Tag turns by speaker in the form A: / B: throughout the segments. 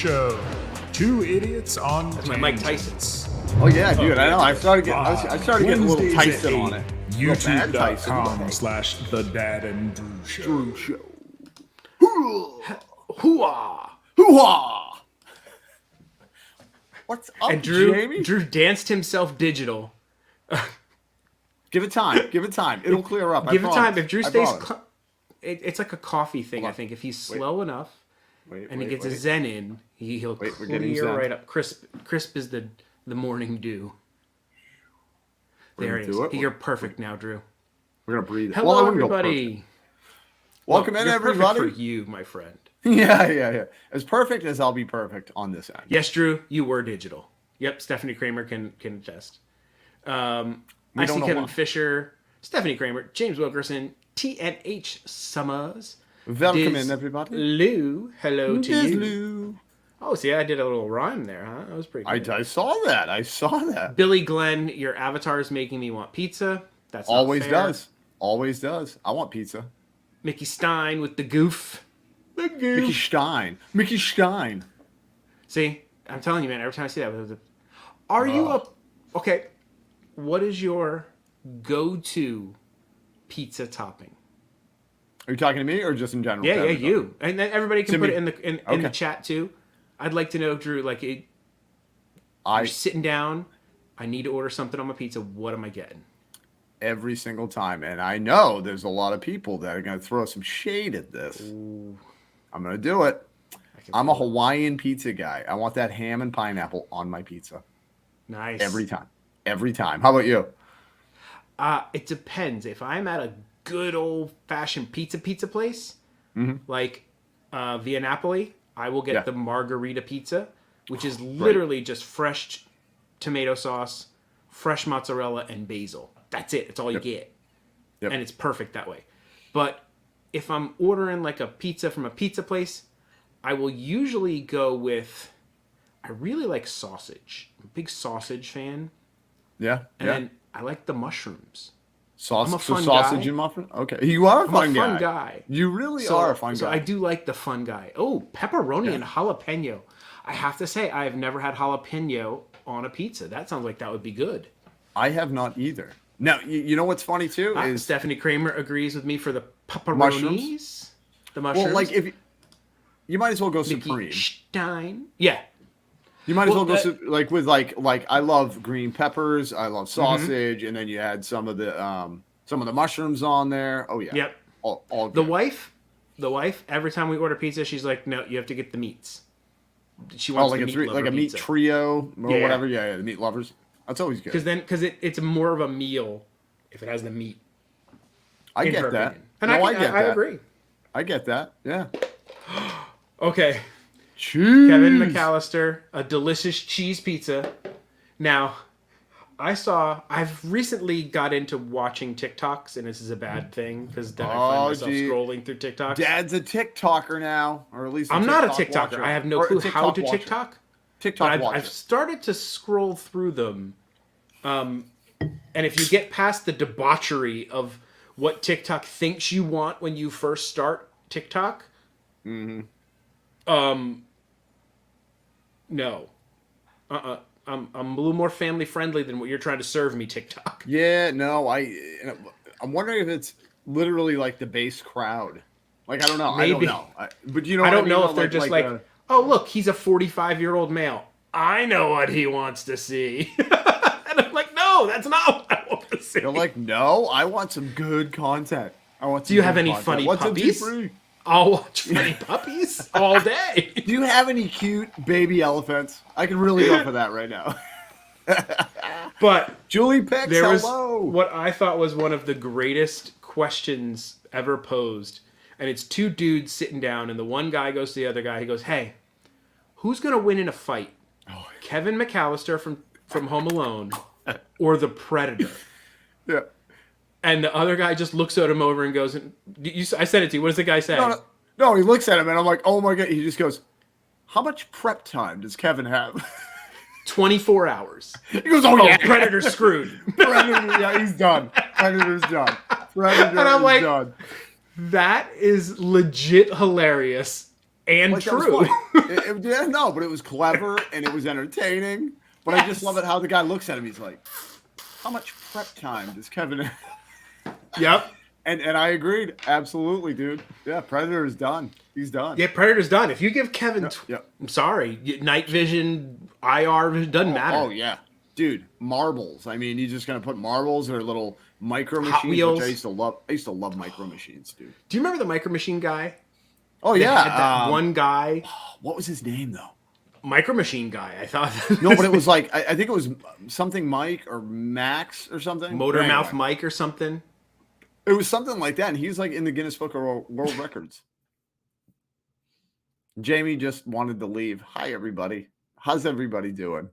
A: Show. Two idiots on
B: That's my Mike Tyson.
C: Oh yeah, dude. I know. I started getting a little Tyson on it.
A: YouTube.com/The Dad and Drew Show.
B: Hoo-ah!
C: Hoo-ha! What's up,
B: And Drew,
C: Jamie?
B: Drew danced himself digital.
C: Give it time. Give it time. It'll clear up.
B: Give
C: I
B: it
C: promise.
B: time. If Drew
C: I
B: stays,
C: promise.
B: it's like a coffee thing. I think if he's slow enough and he gets his zen in, he'll clear right up. Crisp is the morning dew. There it is. You're perfect now, Drew.
C: We're gonna breathe.
B: Hello, everybody.
C: Welcome in, everybody.
B: For you, my friend.
C: Yeah. As perfect as I'll be perfect on this end.
B: Yes, Drew, you were digital. Yep, Stephanie Kramer can attest. I see Kevin Fisher, Stephanie Kramer, James Wilkerson, TNH Summers.
C: Welcome in, everybody.
B: Lou, hello to you.
C: Lou.
B: Oh, see, I did a little rhyme there, huh? That was pretty good.
C: I saw that.
B: Billy Glenn, your avatar is making me want pizza. That's not
C: Always
B: fair.
C: does. Always does. I want pizza.
B: Mickey Stein with the goof. The goof.
C: Mickey Stein.
B: See, I'm telling you, man, every time I see that. Are you okay, what is your go-to pizza topping?
C: Are you talking to me or just in general?
B: Yeah, you. And then everybody can put it in the
C: Okay.
B: the chat too. I'd like to know, Drew, like you're sitting down, I need to order something on my pizza. What am I getting?
C: Every single time. And I know there's a lot of people that are going to throw some shade at this.
B: Ooh.
C: I'm going to do it. I'm a Hawaiian pizza guy. I want that ham and pineapple on my pizza.
B: Nice.
C: Every time. How about you?
B: It depends. If I'm at a good old-fashioned pizza place, like Via Napoli, I will get the margarita pizza, which is literally just fresh tomato sauce, fresh mozzarella, and basil. That's it. It's all you get. Yep. And it's perfect that way. But if I'm ordering like a pizza from a pizza place, I will usually go with, I really like sausage. I'm a big sausage fan.
C: Yeah.
B: And then I like the mushrooms.
C: Sausage
B: guy.
C: and muffin? Okay. You are a fun
B: guy.
C: You really are a fun guy.
B: So I do like the fun guy. Oh, pepperoni and jalapeno. I have to say, I have never had jalapeno on a pizza. That sounds like that would be good.
C: I have not either. Now, you know what's funny too is
B: Stephanie Kramer agrees with me for the pepperonis.
C: Mushrooms?
B: The mushrooms.
C: Well, like if you might as well go Supreme.
B: Stein. Yeah.
C: You might as well go with I love green peppers, I love sausage, and then you add some of the mushrooms on there. Oh yeah.
B: Yep.
C: All good.
B: The wife, every time we order pizza, she's like, "No, you have to get the meats." She wants
C: like a meat trio or whatever. Yeah, the meat lovers. That's always good.
B: Because it's more of a meal if it has the meat.
C: I get that.
B: And I agree.
C: I get that. Yeah.
B: Okay.
C: Cheese.
B: Kevin McAllister, a delicious cheese pizza. Now, I've recently got into watching TikToks, and this is a bad thing because then I find myself scrolling through TikToks.
C: Dad's a TikToker now, or at least
B: I'm not a TikToker. Watcher. I have no clue how to TikTok. I've started to scroll through them, and if you get past the debauchery of what TikTok thinks you want when you first start TikTok, no. I'm a little more family friendly than what you're trying to serve me, TikTok.
C: Yeah, no, I'm wondering if it's literally like the base crowd. Like I don't know.
B: Maybe.
C: I don't know. But you know,
B: I don't know if they're just like oh, look, he's a 45-year-old male. I know what he wants to see. And I'm like, no, that's not what I want to see.
C: You're like, no, I want some good content.
B: Do you have any funny puppies? I'll watch funny puppies all day.
C: Do you have any cute baby elephants? I can really go for that right now.
B: But
C: Julie Peck,
B: there was what I thought was one of the greatest questions ever posed. And it's two dudes sitting down, and the one guy goes to the other guy. He goes, hey, who's going to win in a fight? Kevin McAllister from Home Alone or the Predator?
C: Yeah.
B: And the other guy just looks at him over and goes, I said it to you. What does the guy say?
C: No, he looks at him, and I'm like, oh, my God. He just goes, how much prep time does Kevin have?
B: 24 hours.
C: He goes, yeah.
B: Predator's screwed.
C: Predator, yeah, he's done. Predator's done.
B: And I'm like, that is legit hilarious. and
C: Like, that was
B: true.
C: funny. Yeah, no, but it was clever and it was entertaining. But I just love it how the guy looks at him. He's like, how much prep time does Kevin have?
B: Yep.
C: And I agreed. Absolutely, dude. Yeah, Predator is done. He's done.
B: Yeah, Predator's done. If you give Kevin,
C: Yep.
B: I'm sorry, night vision, IR vision, doesn't matter.
C: Oh, yeah. Dude, marbles. I mean, you're just going to put marbles or little micro
B: Hot
C: machines,
B: Wheels.
C: which I used to love micro machines, dude.
B: Do you remember the Micro Machine guy?
C: Oh,
B: They
C: yeah.
B: had that one guy,
C: What was his name, though?
B: Micro Machine guy. I thought.
C: No, but it was like, I think it was something Mike or Max or something.
B: Motor
C: But
B: Mouth
C: anyway,
B: Mike or something.
C: It was something like that. And he's like in the Guinness Book of World Records. Jamie just wanted to leave. Hi, everybody. How's everybody doing?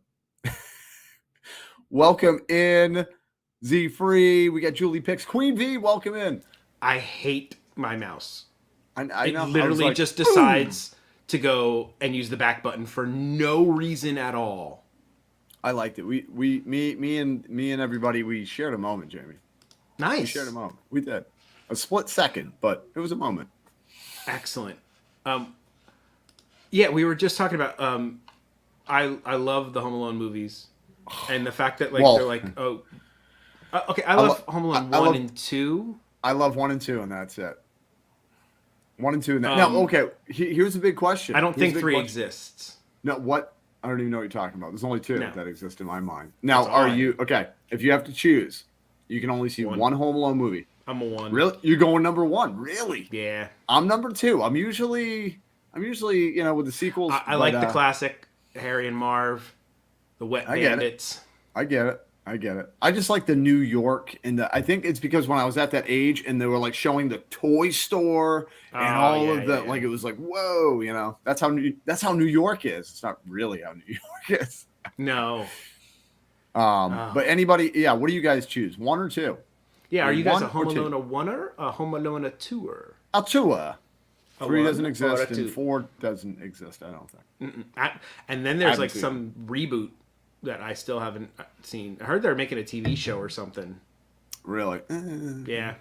C: Welcome in, Z Free. We got Julie Picks. Queen V, welcome in.
B: I hate my mouse.
C: I
B: It
C: know. I was
B: literally
C: like,
B: just decides to go and use the back button for no reason at all.
C: I liked it. Me and everybody, we shared a moment, Jamie. We
B: Nice.
C: shared a moment. We did. A split second, but it was a moment.
B: Excellent. Yeah, we were just talking about. I love the Home Alone movies, and the fact that
C: Well,
B: they're like, okay, I love Home Alone
C: I
B: 1
C: love-
B: and 2.
C: I love 1 and 2, and that's it. 1 and 2, and that. Now, okay, here's a big question.
B: I don't
C: Here's
B: think
C: a big
B: 3
C: question.
B: exists.
C: No, what? I don't even know what you're talking about. There's only 2
B: No.
C: that exist in my mind. Now,
B: That's all
C: are
B: right.
C: you okay? If you have to choose, you can only see one Home Alone movie.
B: I'm a 1.
C: Really? You're going number 1? Really?
B: Yeah.
C: I'm number 2. I'm usually, with the sequels.
B: I like the classic Harry and Marv, the Wet
C: I get it.
B: Bandits.
C: I get it. I just like the New York, and I think it's because when I was at that age and they were like showing the toy store and all of the like, it was like, whoa, that's how New York is. It's not really how New York is.
B: No.
C: But anybody, yeah. What do you guys choose? 1 or 2?
B: Yeah, are you guys
C: One
B: a Home
C: or two?
B: Alone a oneer, a Home Alone a twoer?
C: A 2. 3
B: one
C: doesn't
B: or
C: exist,
B: a
C: and
B: two?
C: 4 doesn't exist. I don't think.
B: And then there's
C: haven't
B: like
C: seen
B: some reboot that I still haven't seen. I heard they're making a TV show or something.
C: Really?
B: Yeah.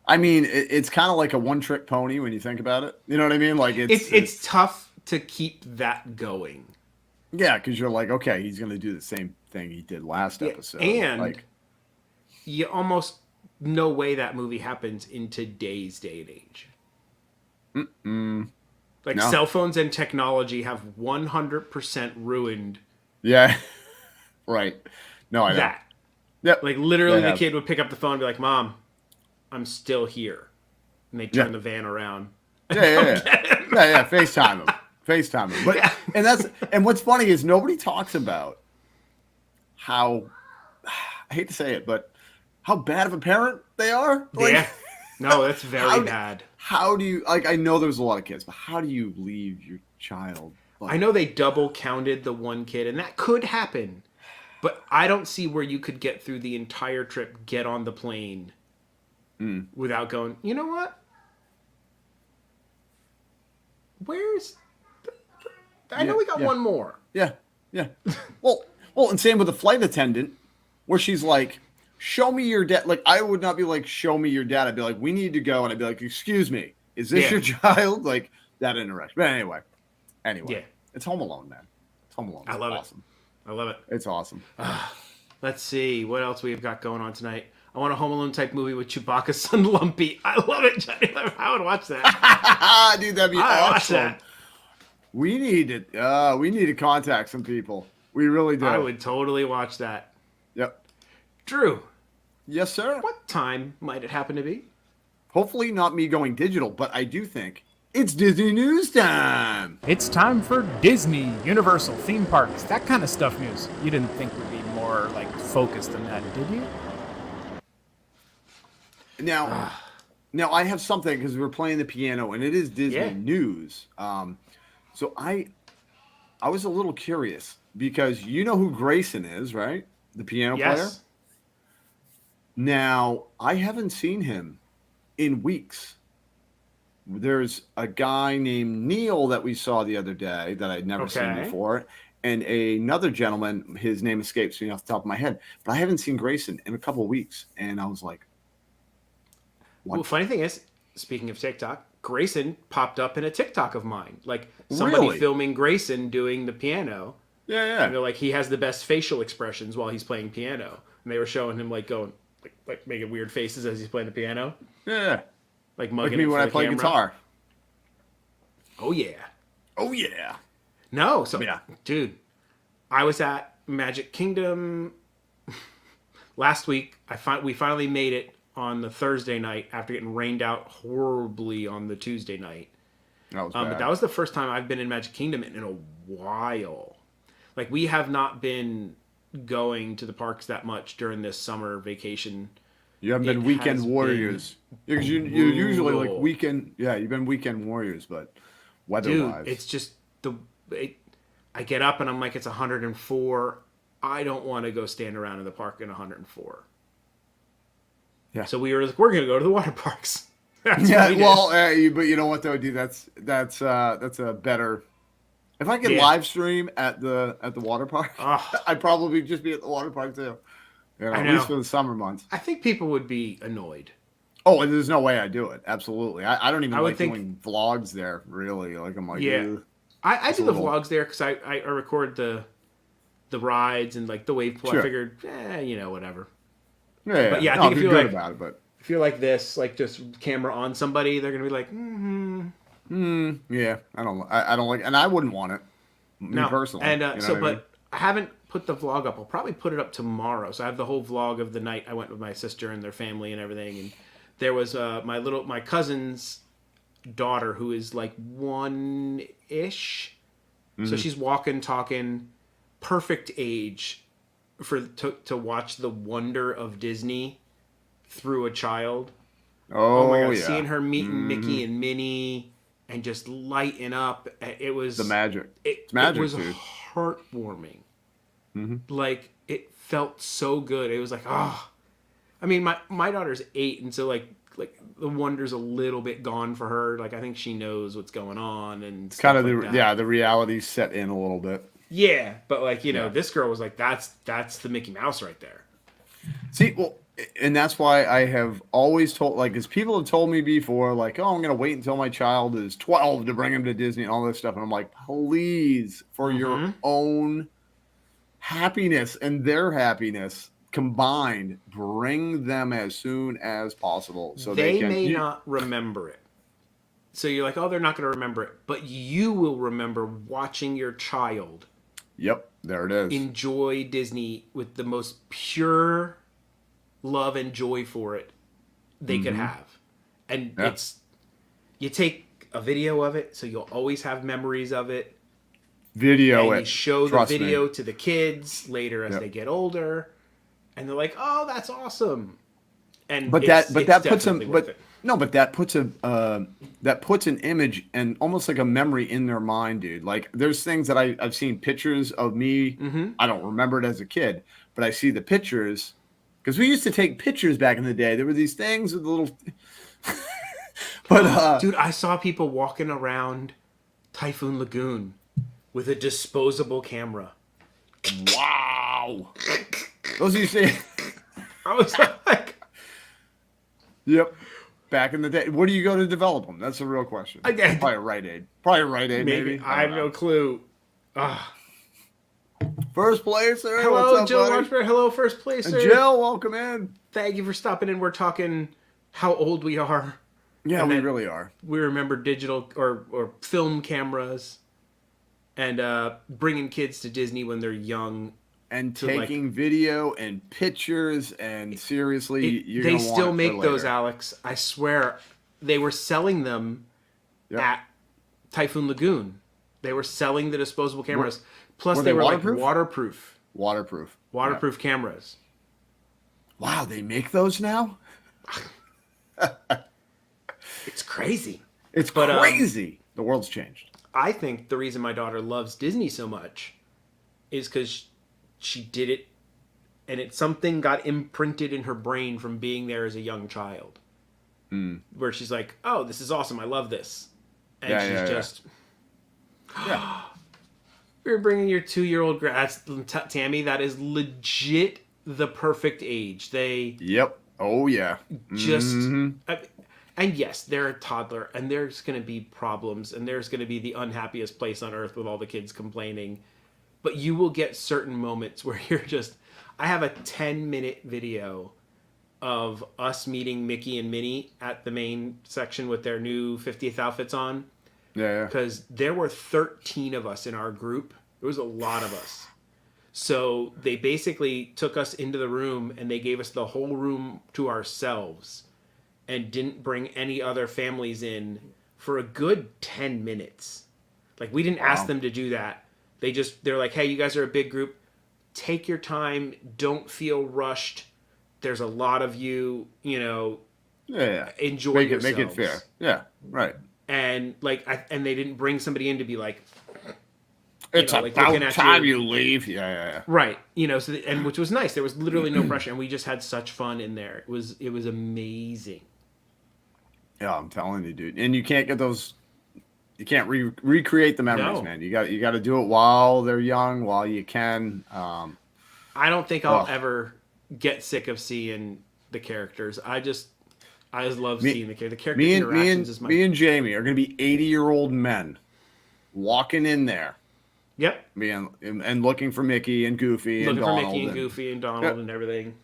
C: I mean, it's kind of like a one-trick pony when you think about it. You know what I mean? Like
B: It's tough to keep that going.
C: yeah, because you're like, okay, he's gonna do the same thing he did last episode,
B: and
C: like,
B: you almost no way that movie happens in today's day and age. Like
C: No.
B: cell phones and technology have 100% ruined
C: yeah, right. No, I know.
B: that.
C: Yep.
B: Like literally,
C: They
B: the
C: have.
B: kid would pick up the phone and be like, "Mom, I'm still here," and they turn
C: Yeah.
B: the van around.
C: Yeah. FaceTime him. But and what's funny is nobody talks about how, I hate to say it, but how bad of a parent they are. Like,
B: Yeah, no, that's very
C: How-
B: bad.
C: How do you like? I know there's a lot of kids, but how do you leave your child? Like,
B: I know they double counted the one kid, and that could happen, but I don't see where you could get through the entire trip, get on the plane, without going, you know what? Where's... I know we got one more.
C: Yeah. Well, and same with the flight attendant, where she's like, "Show me your dad." Like, I would not be like, "Show me your dad." I'd be like, "We need to go," and I'd be like, "Excuse me, is this
B: Yeah.
C: your child?" Like that interaction. But anyway,
B: Yeah.
C: it's Home Alone, man. It's Home Alone.
B: I love it.
C: awesome.
B: I love it.
C: It's awesome.
B: Let's see what else we've got going on tonight. I want a Home Alone type movie with Chewbacca's son Lumpy. I love it, Johnny. I would watch that.
C: Dude, that'd be
B: I watch
C: awesome.
B: that.
C: We need to contact some people. We really do.
B: I would totally watch that.
C: Yep.
B: Drew,
C: Yes, sir.
B: what time might it happen to be?
C: Hopefully not me going digital, but I do think it's Disney news time.
A: It's time for Disney, Universal, theme parks, that kind of stuff news. You didn't think we'd be more like focused than that, did you?
C: Now I have something because we're playing the piano and it is Disney
B: Yeah.
C: news. So I was a little curious because you know who Grayson is, right? The piano player.
B: Yes.
C: Now I haven't seen him in weeks. There's a guy named Neil that we saw the other day that I'd never seen
B: Okay.
C: before, and another gentleman. His name escapes me off the top of my head, but I haven't seen Grayson in a couple of weeks, and I was like, "What?"
B: Well, funny thing is, speaking of TikTok, Grayson popped up in a TikTok of mine. Like somebody
C: Really?
B: filming Grayson doing the piano.
C: Yeah.
B: And they're like, he has the best facial expressions while he's playing piano. And they were showing him like going, like making weird faces as he's playing the piano.
C: Yeah.
B: Like
C: Like
B: mugging
C: me
B: it
C: when
B: for
C: I
B: the
C: play
B: camera.
C: guitar.
B: Oh yeah.
C: Oh yeah.
B: No, so
C: Yeah.
B: dude, I was at Magic Kingdom last week. We finally made it on the Thursday night after getting rained out horribly on the Tuesday night.
C: That was
B: But
C: bad.
B: that was the first time I've been in Magic Kingdom in a while. Like we have not been going to the parks that much during this summer vacation.
C: You haven't been
B: It
C: weekend
B: has
C: warriors. Because you're usually like
B: brutal.
C: weekend. Yeah, you've been weekend warriors, but
B: Dude,
C: weather-wise.
B: it's just I get up and I'm like, it's 104. I don't want to go stand around in the park in 104.
C: Yeah.
B: So we were like, we're gonna go to the water parks. That's
C: Yeah,
B: what we did.
C: well, but you know what though, dude? That's a better. If I could
B: Yeah.
C: live stream at the water park,
B: Ugh.
C: I'd probably just be at the water park too. You know,
B: I
C: at
B: know.
C: least for the summer months.
B: I think people would be annoyed.
C: Oh, and there's no way I do it. Absolutely, I don't even
B: I would
C: like
B: think-
C: doing vlogs there. Really, like I'm like,
B: Yeah.
C: "Ugh."
B: I do
C: a
B: the
C: little-
B: vlogs there because I record the rides and like the wave pool.
C: Sure.
B: I figured, whatever.
C: yeah.
B: But yeah, I
C: no,
B: think
C: if
B: if
C: you're
B: you're
C: good
B: like-
C: about it, but
B: If you're like this, like just camera on somebody, they're gonna be like,
C: yeah, I don't like, and I wouldn't want it. Me
B: no.
C: personally,
B: And
C: you know
B: so,
C: what I mean?
B: but I haven't put the vlog up. I'll probably put it up tomorrow. So I have the whole vlog of the night I went with my sister and their family and everything. And there was my cousin's daughter who is like 1-ish.
C: Mm-hmm.
B: So she's walking, talking, perfect age to watch the wonder of Disney through a child.
C: Oh,
B: my god,
C: yeah,
B: seeing her meeting Mickey and Minnie and just lighting up, it was
C: the magic.
B: It's
C: magic,
B: it was
C: dude.
B: heartwarming. Like it felt so good. It was like, oh, I mean, my daughter's 8, and so like the wonder's a little bit gone for her. Like I think she knows what's going on and
C: It's kind of
B: like
C: the reality set in a little bit.
B: yeah. But like
C: Yeah.
B: this girl was like, that's the Mickey Mouse right there.
C: See, well, and that's why I have always told, like, as people have told me before, like, oh, I'm going to wait until my child is 12 to bring him to Disney and all this stuff. And I'm like, please, for your own happiness and their happiness combined, bring them as soon as possible. So
B: They
C: can,
B: may not remember it. So you're like, oh, they're not going to remember it. But you will remember watching your child
C: Yep, there it is.
B: enjoy Disney with the most pure love and joy for it they could have. And
C: Yeah.
B: you take a video of it, so you'll always have memories of it.
C: Video
B: And
C: it.
B: you show the
C: Trust me.
B: video to the kids later as
C: Yep.
B: they get older. And they're like, oh, that's awesome. And
C: But
B: it's
C: that puts
B: definitely
C: them.
B: worth
C: But
B: it.
C: no, but that puts an image and almost like a memory in their mind, dude. Like there's things that I've seen pictures of me. I don't remember it as a kid, but I see the pictures because we used to take pictures back in the day. There were these things with the little. But
B: Dude, I saw people walking around Typhoon Lagoon with a disposable camera.
C: wow, those you see.
B: I was like,
C: Yep. Back in the day, where do you go to develop them? That's the real question.
B: Again.
C: Probably Rite Aid. Probably Rite Aid, maybe.
B: I have no clue.
C: First placer.
B: Hello,
C: what's up,
B: Jill
C: buddy?
B: Washburn. Hello, first placer.
C: And Jill, welcome in.
B: Thank you for stopping in. We're talking how old we are.
C: Yeah,
B: And
C: we
B: then-
C: really are.
B: We remember digital or film cameras and bringing kids to Disney when they're young.
C: And
B: to, like-
C: taking video and pictures, and seriously, you're
B: They
C: gonna want
B: still
C: it for
B: make those,
C: later.
B: Alex. I swear. They were selling them
C: Yep.
B: at Typhoon Lagoon. They were selling the disposable cameras. Plus,
C: were
B: they
C: they
B: were
C: waterproof?
B: like waterproof.
C: Waterproof.
B: Waterproof cameras.
C: Yeah. Wow, they make those now?
B: It's crazy.
C: It's
B: But,
C: crazy. The world's changed.
B: I think the reason my daughter loves Disney so much is because she did it and something got imprinted in her brain from being there as a young child. Where she's like, oh, this is awesome. I love this. And
C: Yeah,
B: she's
C: yeah, yeah.
B: just,
C: Yeah.
B: you're bringing your 2-year-old, Tammy, that is legit the perfect age. They
C: Yep. Oh yeah.
B: just,
C: Mhm.
B: And yes, they're a toddler, and there's going to be problems, and there's going to be the unhappiest place on earth with all the kids complaining. But you will get certain moments where you're just... I have a 10-minute video of us meeting Mickey and Minnie at the main section with their new 50th outfits on.
C: Yeah.
B: Because there were 13 of us in our group. There was a lot of us. So they basically took us into the room, and they gave us the whole room to ourselves and didn't bring any other families in for a good 10 minutes. Like, we didn't ask them to do that. They're like, hey, you guys are a big group. Take your time. Don't feel rushed. There's a lot of you, enjoy yourselves.
C: Make it fair. Yeah, right.
B: And and they didn't bring somebody in to be like,
C: it's about time you leave. Yeah.
B: Right. And which was nice. There was literally no pressure, and we just had such fun in there. It was amazing.
C: Yeah, I'm telling you, dude. And you can't get those. You can't recreate the memories, man. You got to do it while they're young, while you can.
B: I don't think I'll ever get sick of seeing the characters. I just love seeing the character interactions.
C: Me and Jamie are going to be 80-year-old men walking in there.
B: Yep.
C: And looking for Mickey and Goofy and Donald.
B: And everything.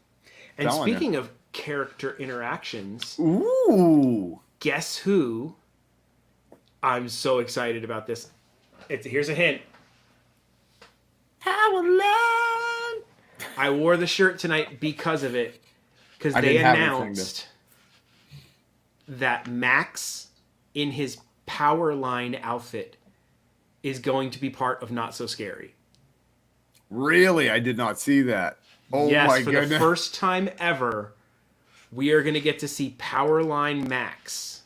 B: And speaking of character interactions, guess who? I'm so excited about this. Here's a hint.
C: Powerline.
B: I wore the shirt tonight because of it. Because they announced that Max, in his Powerline outfit, is going to be part of Not So Scary.
C: Really? I did not see that. Oh
B: yes,
C: my
B: for
C: goodness.
B: the first time ever, we are going to get to see Powerline Max.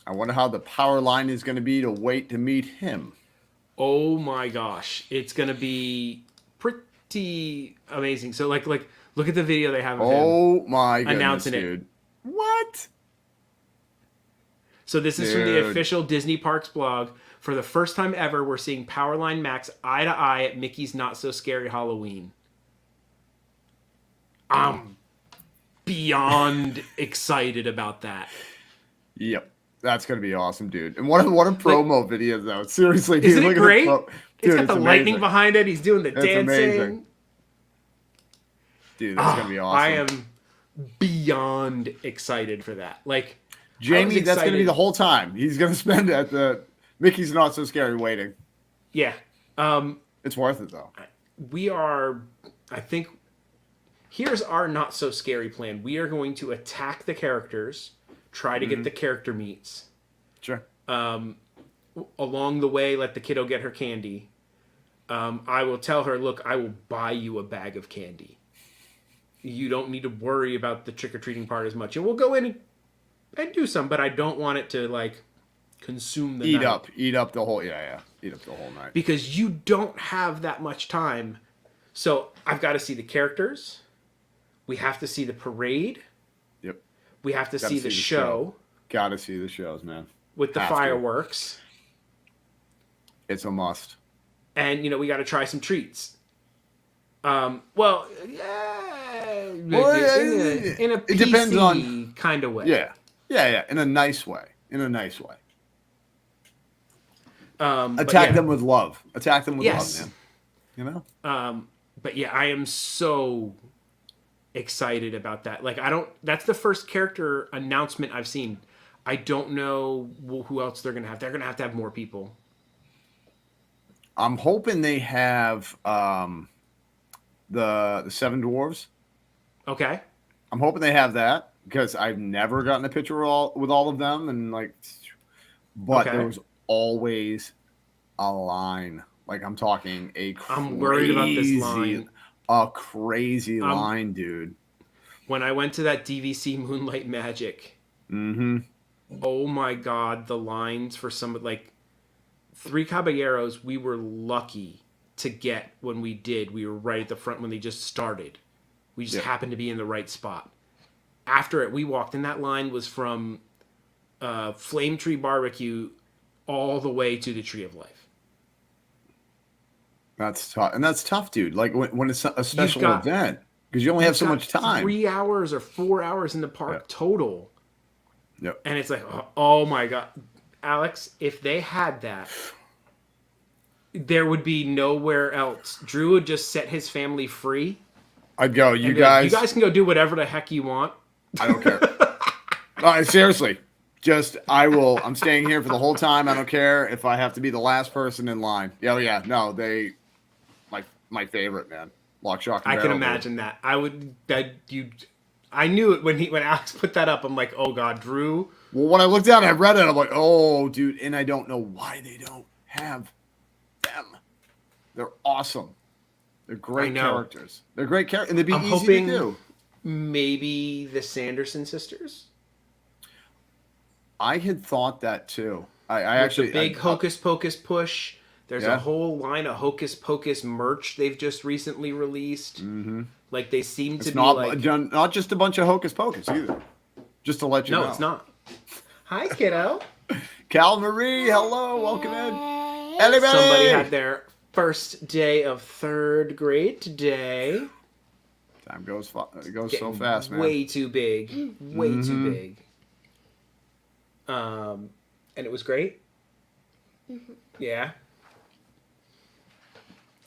C: I wonder how the power line is going to be to wait to meet him.
B: Oh my gosh. It's going to be pretty amazing. So look at the video they have of him.
C: Oh my goodness,
B: announcing
C: dude.
B: It.
C: What?
B: So this is from the official Disney Parks blog. For the first time ever, we're seeing Powerline Max eye to eye at Mickey's Not So Scary Halloween. I'm beyond excited about that.
C: Yep. That's going to be awesome, dude. And what a promo video, though. Seriously, dude.
B: Isn't it great?
C: Dude,
B: it's got the lightning behind it. He's doing the dancing.
C: Amazing. Dude, that's going to be awesome.
B: I am beyond excited for that.
C: Jamie, that's going to be the whole time. He's going to spend at the Mickey's Not So Scary waiting.
B: Yeah.
C: It's worth it, though.
B: I think, here's our Not So Scary plan. We are going to attack the characters, try to get the character meets.
C: Sure.
B: Along the way, let the kiddo get her candy. I will tell her, look, I will buy you a bag of candy. You don't need to worry about the trick-or-treating part as much. And we'll go in and do some, but I don't want it to, consume the night.
C: Eat up the whole, eat up the whole night.
B: Because you don't have that much time. So I've got to see the characters. We have to see the parade.
C: Yep.
B: We have to see the show.
C: Got to see the shows, man.
B: With the fireworks.
C: It's a must.
B: And, we got to try some treats. In a
C: it depends on
B: kind of way.
C: Yeah. In a nice way.
B: Attack
C: them with love. Attack them with love, man.
B: But yeah, I am so excited about that. That's the first character announcement I've seen. I don't know who else they're going to have. They're going to have more people.
C: I'm hoping they have the Seven Dwarves.
B: Okay.
C: I'm hoping they have that because I've never gotten a picture with all of them but there was always a line. I'm talking
B: I'm worried about this line.
C: A crazy line, dude.
B: When I went to that DVC Moonlight Magic, oh my God, the lines for some Three Caballeros, we were lucky to get when we did. We were right at the front when they just started. We just happened to be in the right spot. After it, we walked, and that line was from Flame Tree Barbecue all the way to the Tree of Life.
C: That's tough. And that's tough, dude. When it's a special event, because you only have so much time.
B: 3 hours or 4 hours in the park total.
C: Yep.
B: And it's like, oh my God. Alex, if they had that, there would be nowhere else. Drew would just set his family free.
C: I'd go, you
B: like,
C: guys.
B: you guys can go do whatever the heck you want.
C: I don't care. No, seriously. I'm staying here for the whole time. I don't care if I have to be the last person in line. Yeah. No, my favorite, man. Lock, shock, and
B: I
C: barrel.
B: can imagine that. I knew it when Alex put that up. I'm like, oh God, Drew.
C: Well, when I looked down, I read it. I'm like, oh, dude. And I don't know why they don't have them. They're awesome. They're great characters. They're great characters. And they'd be easy to do.
B: Maybe the Sanderson sisters?
C: I had thought that too. I actually.
B: Big Hocus Pocus push. There's a whole line of Hocus Pocus merch they've just recently released. Mm-hmm. Like they seem to be
C: not just a bunch of Hocus Pocus either. Just to let you know.
B: No, it's not. Hi, kiddo.
C: Cal Marie, hello, welcome in. Ellie
B: Somebody had their first day of 3rd grade today.
C: Time goes so fast, man.
B: Way too big. Way too big. And it was great. Mm-hmm. Yeah.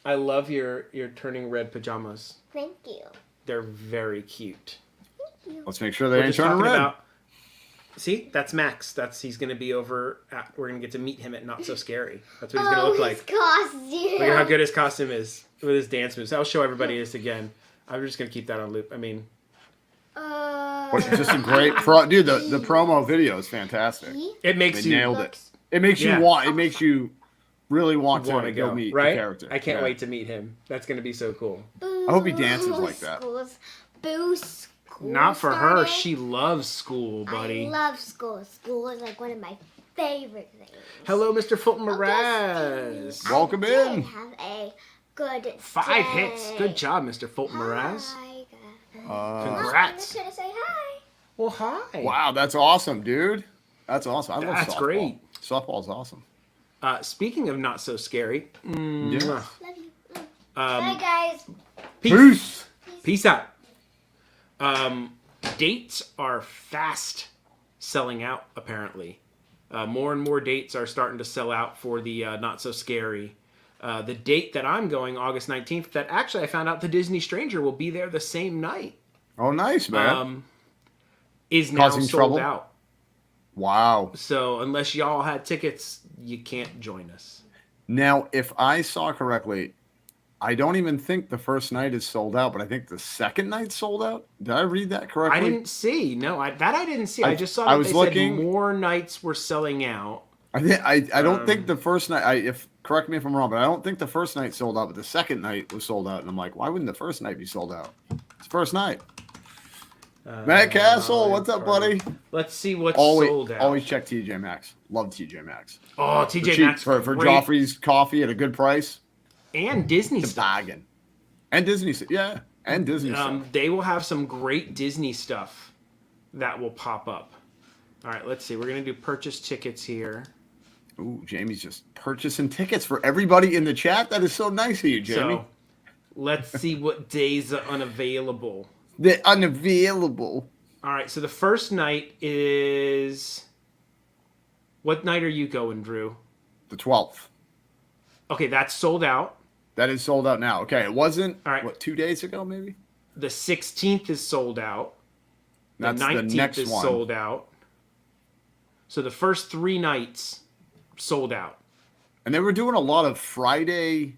B: I love your turning red pajamas.
D: Thank you.
B: They're very cute.
D: Thank you.
C: Let's make sure they ain't turning red.
B: See, that's Max. He's going to be over. We're going to get to meet him at Not So Scary. That's what he's going to look like.
D: Costume.
B: Look at how good his costume is with his dance moves. I'll show everybody this again. I'm just going to keep that on loop. I mean,
C: just a great dude. The promo video is fantastic.
B: It makes
C: they nailed it. It makes you want. It makes you really want to go meet the character.
B: I can't wait to meet him. That's going to be so cool.
D: Boo,
C: I hope he dances like that.
D: Boo, school
B: Not for
D: started.
B: her. She loves school, buddy.
D: I love school. School is like one of my favorite things.
B: Hello, Mr. Fulton Mraz.
C: Welcome
D: I
C: in.
D: did have a good
B: 5
D: day.
B: hits. Good job, Mr. Fulton Mraz.
D: Hi, guys.
B: Congrats.
D: I'm just gonna say hi.
B: Well, hi.
C: Wow, that's awesome, dude. That's awesome. I love
B: That's
C: softball.
B: great.
C: Softball's awesome.
B: Speaking of Not So Scary.
C: Yeah.
D: Love you. Bye, guys.
C: Peace.
B: Peace out. Dates are fast selling out, apparently. More and more dates are starting to sell out for the Not So Scary. The date that I'm going, August 19th, that actually I found out the Disney Stranger will be there the same night.
C: Oh, nice, man.
B: Is now
C: Causing
B: sold
C: trouble?
B: out.
C: Wow.
B: So unless y'all had tickets, you can't join us.
C: Now, if I saw correctly, I don't even think the first night is sold out, but I think the second night's sold out. Did I read that correctly?
B: I didn't see. No, I didn't see. I just saw
C: I
B: that
C: was
B: they
C: looking-
B: said more nights were selling out.
C: I don't think the first night. Correct me if I'm wrong, but I don't think the first night sold out, but the second night was sold out, and I'm like, why wouldn't the first night be sold out? It's the first night. Matt Castle, what's up, buddy?
B: Let's see what's
C: Always,
B: sold out.
C: always check TJ Maxx. Love TJ Maxx.
B: Oh,
C: For
B: TJ
C: cheap-
B: Maxx
C: for
B: great.
C: Joffrey's coffee at a good price.
B: And Disney
C: It's a
B: stuff.
C: bargain. And Disney, yeah, and Disney stuff.
B: They will have some great Disney stuff that will pop up. All right, let's see. We're gonna do purchase tickets here.
C: Ooh, Jamie's just purchasing tickets for everybody in the chat. That is so nice of you, Jamie.
B: So let's see what days are unavailable.
C: They're unavailable.
B: All right, so the first night is. What night are you going, Drew?
C: The 12th.
B: Okay, that's sold out.
C: That is sold out now. Okay, it wasn't,
B: All right.
C: 2 days ago, maybe?
B: The 16th is sold out. The
C: That's the
B: 19th
C: next
B: is
C: one.
B: sold out. So the first 3 nights sold out.
C: And they were doing a lot of Friday,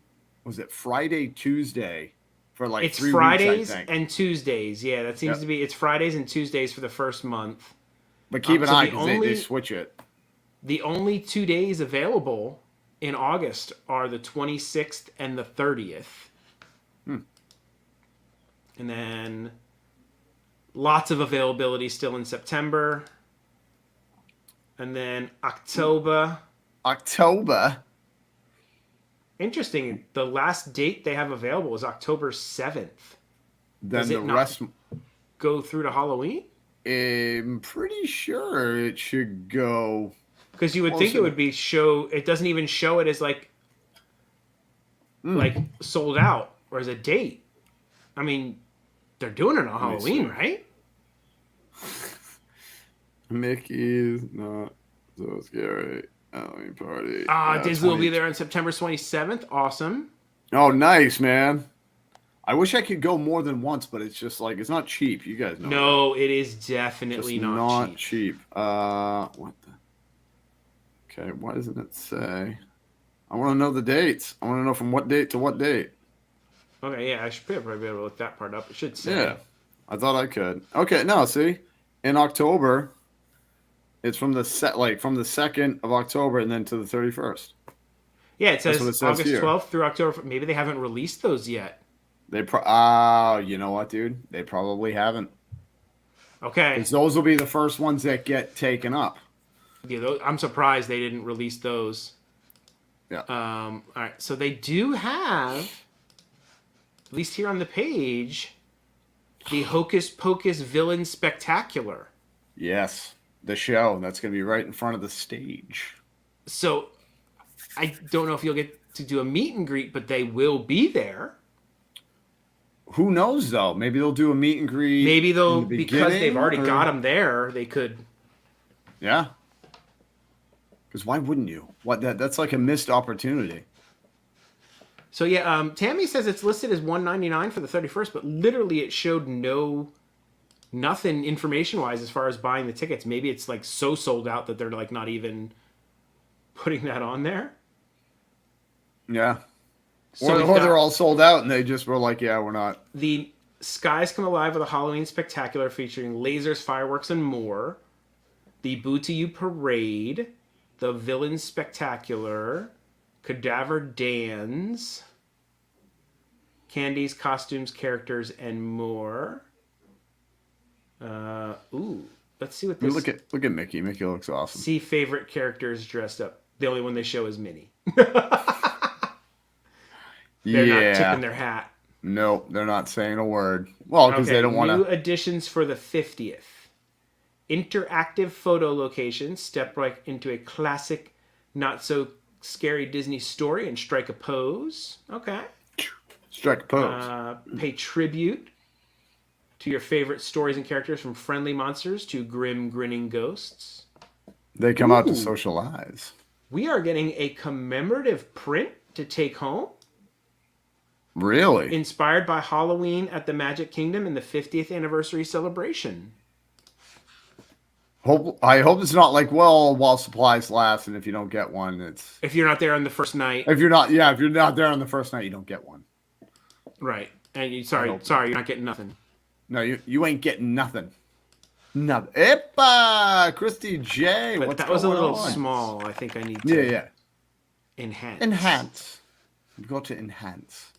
C: Tuesday for like
B: It's
C: 3
B: Fridays
C: weeks, I think.
B: and Tuesdays. Yeah, that seems to be. It's Fridays and Tuesdays for the first month.
C: But keep an
B: so
C: eye
B: the
C: because
B: only-
C: they switch it.
B: The only 2 days available in August are the 26th and the 30th. And then lots of availability still in September. And then October. Interesting. The last date they have available is October 7th.
C: Then
B: Does
C: the
B: it not
C: rest,
B: go through to Halloween?
C: I'm pretty sure it should go.
B: Because you would think it would be show. It doesn't even show it as like sold out or as a date. I mean, they're doing it on Halloween, right?
C: Mickey's not so scary. Halloween party.
B: Disney will be there on September 27th. Awesome.
C: Oh, nice, man. I wish I could go more than once, but it's just like it's not cheap. You guys know.
B: No, it is definitely not
C: cheap. What the? Okay, why doesn't it say? I want to know the dates. I want to know from what date to what date.
B: Okay, yeah, I should probably be able to look that part up. It should say.
C: Yeah, I thought I could. Okay, no, see, in October, it's from the 2nd of October and then to the 31st.
B: Yeah, it says
C: August
B: here. 12th through October. Maybe they haven't released those yet.
C: You know what, dude? They probably haven't.
B: Okay.
C: Because those will be the first ones that get taken up.
B: Yeah, I'm surprised they didn't release those.
C: Yeah.
B: All right, so they do have, at least here on the page, the Hocus Pocus Villain Spectacular.
C: Yes, the show that's going to be right in front of the stage.
B: So, I don't know if you'll get to do a meet and greet, but they will be there.
C: Who knows, though? Maybe they'll do a meet and greet.
B: Maybe they'll, because they've already got them there, they could.
C: Yeah. Because why wouldn't you? That's like a missed opportunity.
B: So yeah, Tammy says it's listed as $199 for the 31st, but literally it showed nothing information-wise as far as buying the tickets. Maybe it's like so sold out that they're like not even putting that on there.
C: Yeah.
B: So
C: or they're all sold out and they just were like, yeah, we're not.
B: The Skies Come Alive with a Halloween Spectacular featuring lasers, fireworks, and more. The Boo to You Parade. The Villain Spectacular. Cadaver Dans. Candies, costumes, characters, and more. Let's see what this...
C: Look at Mickey. Mickey looks awesome.
B: See favorite characters dressed up. The only one they show is Minnie. They're not tipping their hat.
C: Nope, they're not saying a word. Well, because they don't want to.
B: New additions for the 50th. Interactive photo locations. Step right into a classic, not so scary Disney story and strike a pose. Okay.
C: Strike a pose.
B: Pay tribute to your favorite stories and characters, from friendly monsters to grim, grinning ghosts.
C: They come out to socialize.
B: We are getting a commemorative print to take home.
C: Really?
B: Inspired by Halloween at the Magic Kingdom and the 50th anniversary celebration.
C: I hope it's not like, well, while supplies last, and if you don't get one, it's...
B: If you're not there on the first night.
C: If you're not there on the first night, you don't get one.
B: Right. And sorry, you're not getting nothing.
C: No, you ain't getting nothing. Nothing. Epa! Christy J.
B: But that was a little small. I think I need to enhance.
C: Enhance. Go to enhance.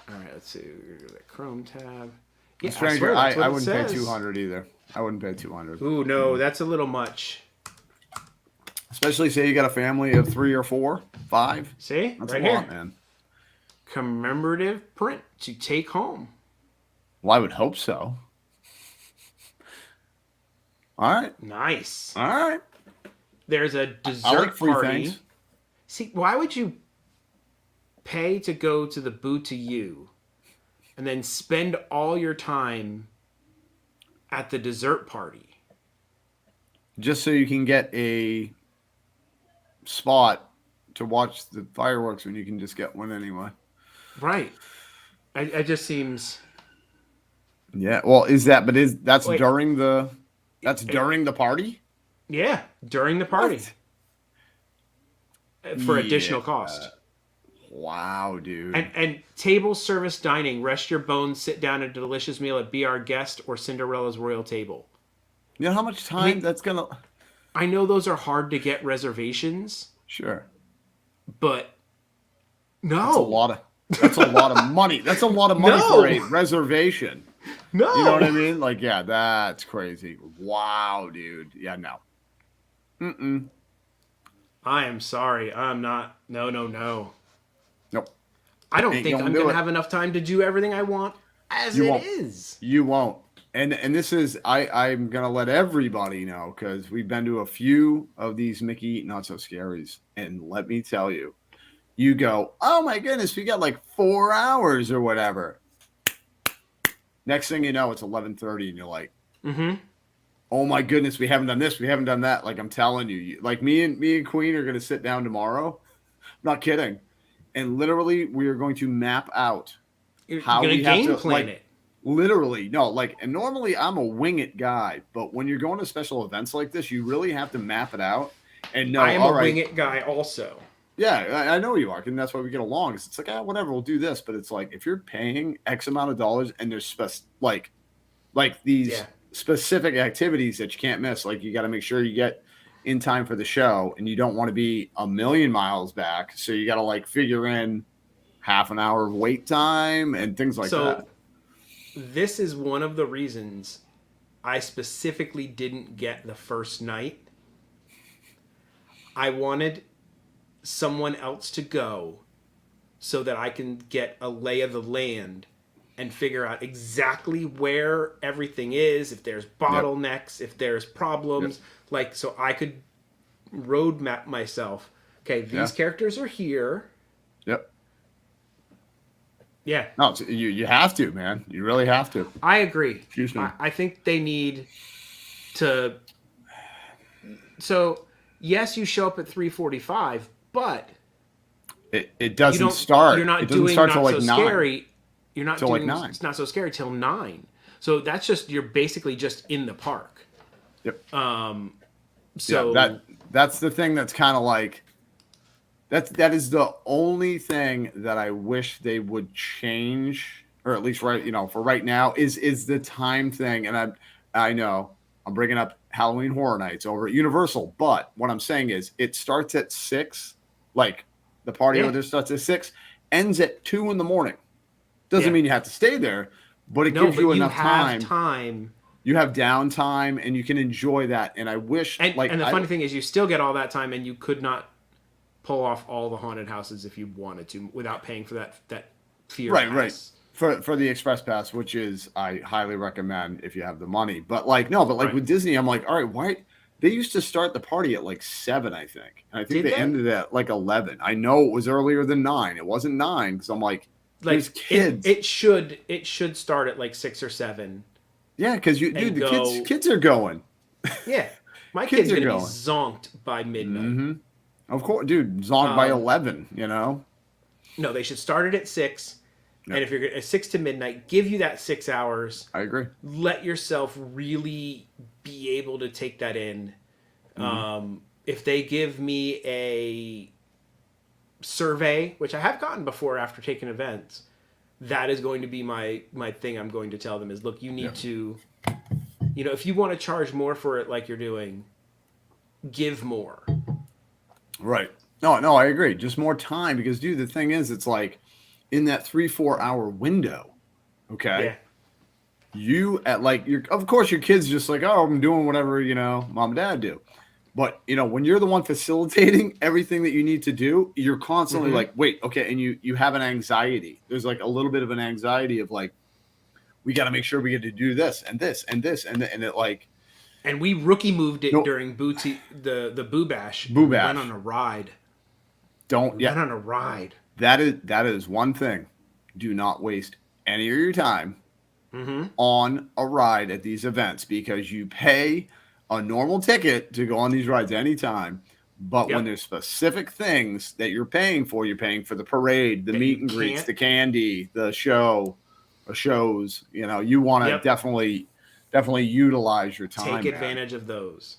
B: All right, let's see. We're going to the Chrome tab. Yeah,
C: Stranger, I wouldn't pay 200 either. I wouldn't pay 200.
B: Ooh, no, that's a little much.
C: Especially say you got a family of 3 or 4, 5.
B: See?
C: That's
B: right
C: a lot,
B: here.
C: man.
B: Commemorative print to take home.
C: Well, I would hope so. All right.
B: Nice.
C: All right.
B: There's a dessert
C: I like free
B: party.
C: things.
B: See, why would you pay to go to the Boo to You and then spend all your time at the dessert party?
C: Just so you can get a spot to watch the fireworks when you can just get one anyway.
B: Right. It just seems...
C: Yeah. Well, that's
B: Wait.
C: during the party?
B: Yeah, during the party.
C: What?
B: For additional cost.
C: Wow, dude.
B: And table service dining. Rest your bones, sit down at a delicious meal at Be Our Guest or Cinderella's Royal Table.
C: You know how much time that's going to...
B: I know those are hard to get reservations.
C: Sure.
B: But no.
C: That's a lot of money. That's a lot of money for a reservation.
B: No.
C: You know what I mean? Like, yeah, that's crazy. Wow, dude. Yeah, no. Mm-mm.
B: I am sorry. I'm not. No.
C: Nope.
B: I don't think I'm going to have enough time to do everything I want as it is.
C: You won't. And this is, I'm going to let everybody know, because we've been to a few of these Mickey Not So Scaries. And let me tell you, you go, oh my goodness, we got like 4 hours or whatever. Next thing you know, it's 11:30 and you're like, oh oh my goodness, we haven't done this, we haven't done that. Like I'm telling you, like me and Queen are going to sit down tomorrow. I'm not kidding. And literally we are going to map out how we have to
B: plan it.
C: Literally, no, like, and normally I'm a wing it guy, but when you're going to special events like this, you really have to map it out and know.
B: I am a wing it guy also.
C: Yeah, I know you are, and that's why we get along. It's like, whatever, we'll do this, but it's like if you're paying X amount of dollars and there's like these specific activities that you can't miss, like you got to make sure you get in time for the show, and you don't want to be a million miles back, so you got to like figure in half an hour of wait time and things like that.
B: This is one of the reasons I specifically didn't get the first night. I wanted someone else to go so that I can get a lay of the land and figure out exactly where everything is, if there's bottlenecks, if there's problems, like, so I could roadmap myself. Okay, these characters are here.
C: Yep.
B: Yeah.
C: No, you have to, man. You really have to.
B: I agree.
C: Excuse me.
B: I think they need to. So, yes, you show up at 3:45, but
C: it doesn't start.
B: You're not
C: it doesn't
B: doing
C: start
B: not
C: till like
B: so
C: 9.
B: scary. You're not
C: till
B: doing
C: like 9.
B: It's not so scary till 9. So that's just you're basically just in the park.
C: Yep.
B: So
C: that's the thing that's kind of like. That is the only thing that I wish they would change, or at least for right now, is the time thing. And I know I'm bringing up Halloween Horror Nights over at Universal, but what I'm saying is it starts at 6, like the party over there starts at 6, ends at 2 in the morning. Doesn't mean you have to stay there, but it gives you enough time. You have downtime, and you can enjoy that. And I wish,
B: and the funny thing is, you still get all that time, and you could not pull off all the haunted houses if you wanted to without paying for that fear pass.
C: For the express pass, which is I highly recommend if you have the money. But with Disney, I'm like, all right, why they used to start the party at like 7, I think, and I think they ended at like 11. I know it was earlier than 9. It wasn't 9 because I'm like kids.
B: It should start at like 6 or 7.
C: Yeah, because the kids are going.
B: Yeah, my kids are gonna be zonked by midnight.
C: Mm-hmm. Of course, dude, zonked by 11, No,
B: they should start it at 6. Yep. And if you're at 6 to midnight, give you that 6 hours.
C: I agree.
B: Let yourself really be able to take that in. Mm-hmm. If they give me a survey, which I have gotten before after taking events, that is going to be my thing. I'm going to tell them is, look, you need to, if you want to charge more for it like you're doing, give more.
C: Right. No, I agree. Just more time because, dude, the thing is, it's like in that 3-4 hour window, okay? Yeah. Of course, your kid's just like, oh, I'm doing whatever, mom and dad do. But, when you're the one facilitating everything that you need to do, you're constantly like, wait, okay. And you have an anxiety. There's like a little bit of an anxiety of like, we got to make sure we get to do this and this and this. And it like.
B: And we rookie moved it during the Boo Bash.
C: Boo Bash.
B: We went on a ride.
C: Went
B: on a ride.
C: That is one thing. Do not waste any of your time on a ride at these events because you pay a normal ticket to go on these rides anytime. But when there's specific things that you're paying for the parade, the meet and greets, the candy, the shows. You want to definitely utilize your time.
B: Take advantage of those.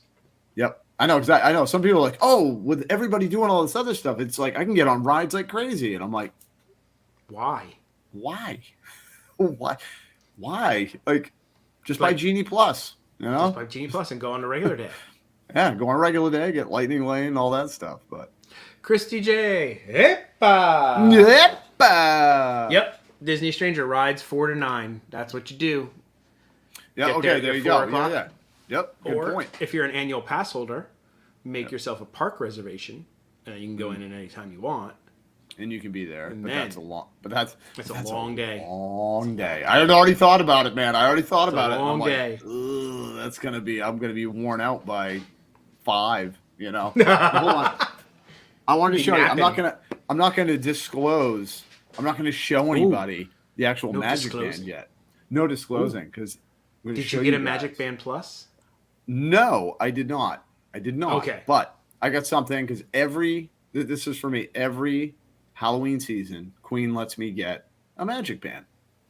C: Yep. I know exactly. I know some people are like, oh, with everybody doing all this other stuff, it's like I can get on rides like crazy. And I'm like,
B: why?
C: Like, just buy Genie Plus,
B: Just buy Genie Plus and go on a regular day.
C: Yeah, go on a regular day, get Lightning Lane, all that stuff. But
B: Christy J. Hippa! Yep. Disney Stranger rides 4 to 9. That's what you do.
C: Yeah, okay, there you go. Yeah. Yep, good point.
B: If you're an annual pass holder, make yourself a park reservation, and you can go in at any time you want.
C: And you can be there.
B: That's
C: a long
B: day.
C: Long day. I had already thought about it, man. I already thought about it.
B: Long day.
C: Like, I'm gonna be worn out by 5. Hold on. I wanted to show you. I'm not gonna disclose. I'm not gonna show anybody the actual Magic Band yet. No disclosing because.
B: Did you get a Magic Band Plus?
C: No, I did not. I did not.
B: Okay.
C: But I got something because this is for me, every Halloween season, Queen lets me get a magic band.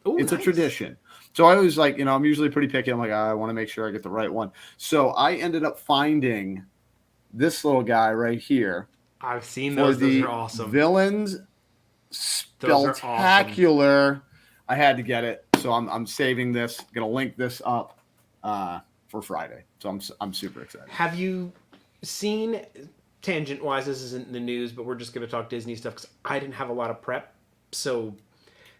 B: Ooh,
C: It's
B: nice.
C: a tradition. So I was like, I'm usually pretty picky. I'm like, I want to make sure I get the right one. So I ended up finding this little guy right here.
B: I've seen
C: For
B: those. Those
C: the
B: are awesome.
C: Villains
B: Those are
C: Spectacular. I had to get it. So I'm saving this. Gonna link this up for Friday. So I'm super excited.
B: Have you seen, tangent wise, this isn't in the news, but we're just going to talk Disney stuff because I didn't have a lot of prep. So,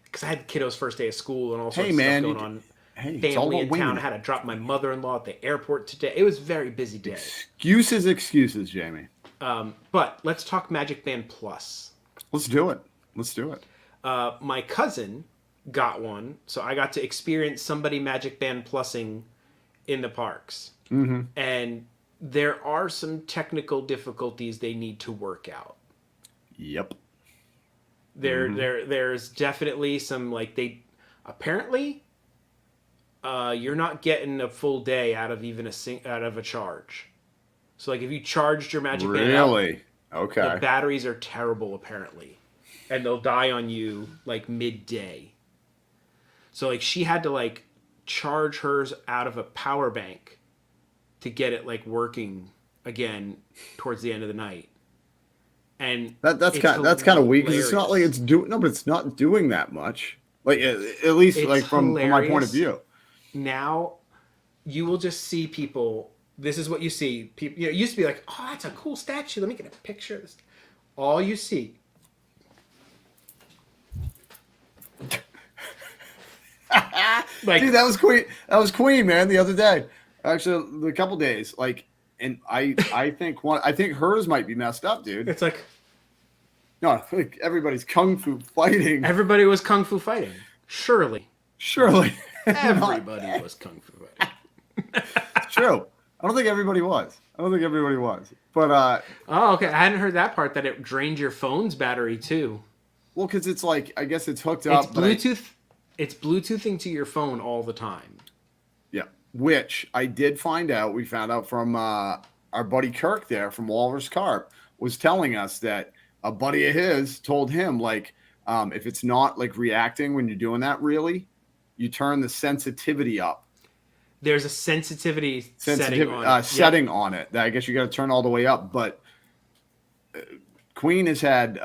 B: because I had kiddos' first day of school and all sorts of stuff going on. Family in town. I had to drop my mother-in-law at the airport today. It was a very busy day.
C: Excuses, Jamie.
B: But let's talk Magic Band Plus.
C: Let's do it.
B: My cousin got one, so I got to experience somebody Magic Band Plussing in the parks.
C: Mm-hmm.
B: And there are some technical difficulties they need to work out.
C: Yep.
B: There's definitely some, like, they apparently you're not getting a full day out of even out of a charge. So like if you charged your Magic Band out,
C: okay,
B: the batteries are terrible apparently, and they'll die on you like midday. So like she had to like charge hers out of a power bank to get it like working again towards the end of the night. And
C: that's kind of weak because it's not like it's doing but it's not doing that much. Like at least like from my point of view.
B: Now you will just see people. This is what you see. People, it used to be like, oh, that's a cool statue. Let me get a picture of this. All you see.
C: Like, dude, that was Queen. That was Queen, man. The other day, actually, a couple days. Like, and I think hers might be messed up, dude.
B: It's like,
C: no, like everybody's kung fu fighting.
B: Everybody was kung fu fighting. Surely.
C: Everybody
B: was kung fu fighting.
C: It's true. I don't think everybody was. But
B: oh, okay. I hadn't heard that part. That it drained your phone's battery too.
C: Well, because it's like I guess it's hooked up.
B: It's Bluetooth. It's Bluetoothing to your phone all the time.
C: Yeah, which I did find out. We found out from our buddy Kirk there from Walrus Carp was telling us that a buddy of his told him like if it's not like reacting when you're doing that, really, you turn the sensitivity up.
B: There's a sensitivity setting
C: on it. That I guess you got to turn all the way up. But Queen has had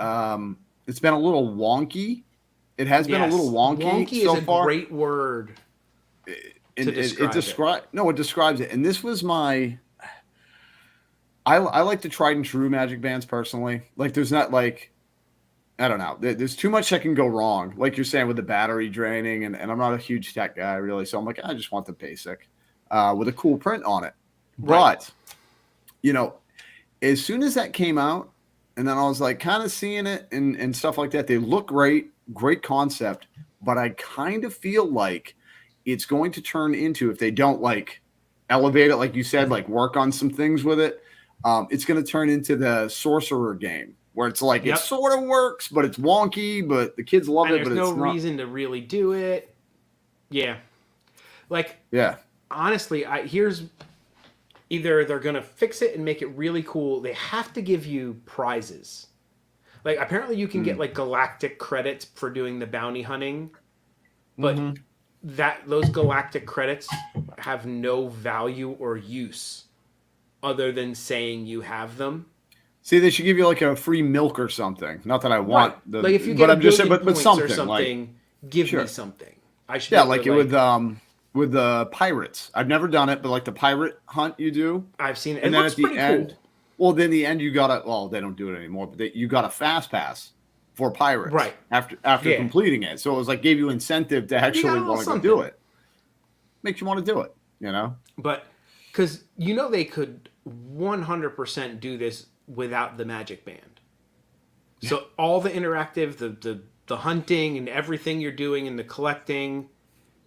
C: it's been a little wonky. It has been a little wonky.
B: Wonky
C: so
B: is a
C: far.
B: great word.
C: It describes it. And this was my. I like the tried and true Magic Bands personally. Like there's not like. I don't know. There's too much that can go wrong. Like you're saying with the battery draining, and I'm not a huge tech guy really, so I'm like, I just want the basic with a cool print on it.
B: Right.
C: But, as soon as that came out, and then I was like kind of seeing it and stuff like that, they look great concept, but I kind of feel like it's going to turn into, if they don't like elevate it, like you said, like work on some things with it, it's going to turn into the sorcerer game. Where it's like it sort of works, but it's wonky, but the kids love it. But
B: there's
C: no
B: reason to really do it. Yeah, honestly, here's either they're gonna fix it and make it really cool. They have to give you prizes. Like apparently you can get like galactic credits for doing the bounty hunting, but those galactic credits have no value or use other than saying you have them.
C: See, they should give you like a free milk or something. Not that I want
B: the, like if you get, but I'm just saying, but something, like, give me something. I should.
C: Yeah, like it with the pirates. I've never done it, but like the pirate hunt you do.
B: I've seen it.
C: And then at the end, cool. Well, then the end you got well, they don't do it anymore, but you got a fast pass for pirates,
B: right?
C: After completing it, so it was like gave you incentive to actually want to go do it. Makes you want to do it,
B: But because they could 100% do this without the Magic Band. So all the interactive, the hunting and everything you're doing and the collecting,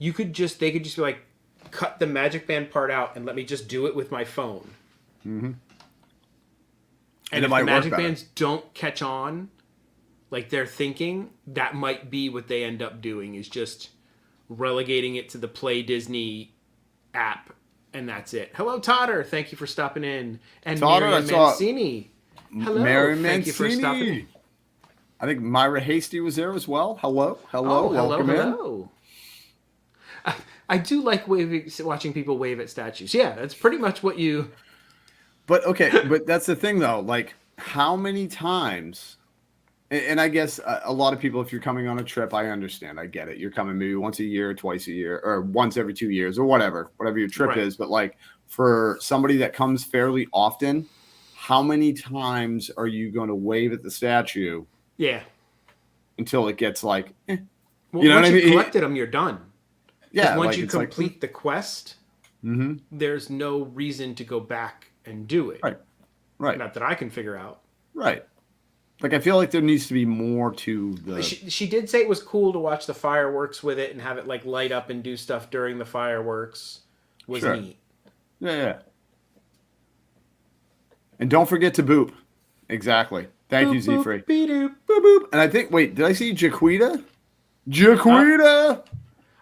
B: they could just be like, cut the Magic Band part out and let me just do it with my phone.
C: Mm-hmm.
B: And if the Magic Bands don't catch on, like they're thinking, that might be what they end up doing is just relegating it to the Play Disney app and that's it. Hello, Totter. Thank you for stopping in. And
C: Totter,
B: Miriam
C: I saw-
B: Mancini. Hello.
C: Mary
B: Thank you for
C: Mancini.
B: stopping in.
C: I think Myra Hasty was there as well. Hello.
B: Oh,
C: Welcome
B: hello. I do like watching people wave at statues. Yeah, that's pretty much what you...
C: But okay, but that's the thing though. Like, how many times? And I guess a lot of people, if you're coming on a trip, I understand. I get it. You're coming maybe once a year, twice a year, or once every 2 years, or whatever your trip
B: Right.
C: is. But like for somebody that comes fairly often, how many times are you going to wave at the statue?
B: Yeah.
C: Until it gets like,
B: Well,
C: you know
B: once
C: what I
B: you've
C: mean?
B: collected them, you're done.
C: Yeah.
B: Once
C: like,
B: you
C: it's
B: complete the quest, there's no reason to go back and do it.
C: Right.
B: Not that I can figure out.
C: Right. Like, I feel like there needs to be more to the...
B: She did say it was cool to watch the fireworks with it and have it like light up and do stuff during the fireworks. Was
C: Sure.
B: neat.
C: Yeah. And don't forget to boop. Exactly. Thank you, Z-Free. Boop, boop. And I think, wait, did I see Jaquita?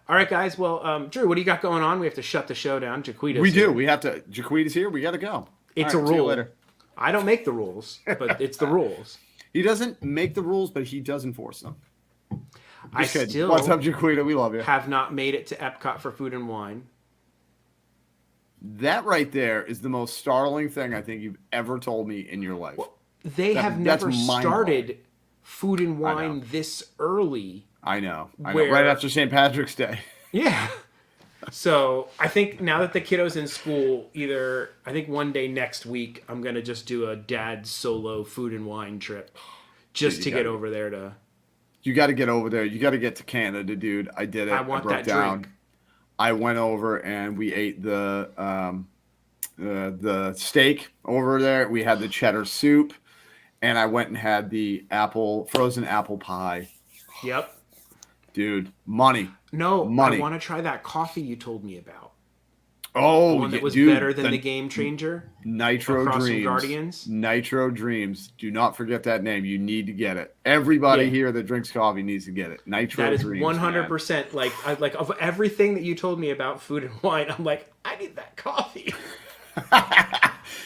B: All right, guys. Well, Drew, what do you got going on? We have to shut the show down. Jaquita's
C: We do.
B: here.
C: We have to... Jaquita's here. We got to go.
B: It's
C: All
B: a
C: right, see you
B: rule.
C: later.
B: I don't make the rules, but it's the rules.
C: He doesn't make the rules, but he does enforce them.
B: I
C: kidding.
B: still
C: What's up, Jaquita? We love you.
B: have not made it to Epcot for food and wine.
C: That right there is the most startling thing I think you've ever told me in your life.
B: They have
C: that's
B: never
C: mind-blowing.
B: started food and wine this early.
C: I know.
B: Where-
C: Right after St. Patrick's Day.
B: Yeah. So I think now that the kiddo's in school, I think one day next week, I'm going to just do a dad solo food and wine trip just to get over there to...
C: You got to get over there. You got to get to Canada, dude. I did it.
B: I want
C: broke
B: that
C: down.
B: drink.
C: I went over and we ate the steak over there. We had the cheddar soup, and I went and had the frozen apple pie.
B: Yep.
C: Dude, money.
B: No,
C: Money.
B: I want to try that coffee you told me about.
C: Oh,
B: The one that was
C: dude,
B: better than the Game Changer.
C: Nitro
B: across from
C: Dreams.
B: Guardians?
C: Nitro Dreams. Do not forget that name. You need to get it. Everybody here that drinks coffee needs to get it. Nitro
B: That is
C: Dreams.
B: 100% like of everything that you told me about food and wine. I'm like, I need that coffee.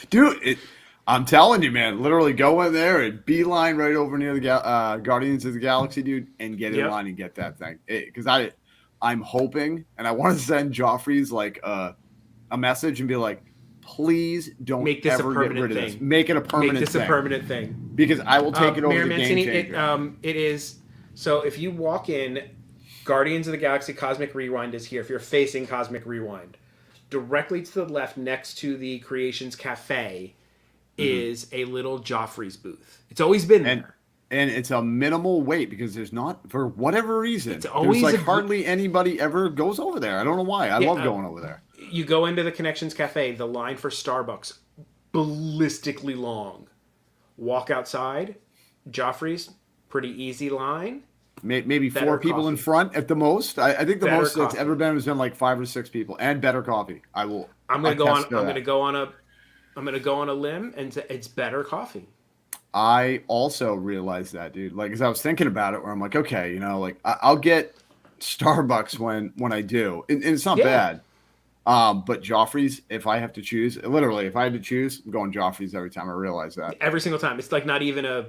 C: Dude, I'm telling you, man. Literally go in there and beeline right over near the Guardians of the Galaxy, dude, and get in line and get that thing. Because I'm hoping, and I want to send Joffrey's like a message and be like, please don't
B: Make this
C: ever
B: a
C: get
B: permanent
C: rid of
B: thing.
C: this. Make it a permanent
B: Make this
C: thing.
B: a permanent thing.
C: Because I will take it over
B: Mayor
C: the
B: Mancini,
C: Game Changer.
B: it is so if you walk in, Guardians of the Galaxy Cosmic Rewind is here. If you're facing Cosmic Rewind, directly to the left next to the Creations Cafe is a little Joffrey's booth. It's always been there.
C: And it's a minimal wait because there's not, for whatever reason,
B: It's always
C: there's like hardly anybody ever goes over there. I don't know why. I love going over there.
B: You go into the Connections Cafe, the line for Starbucks, ballistically long. Walk outside, Joffrey's, pretty easy line.
C: Maybe
B: Better
C: four people in
B: coffee.
C: front at the most. I think the
B: Better
C: most that's
B: coffee.
C: ever been has been like 5 or 6 people, and better coffee. I'm gonna go
B: on a limb and say it's better coffee.
C: I also realized that, dude. Like, as I was thinking about it, where I'm like, okay, like I'll get Starbucks when I do, and it's not bad. But Joffrey's, if I have to choose, literally, if I had to choose, I'm going Joffrey's every time. I realize that
B: Every single time. It's like not even a.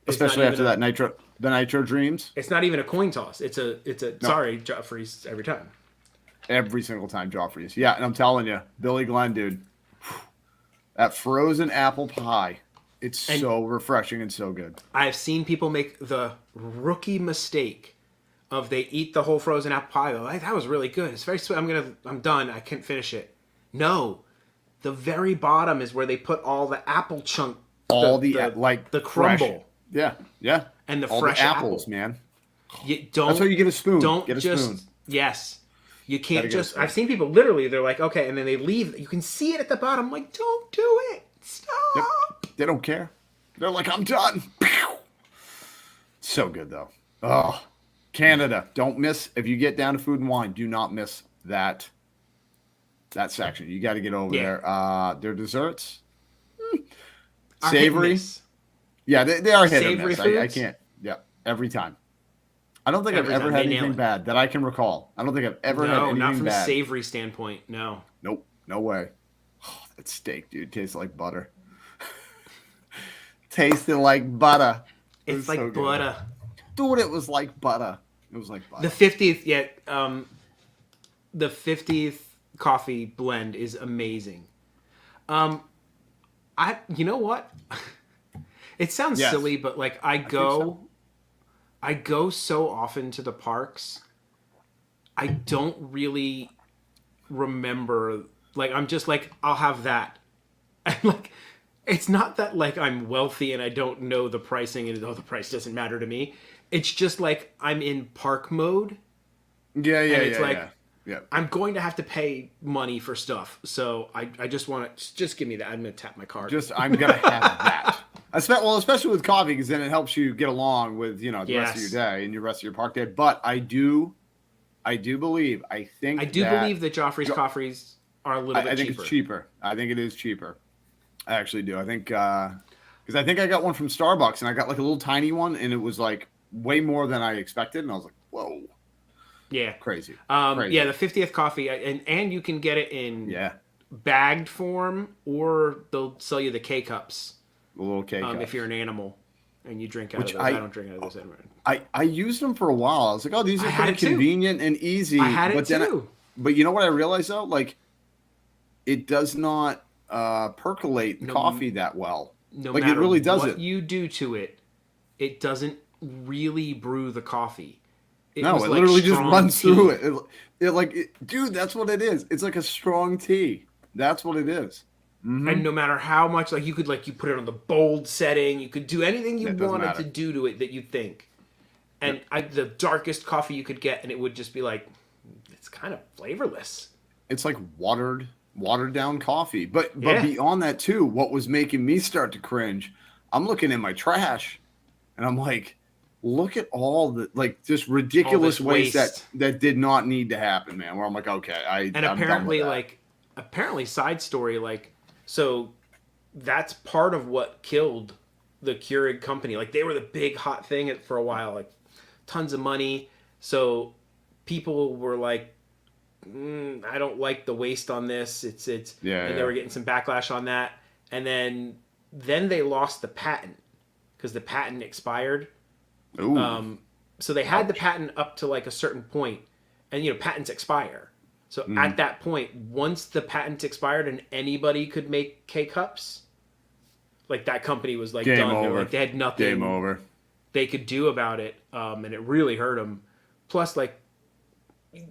C: especially after that Nitro Dreams.
B: It's not even a coin toss. It's a. Sorry, Joffrey's every time.
C: Every single time Joffrey's. Yeah, and I'm telling you, Billy Glenn, dude, that frozen apple pie, it's so refreshing and so good.
B: I've seen people make the rookie mistake of they eat the whole frozen apple pie. They're like, that was really good. It's very sweet. I'm done. I can't finish it. No, the very bottom is where they put all the apple chunk, the crumble.
C: Fresh. Yeah.
B: And the
C: all
B: fresh
C: the apples, man.
B: That's
C: why you get a spoon.
B: Get a
C: spoon.
B: Yes. You can't just. I've seen people literally. They're like, okay, and then they leave. You can see it at the bottom. I'm like, don't do it. Stop.
C: Yep. They don't care. They're like, I'm done. So good though. Oh, Canada. Don't miss if you get down to food and wine. Do not miss that section. You got to get over there. Their desserts, savory. Yeah, they are hit or miss. I can't. Yeah, every time. I don't think I've ever had anything bad that I can recall. I don't think I've ever had anything bad.
B: No, not from a savory standpoint. No.
C: Nope. No way. Oh, that steak, dude, tastes like butter. Tasted like butter.
B: It's like butter.
C: Dude, it was like butter. It was like butter.
B: The 50th, the 50th coffee blend is amazing. You know what? It sounds silly, but like I go so often to the parks. I don't really remember. Like I'm just like I'll have that, and like it's not that like I'm wealthy and I don't know the pricing and the price doesn't matter to me. It's just like I'm in park mode.
C: Yeah.
B: I'm going to have to pay money for stuff, so I just want to just give me that. I'm going to tap my card.
C: I'm gonna have that. Especially with coffee, because then it helps you get along with the rest of your day and your rest of your park day. But I do believe that
B: Joffrey's coffees are a little bit cheaper.
C: I think it's cheaper. I think it is cheaper. I actually do. I think because I think I got one from Starbucks and I got like a little tiny one and it was like way more than I expected, and I was like, whoa.
B: Yeah,
C: crazy.
B: Crazy. Yeah, the 50th coffee, and you can get it in bagged form, or they'll sell you the K cups.
C: The little K cups.
B: If you're an animal and you drink out of those. I don't drink out of those anymore.
C: I used them for a while. I was like, oh, these are pretty convenient and easy.
B: I had it too.
C: But you know what I realized though? Like, it does not percolate coffee that well.
B: No
C: like
B: matter
C: it really doesn't.
B: What you do to it, it doesn't really brew the coffee.
C: It literally just runs through it. Dude, that's what it is. It's like a strong tea. That's what it is. Mm-hmm.
B: And no matter how much, like you put it on the bold setting, you could do anything you wanted to do to it that you think. And the darkest coffee you could get, and it would just be like, it's kind of flavorless.
C: It's like watered down coffee. But beyond that too, what was making me start to cringe, I'm looking in my trash, and I'm like, look at all the just ridiculous waste that did not need to happen, man. Where I'm like, okay, I'm
B: apparently
C: done with that.
B: apparently side story, so that's part of what killed the Keurig company. Like they were the big hot thing for a while, like tons of money. So people were like, I don't like the waste on this. And they were getting some backlash on that. And then they lost the patent because the patent expired.
C: Ooh.
B: So they had the patent up to like a certain point, and patents expire. So at that point, once the patent expired and anybody could make K-cups, like that company was like
C: Game
B: done.
C: over.
B: Like they had nothing
C: Game over.
B: they could do about it, and it really hurt them. Plus, like,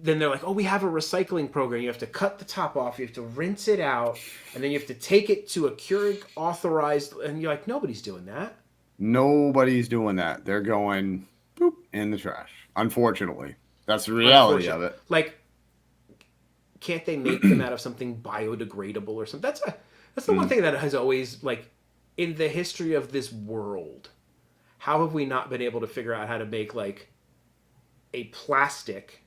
B: then they're like, oh, we have a recycling program. You have to cut the top off, you have to rinse it out, and then you have to take it to a Keurig authorized, and you're like, nobody's doing that.
C: Nobody's doing that. They're going boop in the trash. Unfortunately, that's the reality of it.
B: Like, can't they make them out of something biodegradable or something? That's the one thing that has always, like, in the history of this world, how have we not been able to figure out how to make like a plastic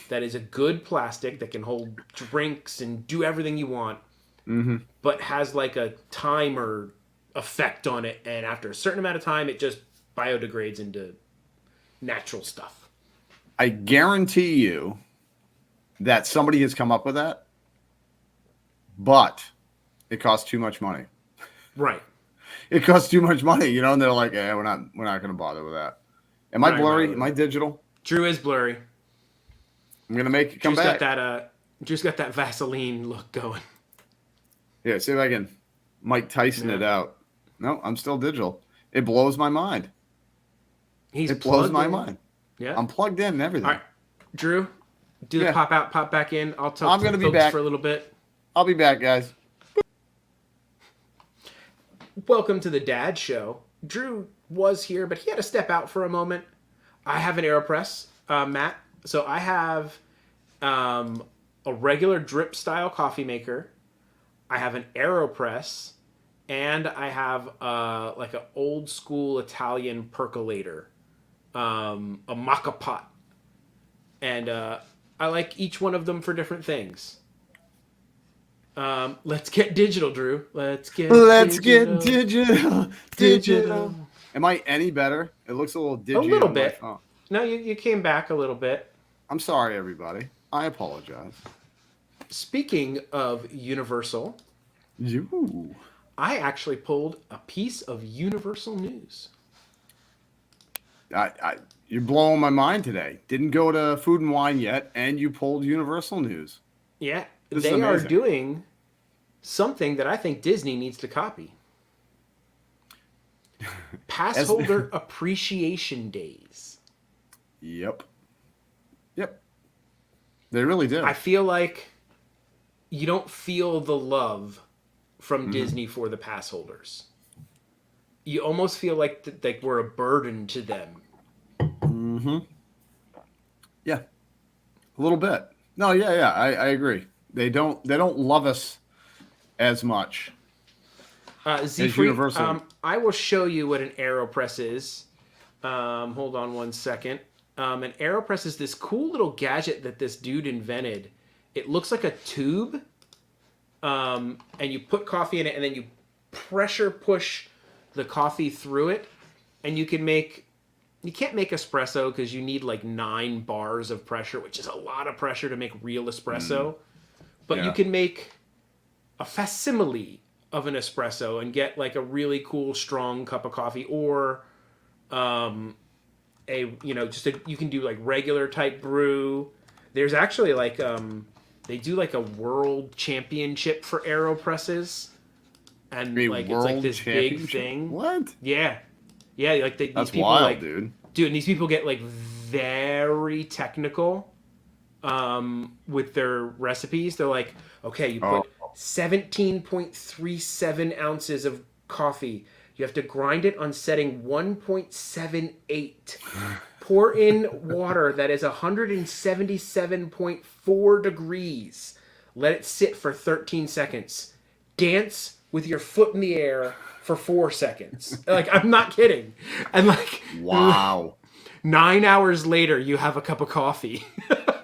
B: that is a good plastic that can hold drinks and do everything you want, but has like a timer effect on it, and after a certain amount of time it just biodegrades into natural stuff.
C: I guarantee you that somebody has come up with that, but it costs too much money.
B: Right.
C: It costs too much money, and they're like, we're not going to bother with that. Am I blurry? Am I digital?
B: Drew is blurry.
C: I'm going to make it come back.
B: Drew's got that Vaseline look going.
C: Yeah, see if I can Mike Tyson it out. No, I'm still digital. It blows my mind. It blows my mind. Yeah. I'm plugged in and everything.
B: All right. Drew, do the pop out, pop back in. I'll talk to
C: be
B: folks
C: back
B: for a little bit.
C: I'll be back, guys.
B: Welcome to the Dad Show. Drew was here, but he had to step out for a moment. I have an AeroPress, Matt. So I have a regular drip style coffee maker. I have an AeroPress, and I have like an old school Italian percolator, a maca pot. And I like each one of them for different things. Let's get digital, Drew. Let's get digital.
C: Am I any better? It looks a little digital.
B: A little bit. No, you came back a little bit.
C: I'm sorry, everybody. I apologize.
B: speaking of Universal,
C: You.
B: I actually pulled a piece of Universal news.
C: You're blowing my mind today. Didn't go to Food and Wine yet, and you pulled Universal News.
B: Yeah,
C: This is
B: they are
C: amazing.
B: doing something that I think Disney needs to copy. Passholder Appreciation Days.
C: Yep. They really do.
B: I feel like you don't feel the love from Disney for the pass holders. You almost feel like we're a burden to them.
C: Yeah. A little bit. No, yeah. I agree. They don't love us as much.
B: Z-Free,
C: Universal.
B: I will show you what an AeroPress is. Hold on one second. An AeroPress is this cool little gadget that this dude invented. It looks like a tube, and you put coffee in it, and then you pressure push the coffee through it, and you can't make espresso because you need like 9 bars of pressure, which is a lot of pressure to make real espresso. But you
C: Yeah.
B: can make a facsimile of an espresso and get like a really cool strong cup of coffee, or you can do like regular type brew. There's actually like they do like a world championship for AeroPresses, and like it's like this big thing.
C: What?
B: Yeah, like these
C: That's
B: people
C: wild,
B: like
C: dude.
B: and these people get like very technical with their recipes. They're like, okay, you put 17.37 ounces of coffee. You have to grind it on setting 1.78. Pour in water that is 177.4 degrees. Let it sit for 13 seconds. Dance with your foot in the air for 4 seconds. Like, I'm not kidding. And like,
C: Wow.
B: 9 hours later, you have a cup of coffee.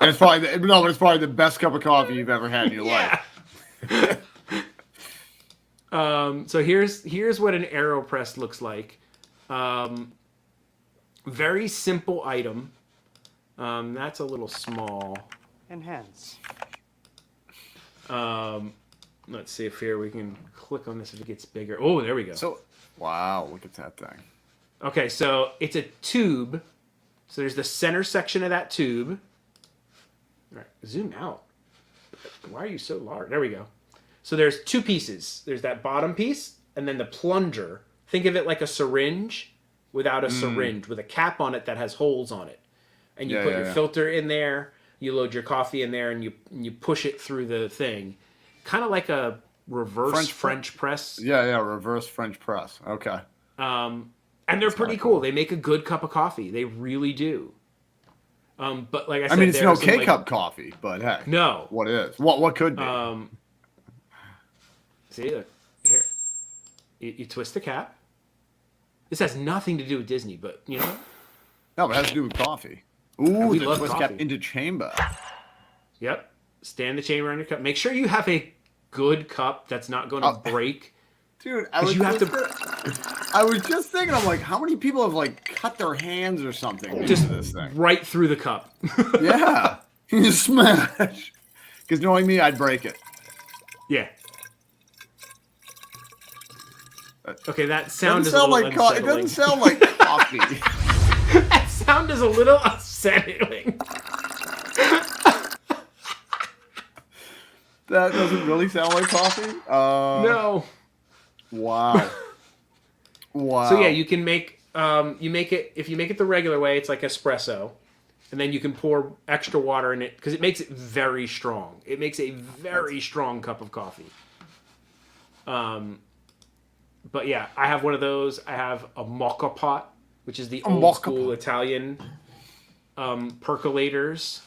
C: It's probably it's probably the best cup of coffee you've ever had in your life.
B: So here's what an AeroPress looks like. Very simple item. That's a little small.
E: Enhance.
B: Let's see if here we can click on this if it gets bigger. Oh, there we go.
C: So, wow, look at that thing.
B: Okay, so it's a tube. So there's the center section of that tube. All right, zoom out. Why are you so large? There we go. So there's 2 pieces. There's that bottom piece, and then the plunger. Think of it like a syringe without a syringe, with a cap on it that has holes on it. And you put your filter in there, you load your coffee in there, and you push it through the thing. Kind of like a reverse French press.
C: Yeah, reverse French press. Okay.
B: And they're pretty cool. They make a good cup of coffee. They really do. But like I said,
C: it's no K-cup coffee, but hey.
B: No.
C: What is? What could be?
B: See, look, here. You twist the cap. This has nothing to do with Disney, but you know.
C: No, but it has to do with coffee. Ooh,
B: we
C: the
B: love
C: twist
B: coffee.
C: cap into chamber.
B: Yep. Stand the chamber on your cup. Make sure you have a good cup that's not going to break.
C: Dude, I was just thinking, I'm like, how many people have like cut their hands or something
B: Just
C: into this thing?
B: right through the cup.
C: Yeah. You smash. Because knowing me, I'd break it.
B: Yeah. Okay, that
C: It
B: sound
C: doesn't
B: is a
C: sound
B: little
C: like it
B: unsettling.
C: doesn't sound like coffee.
B: That sound is a little unsettling.
C: That doesn't really sound like coffee?
B: No.
C: Wow. Wow.
B: So yeah, you can make if you make it the regular way, it's like espresso, and then you can pour extra water in it because it makes it very strong. It makes a very strong cup of coffee. But yeah, I have one of those. I have a mocha pot, which is the old school Italian percolators,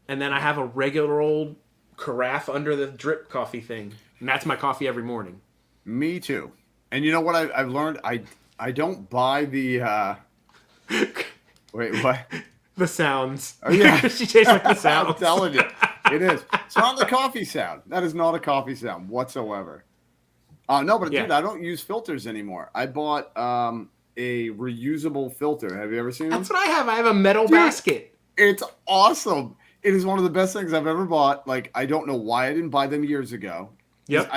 B: and then I have a regular old carafe under the drip coffee thing, and that's my coffee every morning.
C: Me too. And you know what I've learned? I don't buy the wait, what?
B: The sounds.
C: Oh, yeah.
B: She tastes like the
C: I'm
B: sounds.
C: telling you. It is. It's not the coffee sound. That is not a coffee sound whatsoever. No, but
B: Yeah.
C: dude, I don't use filters anymore. I bought a reusable filter. Have you ever seen them?
B: That's what I have. I have a metal basket.
C: It's awesome. It is one of the best things I've ever bought. Like, I don't know why I didn't buy them years ago.
B: Yep.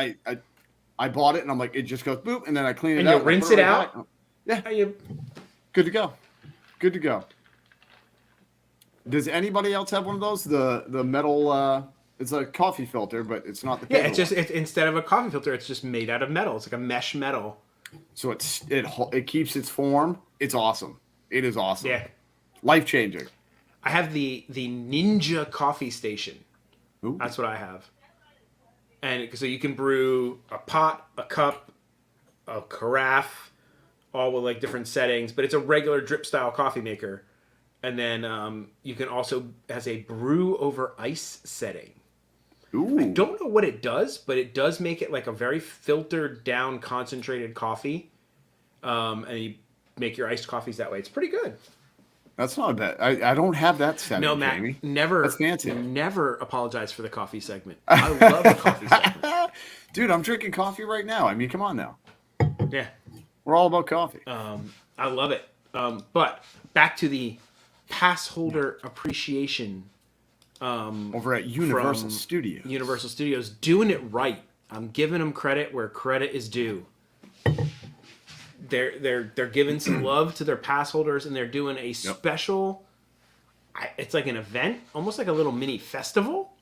C: I bought it and I'm like, it just goes boop, and then I clean it
B: and
C: out.
B: you rinse it out.
C: Back. Yeah. Good to go. Good to go. Does anybody else have one of those? The metal. It's a coffee filter, but it's not the.
B: Yeah, it's instead of a coffee filter, it's just made out of metal. It's like a mesh metal.
C: So it keeps its form. It's awesome. It is awesome.
B: Yeah.
C: Life changing.
B: I have the Ninja coffee station.
C: Ooh.
B: That's what I have. And so you can brew a pot, a cup, a carafe, all with like different settings. But it's a regular drip style coffee maker. And then you can also has a brew over ice setting.
C: Ooh.
B: I don't know what it does, but it does make it like a very filtered down, concentrated coffee. And you make your iced coffees that way. It's pretty good.
C: That's not bad. I don't have that setting.
B: No, Matt,
C: Jamie.
B: never.
C: That's fancy.
B: Never apologize for the coffee segment. I love the coffee segment.
C: Dude, I'm drinking coffee right now. I mean, come on now.
B: Yeah,
C: We're all about coffee.
B: I love it. But back to the pass holder appreciation.
C: Over at Universal Studios.
B: Universal Studios doing it right. I'm giving them credit where credit is due. They're giving some love to their pass holders, and they're doing a special. It's like an event, almost like a little mini festival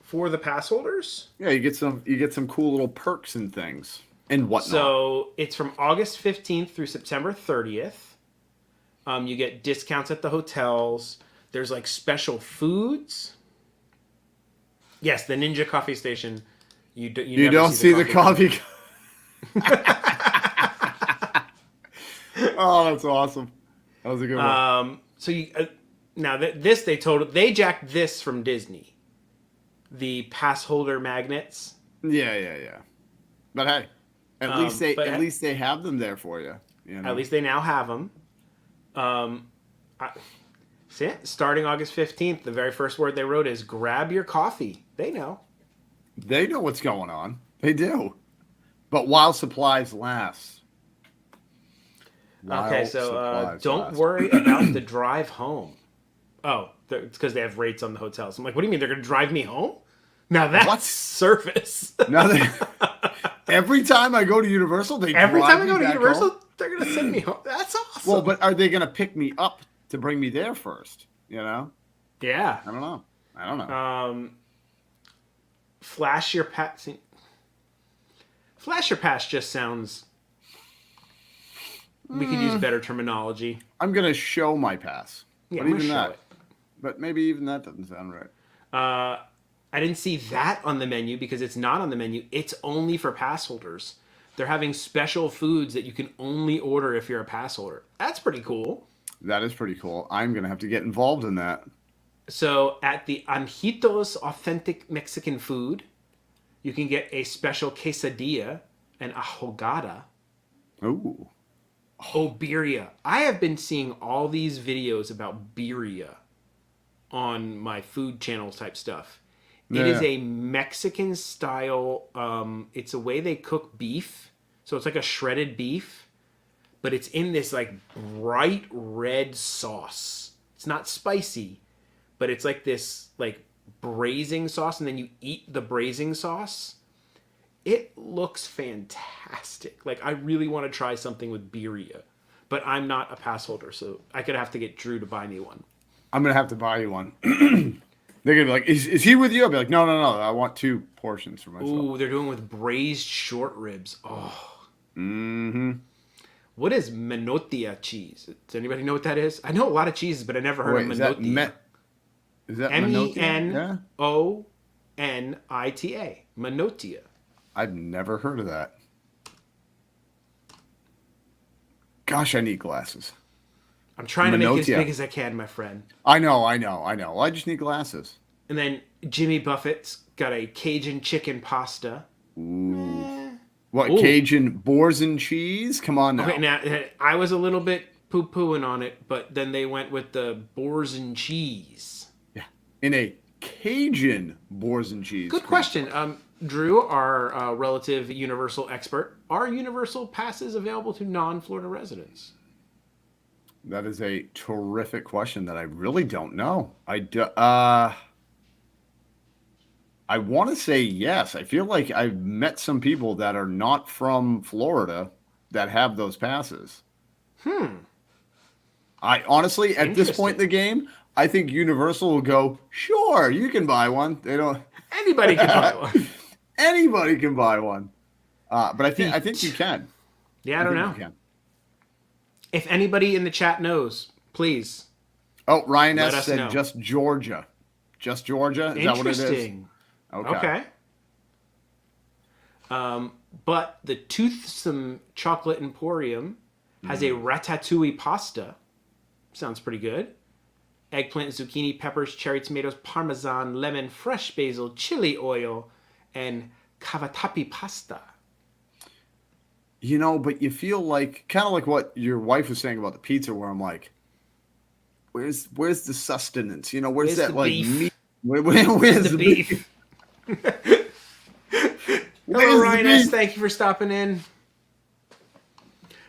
B: for the pass holders.
C: Yeah, you get some cool little perks and things and whatnot.
B: So it's from August 15th through September 30th. You get discounts at the hotels. There's like special foods. Yes, the Ninja Coffee Station. You
C: don't see the coffee. Oh, that's awesome. That was a good one.
B: So you now they jacked this from Disney. The pass holder magnets.
C: Yeah. But hey, at least they have them there for you. You know?
B: At least they now have them. Starting August 15th, the very first word they wrote is grab your coffee. They know.
C: They know what's going on. They do. But while supplies last.
B: Okay, so don't worry about the drive home. Oh, it's because they have rates on the hotels. I'm like, what do you mean they're going to drive me home? Now that's service.
C: Every time I go to Universal, they're going
B: to send me home. That's awesome.
C: Well, but are they going to pick me up to bring me there first? You know?
B: Yeah.
C: I don't know.
B: Flash your pass. Flash your pass just sounds. We could use better terminology.
C: I'm going to show my pass.
B: Yeah,
C: but even that. But maybe even that doesn't sound right.
B: I didn't see that on the menu because it's not on the menu. It's only for pass holders. They're having special foods that you can only order if you're a pass holder. That's pretty cool.
C: That is pretty cool. I'm going to have to get involved in that.
B: So at the Anjitos Authentic Mexican Food, you can get a special quesadilla and ahogada.
C: Ooh.
B: Oh, birria. I have been seeing all these videos about birria on my food channels type stuff. It is a Mexican style, it's a way they cook beef. So it's like a shredded beef, but it's in this like bright red sauce. It's not spicy, but it's like this like braising sauce, and then you eat the braising sauce. It looks fantastic. Like, I really want to try something with birria, but I'm not a pass holder, so I could have to get Drew to buy me one.
C: I'm going to have to buy you one. They're going to be like, is he with you? I'll be like, no. I want 2 portions for myself.
B: Ooh, they're doing with braised short ribs. Oh.
C: Mm-hmm.
B: What is menotia cheese? Does anybody know what that is? I know a lot of cheeses, but I never heard of menotia.
C: Is that
B: Menonita? Menotia.
C: I've never heard of that. Gosh, I need glasses.
B: I'm trying to make it as big as I can, my friend.
C: I know. I just need glasses.
B: And then Jimmy Buffett's got a Cajun chicken pasta.
C: Ooh. What, Cajun boars and cheese? Come on now.
B: Okay, now, I was a little bit poo-pooing on it, but then they went with the boars and cheese.
C: Yeah. In a Cajun boars and cheese.
B: Good question. Drew, our relative Universal expert, are Universal passes available to non-Florida residents?
C: That is a terrific question that I really don't know. I want to say yes. I feel like I've met some people that are not from Florida that have those passes. I honestly, at this point in the game, I think Universal will go, sure, you can buy one. They don't.
B: Anybody can buy one.
C: Anybody can buy one. But I think you can.
B: Yeah, I don't know.
C: You can.
B: If anybody in the chat knows, please.
C: Oh, Ryan
B: Let
C: S.
B: us
C: said
B: know.
C: just Georgia. Just Georgia? Is that what it is?
B: Interesting. Okay. But the Toothsome Chocolate Emporium has a ratatouille pasta. Sounds pretty good. Eggplant, zucchini, peppers, cherry tomatoes, parmesan, lemon, fresh basil, chili oil, and cavatappi pasta.
C: You know, but you feel like, kind of like what your wife was saying about the pizza, where I'm like, where's the sustenance? You know, where's that,
B: the
C: like,
B: beef?
C: meat? Where's
B: The beef. Hello, Ryan S. Thank you for stopping in.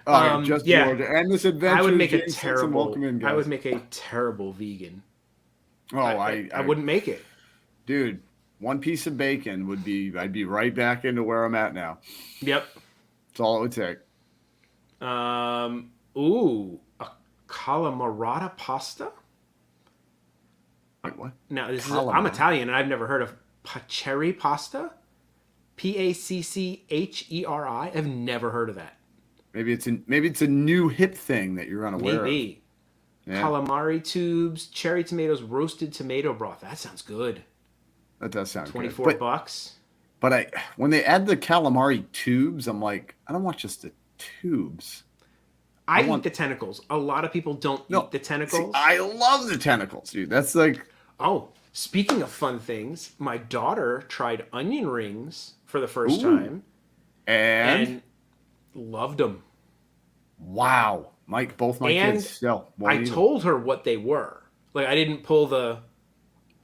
C: Just Georgia. And this adventure.
B: I would make
C: James Simpson, welcome in, guys.
B: I would make a terrible vegan.
C: Oh,
B: I wouldn't make it.
C: Dude, one piece of bacon would be, I'd be right back into where I'm at now.
B: Yep.
C: That's all it would take.
B: Ooh, a calamarata pasta?
C: Wait, what?
B: Now, I'm Italian, and I've never heard of paccheri pasta. Paccheri. I've never heard of that.
C: Maybe it's a new hip thing that you're unaware of.
B: Maybe. Yeah. Calamari tubes, cherry tomatoes, roasted tomato broth. That sounds good.
C: That does sound good.
B: $24.
C: But when they add the calamari tubes, I'm like, I don't want just the tubes.
B: I eat the tentacles. A lot of people don't eat the tentacles.
C: See, I love the tentacles, dude. That's like...
B: Oh, speaking of fun things, my daughter tried onion rings for the first time.
C: And
B: loved them.
C: Wow. Both my kids still.
B: I told her what they were. Like, I didn't pull the...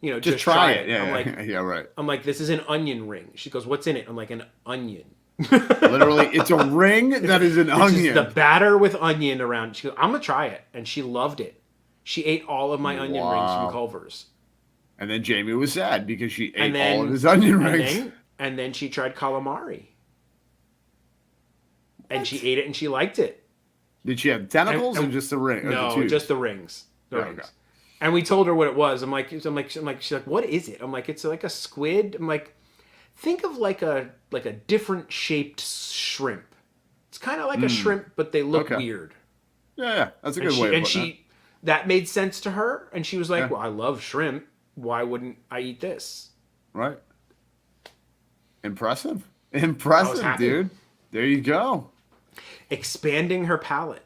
B: just try it.
C: Yeah,
B: I'm like,
C: yeah, right.
B: I'm like, this is an onion ring. She goes, what's in it? I'm like, an onion.
C: Literally, it's a ring that is an onion.
B: The batter with onion around. She goes, I'm gonna try it, and she loved it. She ate all of my onion rings from Culver's.
C: And then Jamie was sad because she ate all of his onion rings.
B: And then she tried calamari, and she ate it, and she liked it.
C: Did she have tentacles or just the ring?
B: No, just the rings. The rings. Okay. And we told her what it was. I'm like, she's like, what is it? I'm like, it's like a squid. I'm like, think of like a different shaped shrimp. It's kind of like a shrimp, but they look weird.
C: Yeah, that's a good way of putting it.
B: That made sense to her, and she was like, well, I love shrimp. Why wouldn't I eat this?
C: Right. Impressive, dude. There you go.
B: Expanding her palate.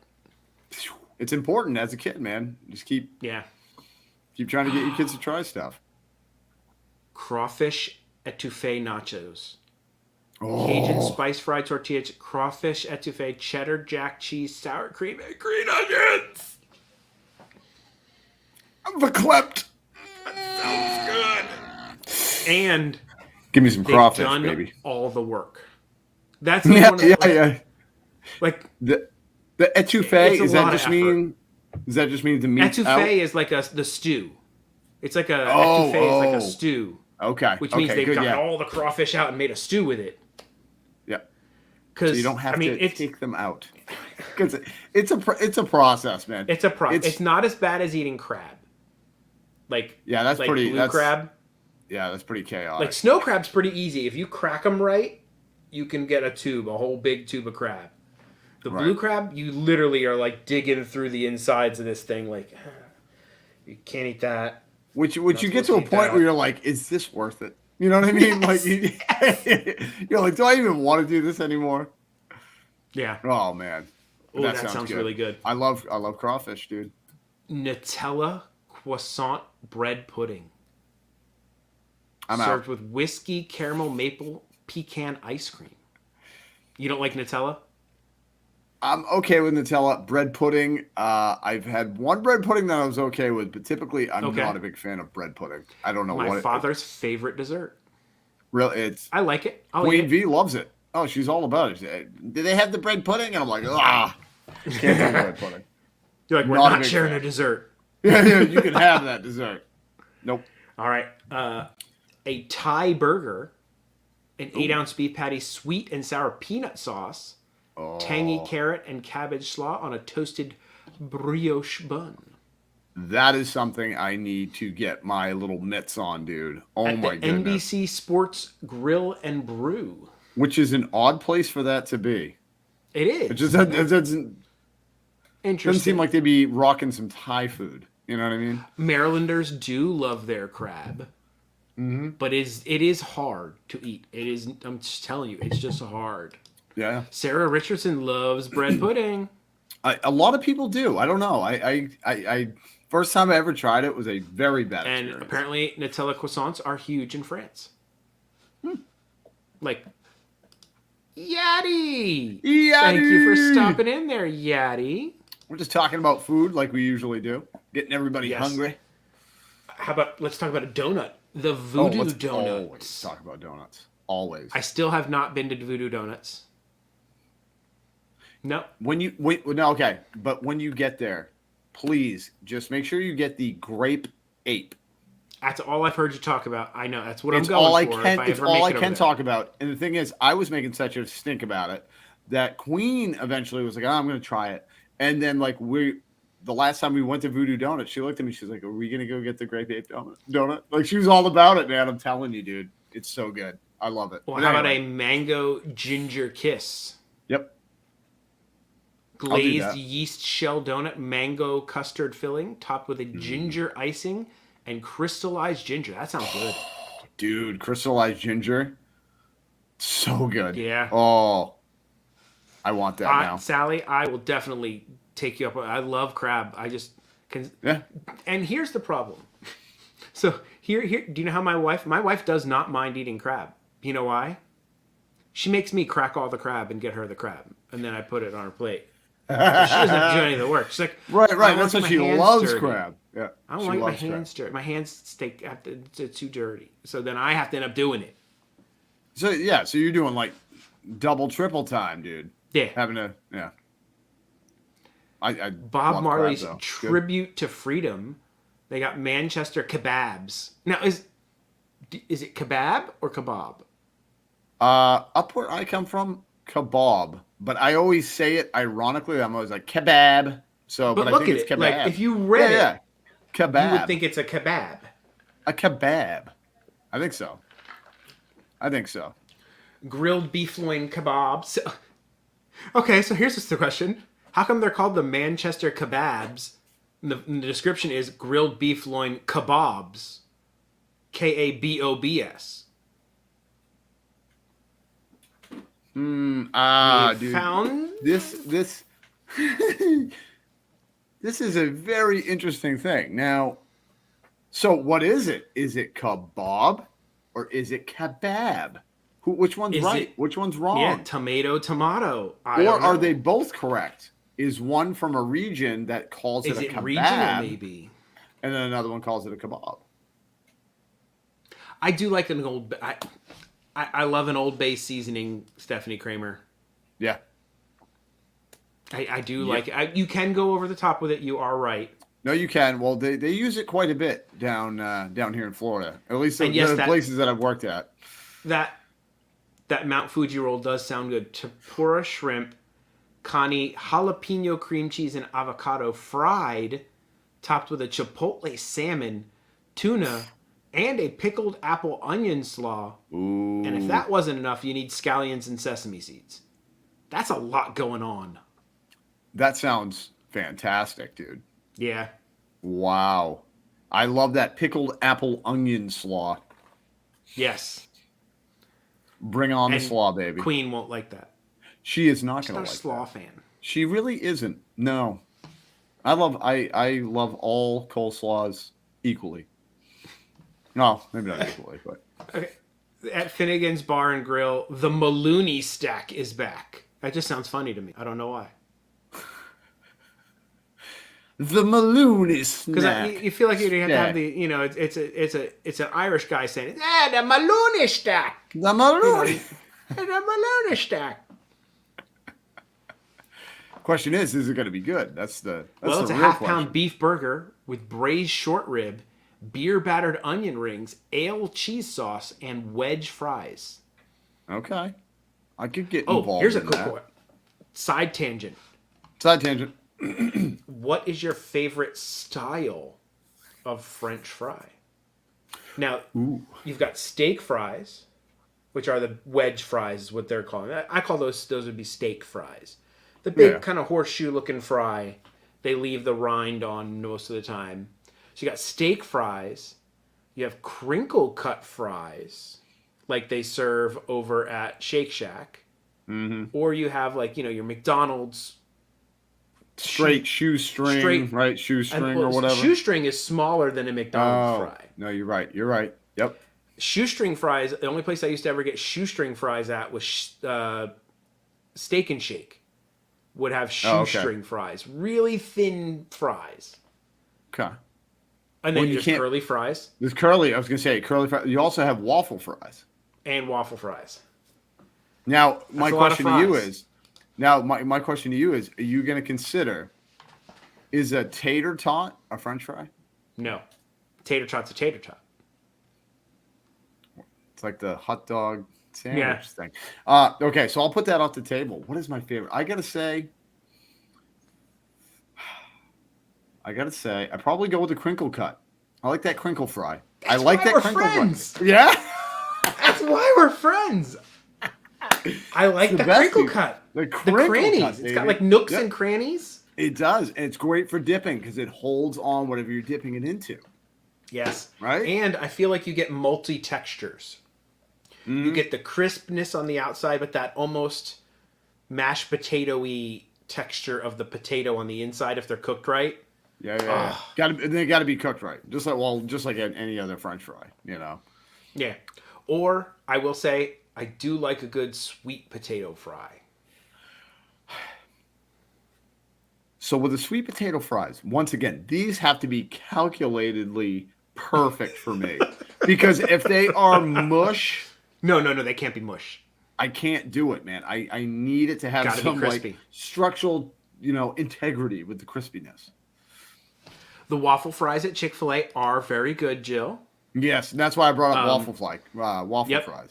C: It's important as a kid, man. Just keep trying to get your kids to try stuff.
B: Crawfish etouffee nachos. Cajun spice fried tortillas, crawfish etouffee, cheddar jack cheese, sour cream, and green onions.
C: I'm verklempt.
B: That sounds good. And
C: give me some crawfish, baby.
B: All the work. That's yeah. Like
C: the etouffee. Does that just mean the meat?
B: Etouffee is like the stew. It's like etouffee is like a stew.
C: Okay.
B: Which means they've got all the crawfish out and made a stew with it.
C: Yeah. So you don't have to take them out. Because it's a process, man.
B: It's a process. It's not as bad as eating crab.
C: That's pretty.
B: Blue crab.
C: Yeah, that's pretty chaotic.
B: Like snow crab's pretty easy. If you crack them right, you can get a whole big tube of crab. The blue crab, you literally are like digging through the insides of this thing. Like, you can't eat that.
C: Which you get to a point where you're like, is this worth it? You know what I mean? Like, you're like, do I even want to do this anymore?
B: Yeah.
C: Oh man.
B: Oh, that sounds
C: good.
B: really good.
C: I love crawfish, dude.
B: Nutella croissant bread pudding.
C: Served
B: out. With whiskey, caramel, maple, pecan ice cream. You don't like Nutella?
C: I'm okay with Nutella. Bread pudding. I've had one bread pudding that I was okay with, but typically I'm not a big fan of bread pudding. I don't know
B: My father's favorite dessert.
C: Really,
B: I like it.
C: Queen V loves it. Oh, she's all about it. Do they have the bread pudding? And I'm like, can't have bread pudding.
B: You're like, we're not sharing a dessert.
C: Yeah, you can have that dessert. Nope.
B: All right. a Thai burger, an 8-ounce beef patty, sweet and sour peanut sauce, tangy carrot and cabbage slaw on a toasted brioche bun.
C: That is something I need to get my little mitts on, dude. Oh
B: At
C: my
B: the
C: goodness.
B: NBC Sports Grill and Brew.
C: Which is an odd place for that to be.
B: It is.
C: It just doesn't
B: Interesting.
C: seem like they'd be rocking some Thai food. You know what I mean?
B: Marylanders do love their crab. Mm-hmm. But it is hard to eat. It is. I'm just telling you, it's just hard.
C: Yeah.
B: Sarah Richardson loves bread pudding.
C: A lot of people do. I don't know. I first time I ever tried it was a very bad experience.
B: And apparently Nutella croissants are huge in France. Like, Yaddy! Thank you for stopping in there, Yaddy.
C: We're just talking about food like we usually do. Getting everybody hungry.
B: How about, let's talk about a donut. The Voodoo Donut.
C: Always talk about donuts. Always.
B: I still have not been to Voodoo Donuts. No.
C: Okay. But when you get there, please just make sure you get the grape ape.
B: That's all I've heard you talk about. I know. That's what I'm going for.
C: It's all I can talk about. And the thing is, I was making such a stink about it that Queen eventually was like, I'm going to try it. And then, like, the last time we went to Voodoo Donut, she looked at me. She's like, are we going to go get the grape ape donut? Like, she was all about it, man. I'm telling you, dude. It's so good. I love it.
B: Well, how about a mango ginger kiss?
C: Yep.
B: Glazed yeast shell donut, mango custard filling, topped with a ginger icing and crystallized ginger. That sounds good.
C: Dude, crystallized ginger. So good.
B: Yeah.
C: Oh, I want that now.
B: Sally, I will definitely take you up. I love crab. I just can.
C: Yeah.
B: And here's the problem. So here, do you know how my wife does not mind eating crab. You know why? She makes me crack all the crab and get her the crab. And then I put it on her plate. So she doesn't have to do any of the work. She's like,
C: right. That's why she loves crab. Yeah.
B: I don't like my hands dirty. My hands they're too dirty. So then I have to end up doing it.
C: So you're doing like double, triple time, dude.
B: Yeah.
C: Having to, yeah. I
B: Bob Marley's Tribute to Freedom. They got Manchester kebabs. Now is it kebab or kebab?
C: Up where I come from, kebab. But I always say it ironically. I'm always like kebab. So, but I think it's kebab.
B: Like if you read it,
C: kebab.
B: You would think it's a kebab.
C: A kebab. I think so.
B: Grilled beef loin kebabs. Okay, so here's the question: how come they're called the Manchester kebabs? And the description is grilled beef loin kebabs, KABOBS.
C: Dude.
B: Found
C: this this is a very interesting thing. Now, so what is it? Is it kebab or is it kebab? Which one's right? Which one's wrong?
B: Yeah, tomato.
C: Or are they both correct? Is one from a region that calls it a kebab?
B: Regional, maybe?
C: And then another one calls it a kebab.
B: I do like an old. I love an Old Bay seasoning, Stephanie Kramer.
C: Yeah.
B: I do like it. You can go over the top with it. You are right.
C: No, you can. Well, they use it quite a bit down here in Florida. At least the places that I've worked at. That
B: Mount Fuji roll does sound good. Tempura shrimp, Connie jalapeno cream cheese and avocado fried, topped with a chipotle salmon, tuna, and a pickled apple onion slaw.
C: Ooh.
B: And if that wasn't enough, you need scallions and sesame seeds. That's a lot going on.
C: That sounds fantastic, dude.
B: Yeah.
C: Wow. I love that pickled apple onion slaw.
B: Yes.
C: Bring on the slaw, baby.
B: Queen won't like that.
C: She is not going to like
B: that. She's not a slaw fan.
C: She really isn't. No. I love all coleslaws equally. No, maybe not equally, but.
B: Okay. At Finnegan's Bar and Grill, the Maloney stack is back. That just sounds funny to me. I don't know why.
C: The Maloney snack.
B: Because you feel like you have to have the, it's an Irish guy saying, the Maloney stack.
C: The Maloney.
B: The Maloney stack.
C: Question is it going to be good? That's the
B: it's a
C: real
B: half-pound
C: question.
B: beef burger with braised short rib, beer battered onion rings, ale cheese sauce, and wedge fries.
C: Okay. I could get
B: Oh,
C: involved
B: here's a
C: in
B: quick
C: that.
B: one. Side tangent.
C: Side tangent.
B: What is your favorite style of French fry? Now, you've got steak fries, which are the wedge fries, is what they're calling. I call those would be steak fries. The big kind of horseshoe looking fry. They leave the rind on most of the time. So you got steak fries. You have crinkle cut fries, like they serve over at Shake Shack. Mm-hmm. Or you have like, your McDonald's
C: straight shoestring, right? Shoestring or whatever.
B: Shoestring is smaller than a McDonald's fry.
C: No, you're right. You're right. Yep.
B: Shoestring fries, the only place I used to ever get shoestring fries at was Steak and Shake. Would have shoestring fries. Really thin fries.
C: Okay.
B: And then there's curly fries.
C: There's curly. I was going to say curly fries. You also have waffle fries.
B: And waffle fries.
C: Now, my question to you is, are you going to consider, is a tater tot a French fry?
B: No. Tater tot's a tater tot.
C: It's like the hot dog sandwich thing. Okay, so I'll put that off the table. What is my favorite? I got to say, I probably go with the crinkle cut. I like that crinkle fry.
B: That's why we're friends.
C: Fry. Yeah?
B: That's why we're friends. I like the crinkle cut.
C: The crannies.
B: Cut, it's got like nooks and crannies.
C: It does. And it's great for dipping because it holds on whatever you're dipping it into.
B: Yes.
C: Right?
B: And I feel like you get multi-textures. Mm-hmm. You get the crispness on the outside, but that almost mashed potato-y texture of the potato on the inside if they're cooked right.
C: Yeah. They got to be cooked right. Just like any other French fry,
B: Yeah. Or I will say I do like a good sweet potato fry.
C: So with the sweet potato fries, once again, these have to be calculatedly perfect for me. Because if they are mush...
B: No, they can't be mush.
C: I can't do it, man. I need it to have some like structural, integrity with the crispiness.
B: The waffle fries at Chick-fil-A are very good, Jill.
C: Yes, and that's why I brought up waffle fries.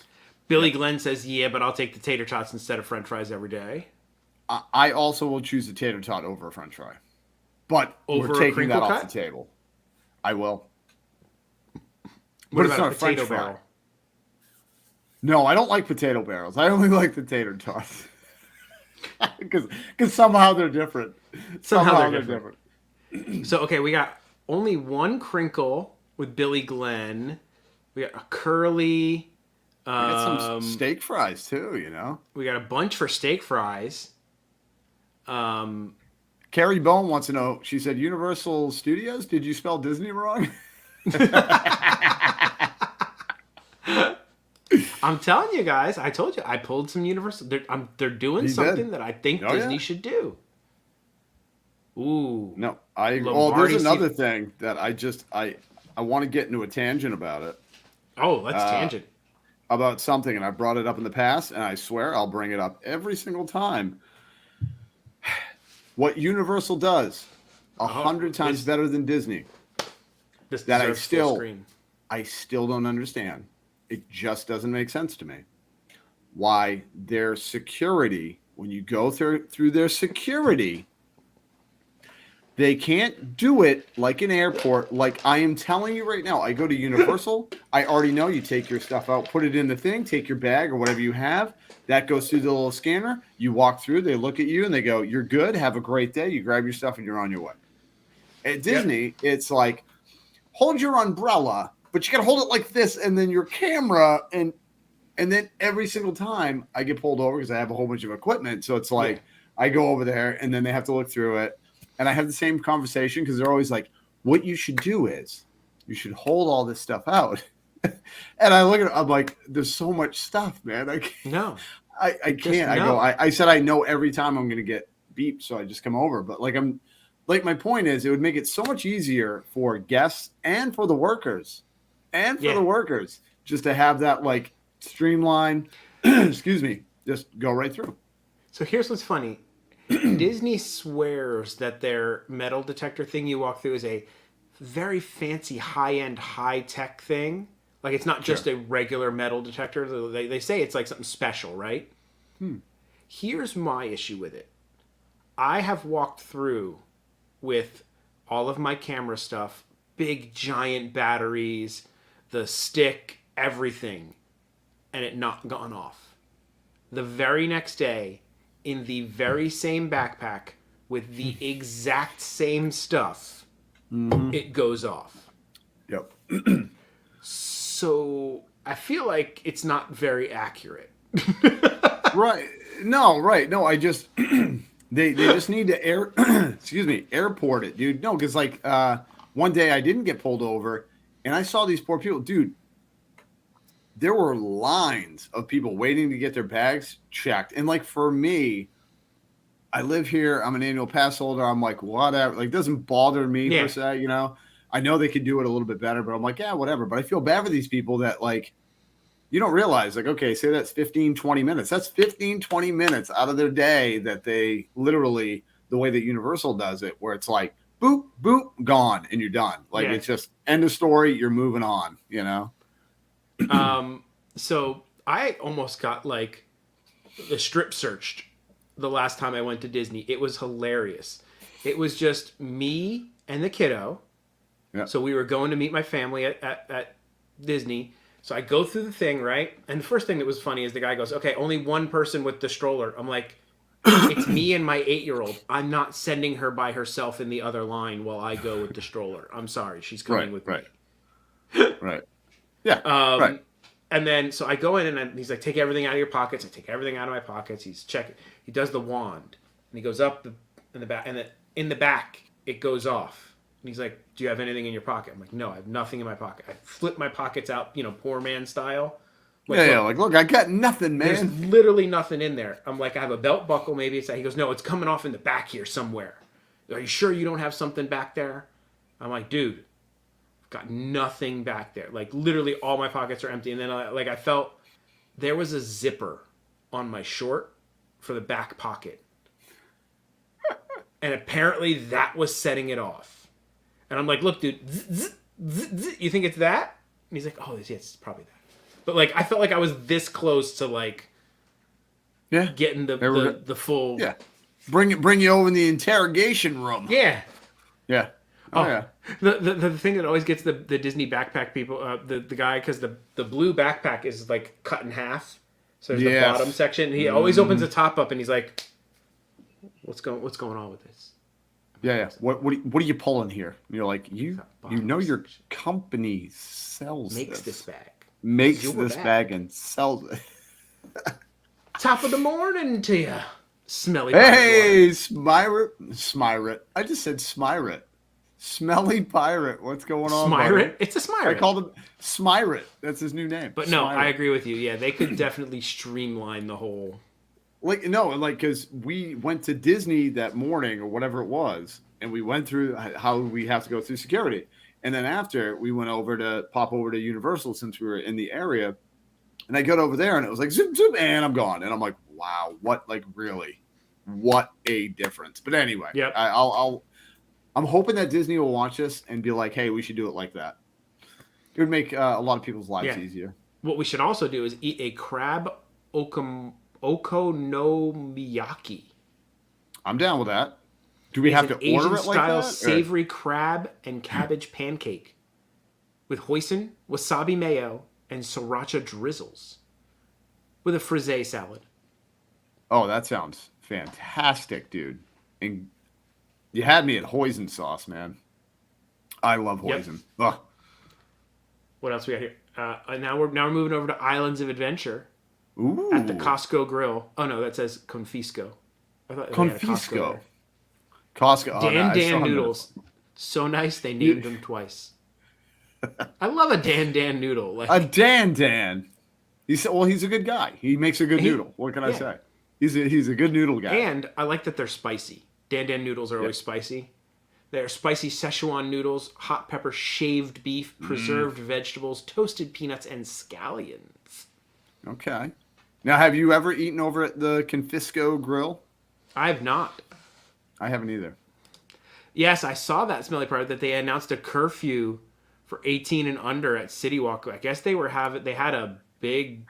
B: Billy Glenn says, yeah, but I'll take the tater tots instead of French fries every day.
C: I also will choose the tater tot over a French fry. But
B: over
C: we're taking that off the table. I will.
B: What about a potato barrel?
C: No, I don't like potato barrels. I only like the tater tots. Because somehow they're different.
B: Somehow they're different. So, okay, we got only one crinkle with Billy Glenn. We got a curly.
C: We got some steak fries, too,
B: We got a bunch for steak fries.
C: Carrie Bone wants to know, she said, Universal Studios? Did you spell Disney wrong?
B: I'm telling you guys, I told you, I pulled some Universal. They're doing something that I think Disney should do. Ooh.
C: No, there's another thing that I want to get into a tangent about it.
B: Oh, let's tangent.
C: About something, and I brought it up in the past, and I swear I'll bring it up every single time. What Universal does 100 times better than Disney. That I still don't understand. It just doesn't make sense to me. Why their security, when you go through their security, they can't do it like an airport. Like I am telling you right now, I go to Universal. I already know you take your stuff out, put it in the thing, take your bag or whatever you have. That goes through the little scanner. You walk through, they look at you and they go, you're good. Have a great day. You grab your stuff and you're on your way. At Disney, It's like, hold your umbrella, but you got to hold it like this. And then your camera. And then every single time I get pulled over because I have a whole bunch of equipment. So it's like, I go over there and then they have to look through it. And I have the same conversation because they're always like, what you should do is you should hold all this stuff out. And I look at it, I'm like, there's so much stuff, man. I can't. I said I know every time I'm going to get beeped, so I just come over. But my point is, it would make it so much easier for guests and for the workers, just to have that like streamline. Excuse me, just go right through.
B: So here's what's funny. Disney swears that their metal detector thing you walk through is a very fancy, high-end, high-tech thing. Like, it's not just a regular metal detector. They say it's like something special, right? Here's my issue with it. I have walked through with all of my camera stuff, big, giant batteries, the stick, everything, and it not gone off. The very next day, in the very same backpack, with the exact same stuff, it goes off.
C: Yep.
B: So I feel like it's not very accurate.
C: Right. No, right. No, I just they just need to airport it, dude. No, because like one day I didn't get pulled over and I saw these poor people, dude. There were lines of people waiting to get their bags checked. And like for me, I live here, I'm an annual pass holder. I'm like, whatever. Like, it doesn't bother me per se, you know. I know they could do it a little bit better, but I'm like, yeah, whatever. But I feel bad for these people that like you don't realize, like, okay, say that's 15, 20 minutes. That's 15, 20 minutes out of their day that they literally, the way that Universal does it, where it's like, boop, boop, gone, and you're done. Like, it's just end of story, you're moving on, you know?
B: So I almost got, like, the strip searched the last time I went to Disney. It was hilarious. It was just me and the kiddo.
C: Yeah.
B: So we were going to meet my family at Disney. So I go through the thing, right? And the first thing that was funny is the guy goes, okay, only one person with the stroller. I'm like, it's me and my 8-year-old. I'm not sending her by herself in the other line while I go with the stroller. I'm sorry. She's coming with me.
C: Right. Yeah. Right.
B: And then, so I go in and he's like, take everything out of your pockets. I take everything out of my pockets. He's checking. He does the wand. And he goes up in the back. And in the back, it goes off. And he's like, do you have anything in your pocket? I'm like, no, I have nothing in my pocket. I flip my pockets out, you know, poor man style. Like,
C: like, look, I got nothing, man.
B: There's literally nothing in there. I'm like, I have a belt buckle, maybe. He goes, no, it's coming off in the back here somewhere. Are you sure you don't have something back there? I'm like, dude, I've got nothing back there. Like, literally all my pockets are empty. And then, I felt there was a zipper on my short for the back pocket. And apparently that was setting it off. And I'm like, look, dude, you think it's that? And he's like, oh, yeah, it's probably that. But, like, I felt like I was this close to, like, getting the full...
C: Yeah. Bring you over in the interrogation room.
B: Yeah.
C: Yeah. Oh, yeah.
B: The thing that always gets the Disney backpack people, the guy, because the blue backpack is, like, cut in half. So there's the bottom section. He always opens the top up, and he's like, what's going on with this?
C: Yeah. What are you pulling here? And you're like, you know your company makes this bag. Makes this bag and sells it.
B: Top of the morning to you, smelly.
C: Hey, Smyrit. I just said Smyrit. Smelly pirate. What's going on?
B: Smyrit? It's a Smyrit.
C: I called him Smyrit. That's his new name.
B: But no,
C: Smyrit.
B: I agree with you. Yeah, they could definitely streamline the whole.
C: Because we went to Disney that morning or whatever it was, and we went through how we have to go through security. And then after, we went pop over to Universal since we were in the area. And I got over there, and it was like, zoom, zoom, and I'm gone. And I'm like, wow, really? What a difference. But anyway, I'm hoping that Disney will watch this and be like, hey, we should do it like that. It would make a lot of people's lives easier.
B: What we should also do is eat a crab okonomiyaki.
C: I'm down with that. Do we have to order it like that?
B: Asian-style savory crab and cabbage pancake with hoisin, wasabi mayo, and sriracha drizzles with a frisee salad.
C: Oh, that sounds fantastic, dude. And you had me at hoisin sauce, man. I love hoisin. Yep.
B: What else we got here? Now we're moving over to Islands of Adventure.
C: Ooh.
B: At the Costco Grill. Oh no, that says Confisco. I thought
C: Confisco.
B: Dan noodles. So nice they named him twice. I love a Dan noodle.
C: Like a Dan. He's a good guy. He makes a good noodle. What can I say? He's a good noodle guy.
B: And I like that they're spicy. Dan noodles are always spicy. They're spicy Szechuan noodles, hot pepper, shaved beef, preserved vegetables, toasted peanuts, and scallions.
C: Okay. Now, have you ever eaten over at the Confisco Grill?
B: I have not.
C: I haven't either.
B: Yes, I saw that smelly part that they announced a curfew for 18 and under at City Walk. I guess they had a big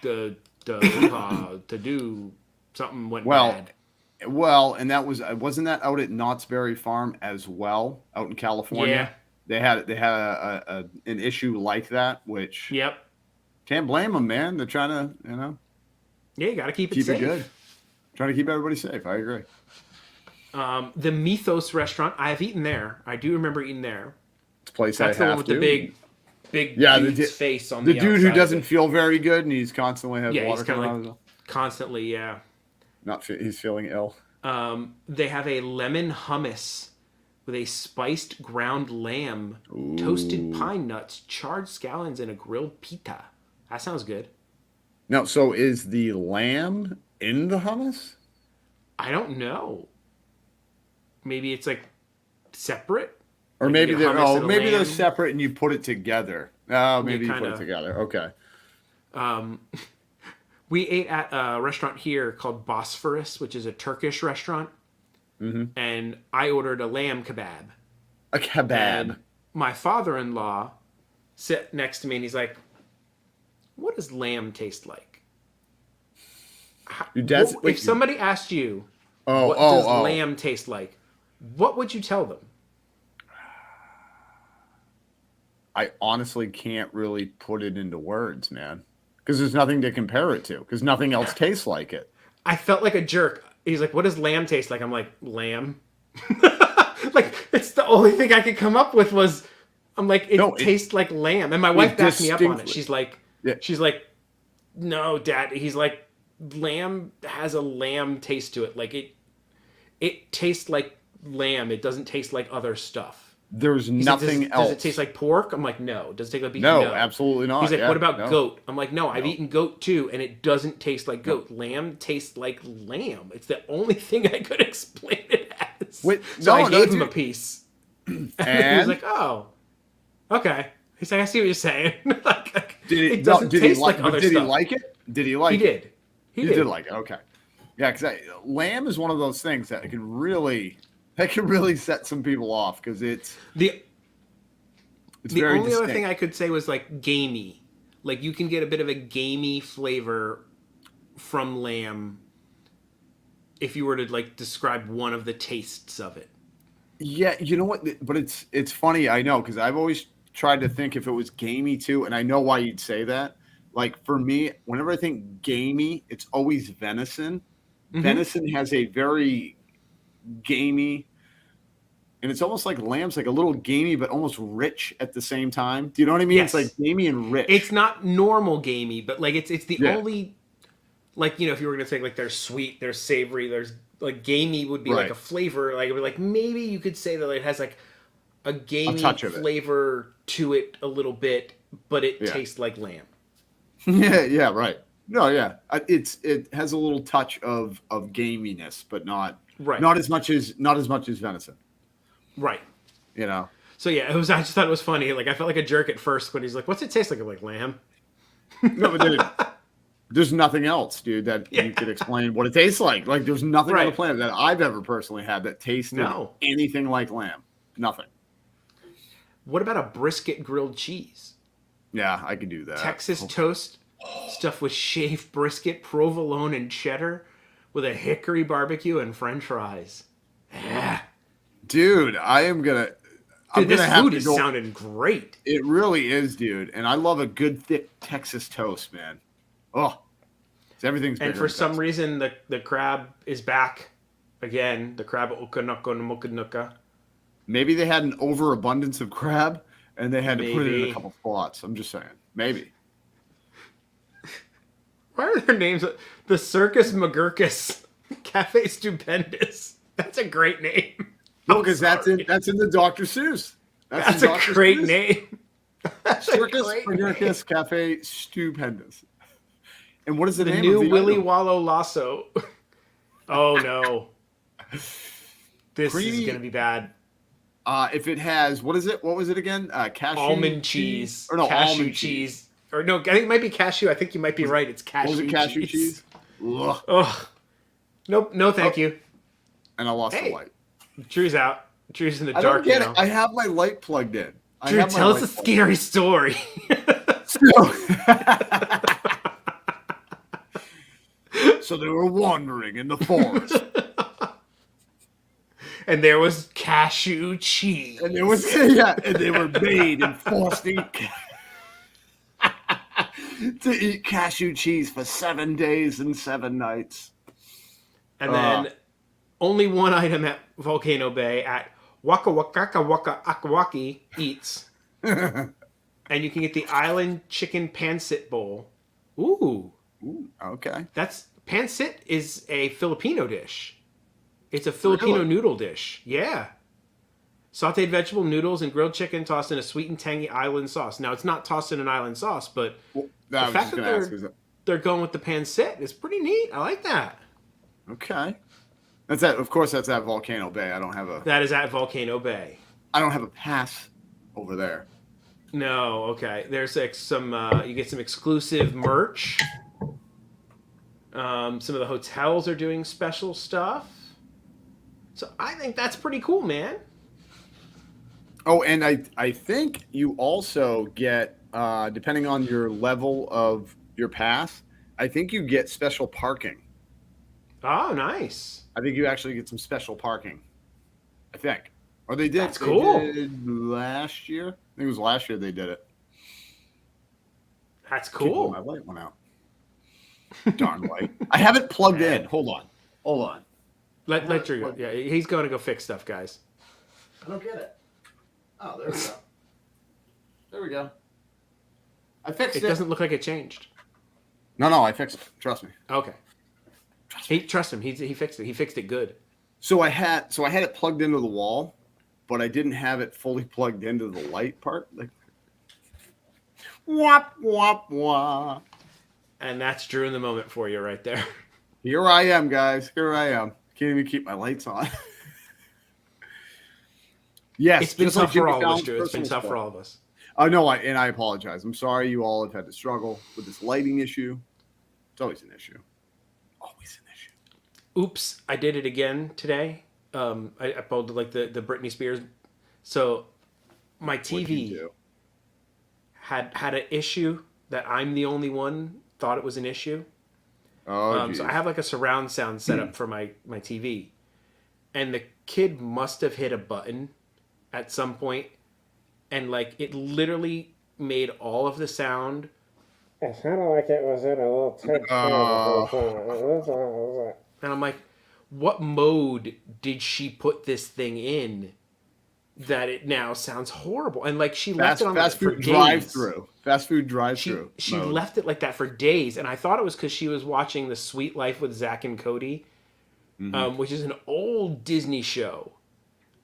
B: to do something went bad.
C: Well, and that wasn't that out at Knott's Berry Farm as well, out in California.
B: Yeah.
C: They had an issue like that, which
B: Yep.
C: Can't blame them, man. They're trying to,
B: Yeah, you got to keep
C: it
B: safe.
C: Good. Trying to keep everybody safe. I agree.
B: The Mythos Restaurant, I have eaten there. I do remember eating there.
C: It's a place
B: That's
C: I
B: the
C: have
B: one with
C: to.
B: the big dude's face on the
C: dude who
B: outside.
C: doesn't feel very good and he's constantly has water
B: he's kind
C: coming
B: of
C: out of
B: like
C: his
B: constantly, yeah.
C: He's feeling ill.
B: They have a lemon hummus with a spiced ground lamb, toasted pine nuts, charred scallions, and a grilled pita. That sounds good.
C: Now, so is the lamb in the hummus?
B: I don't know. Maybe it's like separate,
C: or
B: like
C: maybe they're
B: lamb.
C: separate and you put it together. Oh, maybe you put it
B: kinda.
C: together. Okay.
B: We ate at a restaurant here called Bosphorus, which is a Turkish restaurant, and I ordered a lamb kebab.
C: A kebab.
B: And my father-in-law sat next to me, and he's like, "What does lamb taste like?" If somebody asked you, "What does lamb taste like?" what would you tell them?
C: I honestly can't really put it into words, man. Because there's nothing to compare it to. Because nothing else tastes like it.
B: I felt like a jerk. He's like, "What does lamb taste like?" I'm like, "Lamb." Like, it's the only thing I could come up with was, I'm like, it tastes like lamb. And my wife backed me up on it. She's like, "No, Dad." He's like, "Lamb has a lamb taste to it. Like, it tastes like lamb. It doesn't taste like other stuff."
C: There's nothing else.
B: Does it taste like pork? I'm like, "No." Does it taste like beef?
C: No, absolutely not.
B: He's like, "What about goat?" I'm like, "No, I've eaten goat too, and it doesn't taste like goat. Lamb tastes like lamb." It's the only thing I could explain it as. I gave him a piece. And he was like, "Oh, okay." He's like, "I see what you're saying." It doesn't taste like other stuff.
C: Did he like it? Did he like it?
B: He did.
C: He did like it. Okay. Yeah, because lamb is one of those things that can really set some people off because it's
B: the
C: very
B: only
C: distinct.
B: other thing I could say was like gamey. Like, you can get a bit of a gamey flavor from lamb if you were to like describe one of the tastes of it.
C: Yeah, you know what? But it's funny. I know, because I've always tried to think if it was gamey too, and I know why you'd say that. Like, for me, whenever I think gamey, it's always venison. Mm-hmm. Venison has a very gamey, and it's almost like lamb's like a little gamey but almost rich at the same time. Do you know what I mean?
B: Yes.
C: It's like gamey and rich.
B: It's not normal gamey, but like it's the only, like, if you were gonna say like there's sweet, there's savory, there's like gamey would be like a flavor, like maybe you could say that it has like a gamey flavor to it a little bit, but it tastes like lamb.
C: Yeah, right. No, yeah, it has a little touch of gaminess, but not as much as venison.
B: Right.
C: So
B: yeah, I just thought it was funny. Like, I felt like a jerk at first when he's like, "What's it taste like?" I'm like, "Lamb."
C: No, but dude, there's nothing else, dude, that you could explain what it tastes like. Like, there's nothing on the planet that I've ever personally had that tasted anything like lamb. Nothing.
B: What about a brisket grilled cheese?
C: Yeah, I could do that.
B: Texas toast stuffed with shaved brisket, provolone, and cheddar with a hickory barbecue and french fries. Yeah.
C: Dude,
B: this food is sounding great.
C: It really is, dude. And I love a good, thick Texas toast, man. Oh, everything's bigger.
B: And for some reason, the crab is back again. The crab okanuka.
C: Maybe they had an overabundance of crab, and they had to put it in a couple spots. I'm just saying. Maybe.
B: Why are their names? The Circus McGurkus Cafe Stupendous. That's a great name.
C: No, because that's in the Dr. Seuss.
B: That's a great name.
C: Circus McGurkus Cafe Stupendous. And what is the name?
B: The new Willy Wallow Lasso. Oh no. This is gonna be bad.
C: If it has, what is it? What was it again? Cashew
B: almond cheese.
C: Or no,
B: cashew
C: almond
B: cheese. Or no, I think it might be cashew. I think you might be right. It's cashew cheese.
C: Was it cashew cheese?
B: Ugh. Nope. No, thank you.
C: And I lost the light.
B: Drew's out. Drew's in the
C: I
B: dark
C: don't get
B: now.
C: it. I have my light plugged in.
B: Drew, tell us a scary story.
C: So they were wandering in the forest.
B: And there was cashew cheese.
C: And they were made and forced to eat cashew cheese for 7 days and 7 nights.
B: And then only one item at Volcano Bay at Waka Waka Waka Akawaki Eats. And you can get the island chicken Pansit bowl. Ooh,
C: Okay.
B: Pansit is a Filipino dish. It's a Filipino noodle dish. Yeah. Sauteed vegetable noodles and grilled chicken tossed in a sweet and tangy island sauce. Now, it's not tossed in an island sauce, but the fact that they're going with the Pansit is pretty neat. I like that.
C: Okay. That's at, of course, that's at Volcano Bay.
B: That is at Volcano Bay.
C: I don't have a pass over there.
B: No, okay. There's some you get some exclusive merch. Some of the hotels are doing special stuff. So I think that's pretty cool, man.
C: Oh, and I think you also get, depending on your level of your pass, I think you get special parking.
B: Oh, nice.
C: I think you actually get some special parking. I think. Or they did.
B: That's cool.
C: They did last year. I think it was last year they did it.
B: That's cool.
C: My light went out. Darn light. I have it plugged in. Hold on.
B: Let Drew go. Yeah, he's going to go fix stuff, guys.
C: I don't get it. Oh, there we go. There we go. I fixed it.
B: It doesn't look like it changed.
C: No, I fixed it. Trust me.
B: Okay. Trust him. He fixed it. He fixed it good.
C: So I had it plugged into the wall, but I didn't have it fully plugged into the light part. Like, wop wop wop.
B: And that's Drew in the moment for you right there.
C: Here I am, guys. Here I am. Can't even keep my lights on. Yes,
B: it's been tough for all of us, Drew. It's been tough for all of us.
C: I know, and I apologize. I'm sorry you all have had to struggle with this lighting issue. It's always an issue. Always an issue.
B: Oops, I did it again today. I pulled like the Britney Spears. So my TV had an issue that I'm the only one thought it was an issue.
C: Oh,
B: so I have like a surround sound set up for my TV. And the kid must have hit a button at some point, and like it literally made all of the sound. It sounded like it was in a little and I'm like, what mode did she put this thing in that it now sounds horrible? And like she left it on
C: fast food drive-through. Fast food drive-through.
B: She left it like that for days, and I thought it was because she was watching The Sweet Life with Zach and Cody, which is an old Disney show.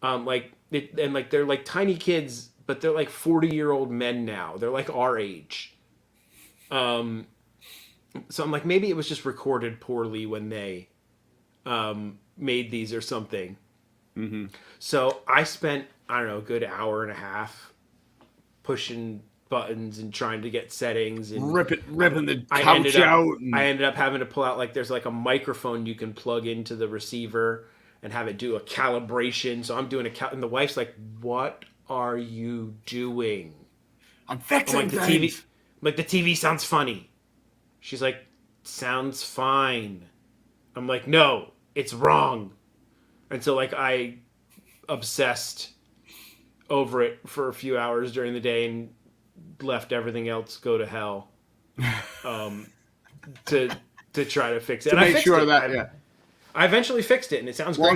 B: They're like tiny kids, but they're like 40-year-old men now. They're like our age. So I'm like, maybe it was just recorded poorly when they made these or something. Mm-hmm. So I spent, I don't know, a good hour and a half pushing buttons and trying to get settings and
C: ripping the couch out.
B: I ended up having to pull out, like, there's like a microphone you can plug into the receiver and have it do a calibration. So I'm doing and the wife's like, "What are you doing?"
C: I'm fixing
B: the TV. Like, the TV sounds funny. She's like, "Sounds fine." I'm like, "No, it's wrong." And so like I obsessed over it for a few hours during the day and left everything else go to hell to try to fix it.
C: To make sure that, yeah.
B: I eventually fixed it, and it sounds great.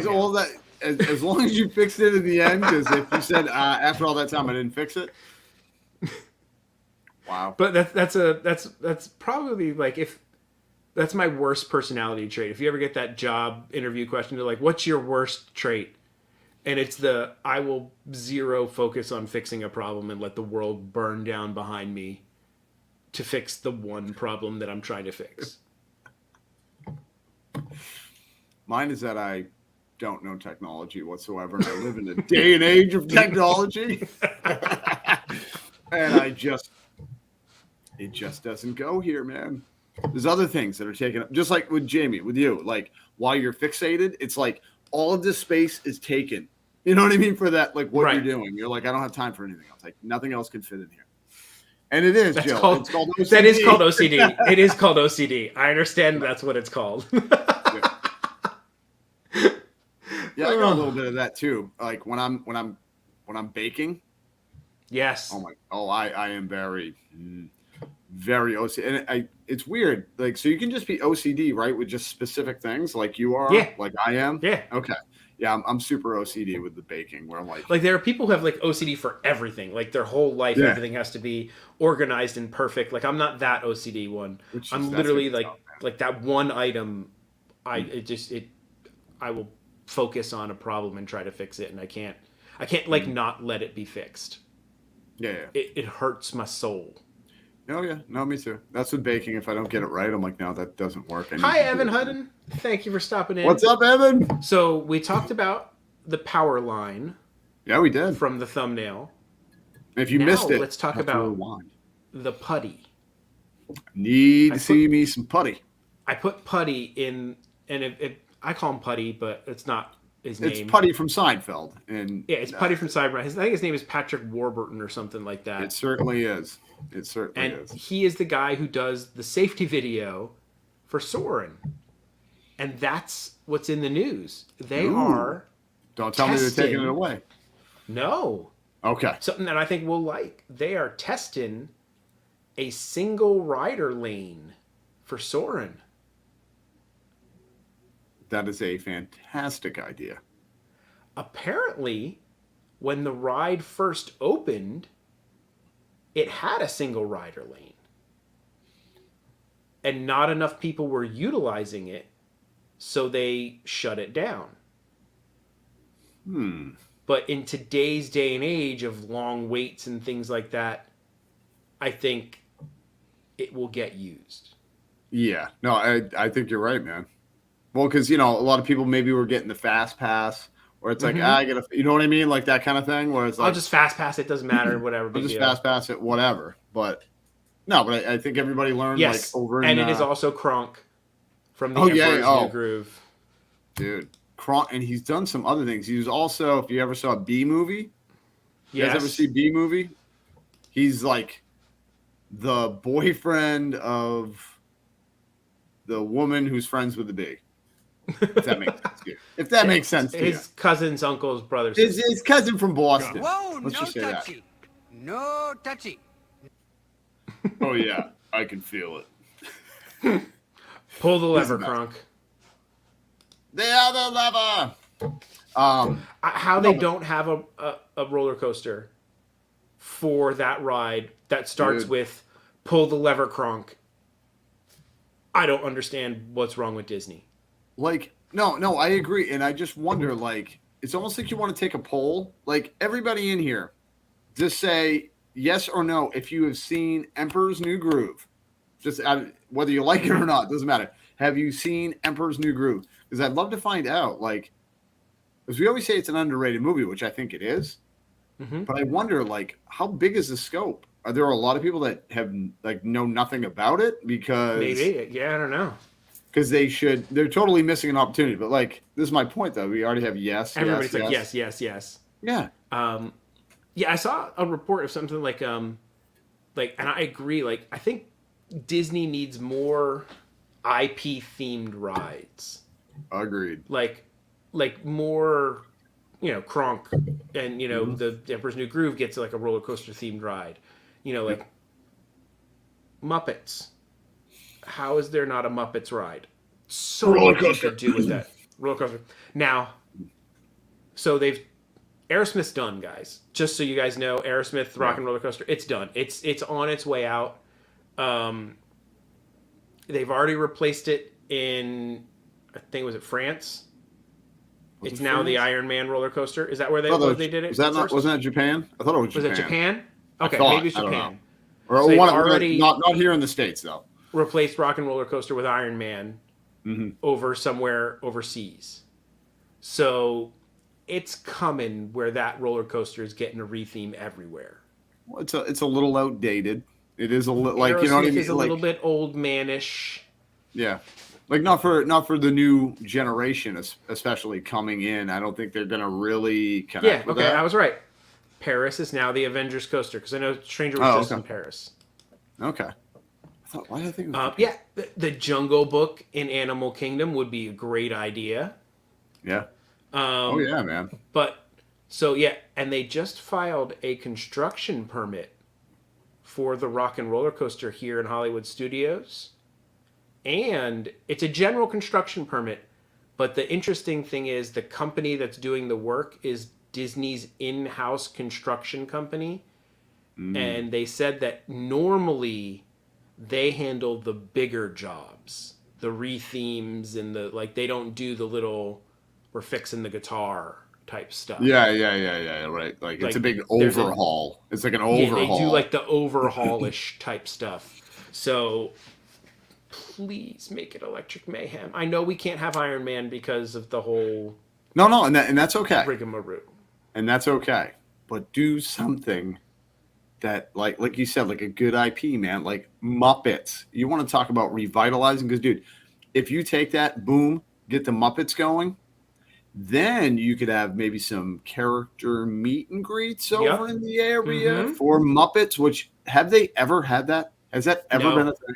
C: As long as you fixed it in the end, because if you said after all that time I didn't fix it, wow.
B: But that's probably like, if that's my worst personality trait. If you ever get that job interview question, they're like, "What's your worst trait?" And it's I will zero focus on fixing a problem and let the world burn down behind me to fix the one problem that I'm trying to fix.
C: Mine is that I don't know technology whatsoever. And I live in a day and age of technology. And it just doesn't go here, man. There's other things that are taken up, just like with Jamie, with you. Like, while you're fixated, it's like all of this space is taken You know what I mean? For that, like what
B: Right.
C: you're doing. You're like, I don't have time for anything else. Like nothing else can fit in here. And it is,
B: That's
C: Jill.
B: called,
C: It's called OCD.
B: That is called OCD. It is called OCD. I understand that's what it's called.
C: Yeah, I got a little bit of that too. Like when I'm baking.
B: Yes.
C: I am very OCD. And it's weird. Like, so you can just be OCD, right? With just specific things like you are,
B: Yeah.
C: like I am.
B: Yeah.
C: Okay. Yeah, I'm super OCD with the baking where I'm
B: like there are people who have like OCD for everything. Like their whole life, everything has to be organized and perfect. Like I'm not that OCD one. I'm literally like that one item. I will focus on a problem and try to fix it, and I can't like not let it be fixed.
C: Yeah.
B: It hurts my soul.
C: Oh yeah, no, me too. That's with baking. If I don't get it right, I'm like, no, that doesn't work.
B: Hi, Evan Hutton. Thank you for stopping in.
C: What's up, Evan?
B: So we talked about the power line.
C: Yeah, we did.
B: From the thumbnail.
C: If you missed it,
B: let's talk about the Puddy.
C: Need to see me some Puddy.
B: I put Puddy in, and I call him Puddy, but it's not his name.
C: It's Puddy from Seinfeld. And
B: yeah, it's Puddy from Seinfeld. I think his name is Patrick Warburton or something like that.
C: It certainly is. And
B: he is the guy who does the safety video for Soren. And that's what's in the news. They are
C: Don't tell me they're taking it away.
B: No.
C: Okay.
B: Something that I think we'll like. They are testing a single rider lane for Soren.
C: That is a fantastic idea.
B: Apparently, when the ride first opened, it had a single rider lane. And not enough people were utilizing it, so they shut it down. But in today's day and age of long waits and things like that, I think it will get used.
C: Yeah. No, I think you're right, man. Well, because, a lot of people maybe were getting the fast pass, or it's like, I get you know what I mean? Like that kind of thing, where it's like,
B: I'll just fast pass it, doesn't matter, whatever.
C: I'll just fast pass it, whatever. But no, but I think everybody learned like over
B: and it is also Kronk from the New Groove.
C: Dude, Kronk, and he's done some other things. He was also, if you ever saw B Movie, you guys ever see B Movie? He's like the boyfriend of the woman who's friends with the bee. If that makes sense to you. If that makes sense to
B: his cousin's uncle's brother.
C: His cousin from Boston.
E: Whoa, Let's no just say touchy. That. No touchy.
C: Oh, yeah. I can feel it.
B: Pull the lever, Kronk.
C: The other lever.
B: How they don't have a roller coaster for that ride that starts with pull the lever, Kronk. I don't understand what's wrong with Disney.
C: Like, no, I agree. And I just wonder, like, it's almost like you want to take a poll. Like, everybody in here, just say yes or no if you have seen Emperor's New Groove. Just whether you like it or not, doesn't matter. Have you seen Emperor's New Groove? Because I'd love to find out, like, because we always say it's an underrated movie, which I think it is. But I wonder, like, how big is the scope? Are there a lot of people that have, like, know nothing about it? Because
B: maybe, yeah, I don't know.
C: Because they're totally missing an opportunity. But, like, this is my point, though. We already have
B: Everybody's like, yes.
C: Yeah.
B: Yeah, I saw a report of something like, and I agree. Like, I think Disney needs more IP-themed rides.
C: Agreed.
B: Like more, Kronk and, the Emperor's New Groove gets like a roller coaster themed ride. Like Muppets. How is there not a Muppets ride? So much you could do with that. Roller coaster. Now, so Aerosmith's done, guys. Just so you guys know, Aerosmith Rock and Roller Coaster, it's done. It's on its way out. They've already replaced it in, I think, was it France? It's now the Iron Man roller coaster. Is that where they did it?
C: Wasn't that Japan? I thought it was Japan.
B: Was it Japan? Okay, maybe it's Japan.
C: Or
B: so
C: already not here in the States, though.
B: Replaced Rock and Roller Coaster with Iron Man over somewhere overseas. So it's coming where that roller coaster is getting a retheme everywhere.
C: Well, it's a little outdated. It is a little like, you know what I mean?
B: It's a little bit old manish.
C: Yeah. Like not for the new generation, especially coming in. I don't think they're gonna really connect with that.
B: I was right. Paris is now the Avengers coaster because I know Stranger was just in Paris.
C: Okay. Why did I think?
B: The Jungle Book in Animal Kingdom would be a great idea.
C: Yeah. Oh yeah, man.
B: But and they just filed a construction permit for the Rock and Roller Coaster here in Hollywood Studios. And it's a general construction permit, but the interesting thing is the company that's doing the work is Disney's in-house construction company. And they said that normally they handle the bigger jobs, the re-themes and they don't do the little we're fixing the guitar type stuff.
C: Yeah, right. Like it's a big overhaul. It's like an overhaul.
B: Yeah, they do like the overhaul-ish type stuff. So please make it Electric Mayhem. I know we can't have Iron Man because of the whole
C: and that's okay.
B: Rigmarole.
C: And that's okay. But do something that like you said, like a good IP, man. Like Muppets. You want to talk about revitalizing? Because dude, if you take that, boom, get the Muppets going, then you could have maybe some character meet and greets over in the area for Muppets. Which have they ever had that? Has that ever been a thing?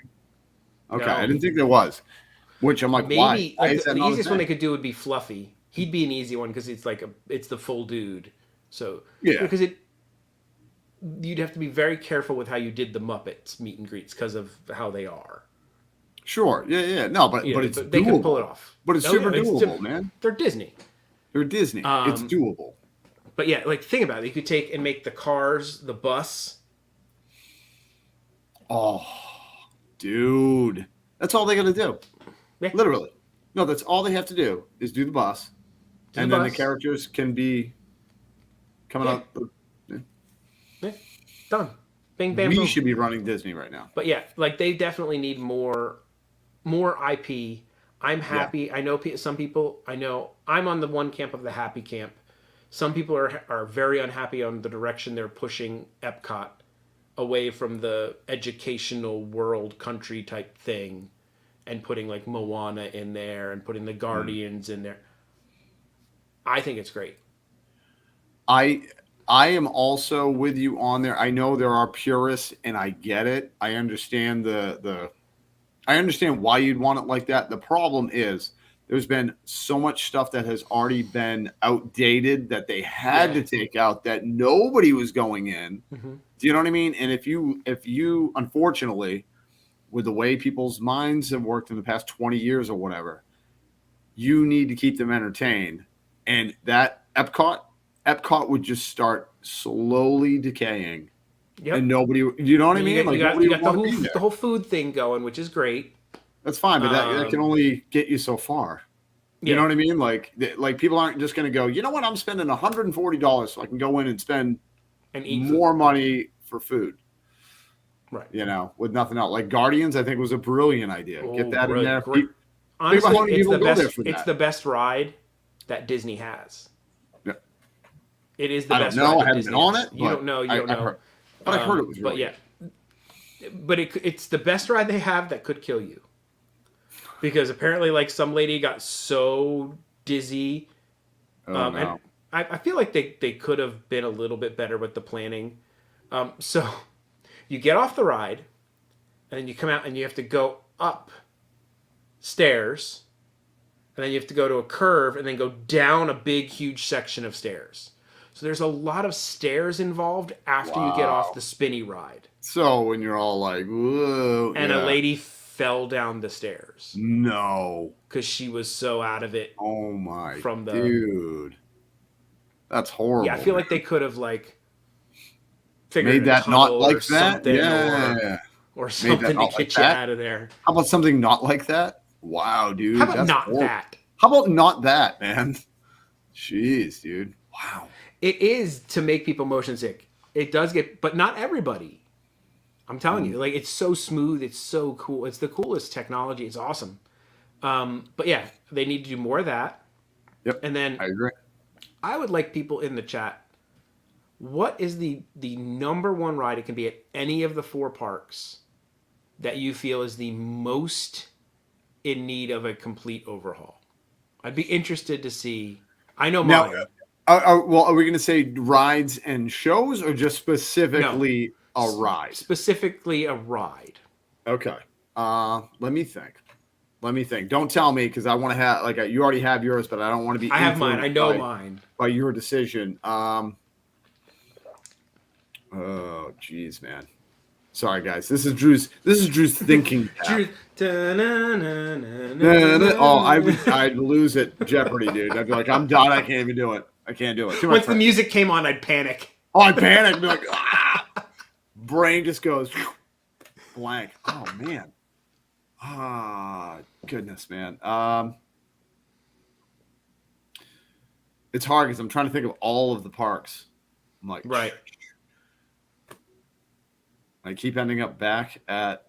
C: Okay, no. I didn't think there was. Which I'm like,
B: maybe
C: why?
B: The easiest one they could do would be Fluffy. He'd be an easy one because it's it's the full dude. So because you'd have to be very careful with how you did the Muppets meet and greets because of how they are.
C: Sure, yeah. No, but it's doable.
B: They can pull it off.
C: But it's super doable, man.
B: They're Disney.
C: It's doable.
B: But think about it. You could take and make the cars, the bus.
C: Oh, dude. That's all they got to do. Yeah. Literally. No, that's all they have to do is do the bus. Then the characters can be coming out.
B: Yeah. Done. Bing, bam, boom.
C: We should be running Disney right now.
B: But they definitely need more IP. I'm happy. Yeah. I know some people. I know I'm on the one camp of the happy camp. Some people are very unhappy on the direction they're pushing Epcot away from the educational world country type thing, and putting like Moana in there and putting the Guardians in there. I think it's great.
C: I am also with you on there. I know there are purists, and I get it. I understand I understand why you'd want it like that. The problem is there's been so much stuff that has already been outdated that they had to take out that nobody was going in. Mm-hmm. Do you know what I mean? And if you unfortunately, with the way people's minds have worked in the past 20 years or whatever, you need to keep them entertained. And that Epcot would just start slowly decaying. Yep. And nobody, you know what I mean?
B: You got the whole food thing going, which is great.
C: That's fine, but that can only get you so far. You know what I mean? Like people aren't just going to go, you know what? I'm spending $140 so I can go in and spend more money for food.
B: Right.
C: You know, with nothing else. Like Guardians, I think was a brilliant idea. Get that in there.
B: Honestly, it's the best ride that Disney has. Yeah. It is the best ride. I haven't been on it. You don't know. You don't know.
C: But I heard it was really
B: But it's the best ride they have that could kill you. Because apparently, like, some lady got so dizzy. And I feel like they could have been a little bit better with the planning. So you get off the ride, and then you come out, and you have to go up stairs, and then you have to go to a curve, and then go down a big, huge section of stairs. So there's a lot of stairs involved after you get off the spinny ride.
C: So when you're all like, whoa.
B: And a lady fell down the stairs.
C: No.
B: Because she was so out of it.
C: Oh my dude. That's horrible.
B: Yeah, I feel like they could have
C: made that not like that. Yeah.
B: Or something to get you out of there.
C: How about something not like that? Wow, dude.
B: How about not that?
C: How about not that, man? Jeez, dude. Wow.
B: It is to make people motion sick. It does but not everybody. I'm telling you, like, it's so smooth. It's so cool. It's the coolest technology. It's awesome. But yeah, they need to do more of that.
C: Yep.
B: And then
C: I agree.
B: I would like people in the chat. What is the number one ride? It can be at any of the 4 parks that you feel is the most in need of a complete overhaul. I'd be interested to see. I know
C: Now,
B: mine.
C: well, are we going to say rides and shows, or just specifically a ride?
B: Specifically a ride.
C: Okay. Let me think. Don't tell me, because I want to have, like, you already have yours, but I don't want to be.
B: I have mine. I know
C: by,
B: mine.
C: By your decision. Oh, geez, man. Sorry, guys. This is Drew's thinking.
B: Drew.
C: I'd lose at Jeopardy, dude. I'd be like, I'm done. I can't even do it. I can't do it.
B: Once the music came on, I'd panic.
C: Oh, I'd panic. I'd be like, ah! Brain just goes blank. Oh man. Goodness, man. It's hard because I'm trying to think of all of the parks. I'm like,
B: right.
C: I keep ending up back at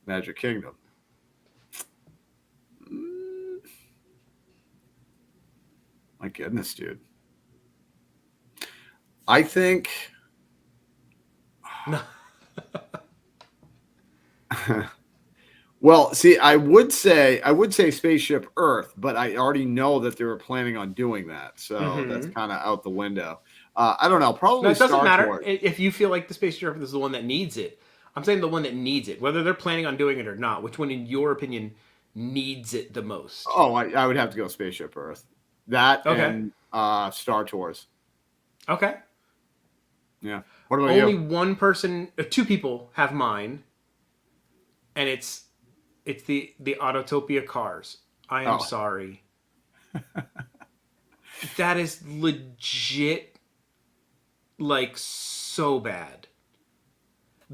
C: Magic Kingdom. My goodness, dude. I think.
B: No.
C: Well, see, I would say Spaceship Earth, but I already know that they were planning on doing that, so that's kind of out the window. I don't know. Probably
B: no, it doesn't
C: Star
B: matter
C: Tours.
B: if you feel like the Spaceship Earth is the one that needs it. I'm saying the one that needs it, whether they're planning on doing it or not. Which one, in your opinion, needs it the most?
C: Oh, I would have to go Spaceship Earth. That
B: okay.
C: And Star Tours.
B: Okay.
C: Yeah. What about you?
B: Only one person, two people have mine, and it's the Autotopia cars. I am sorry. That is legit, like, so bad.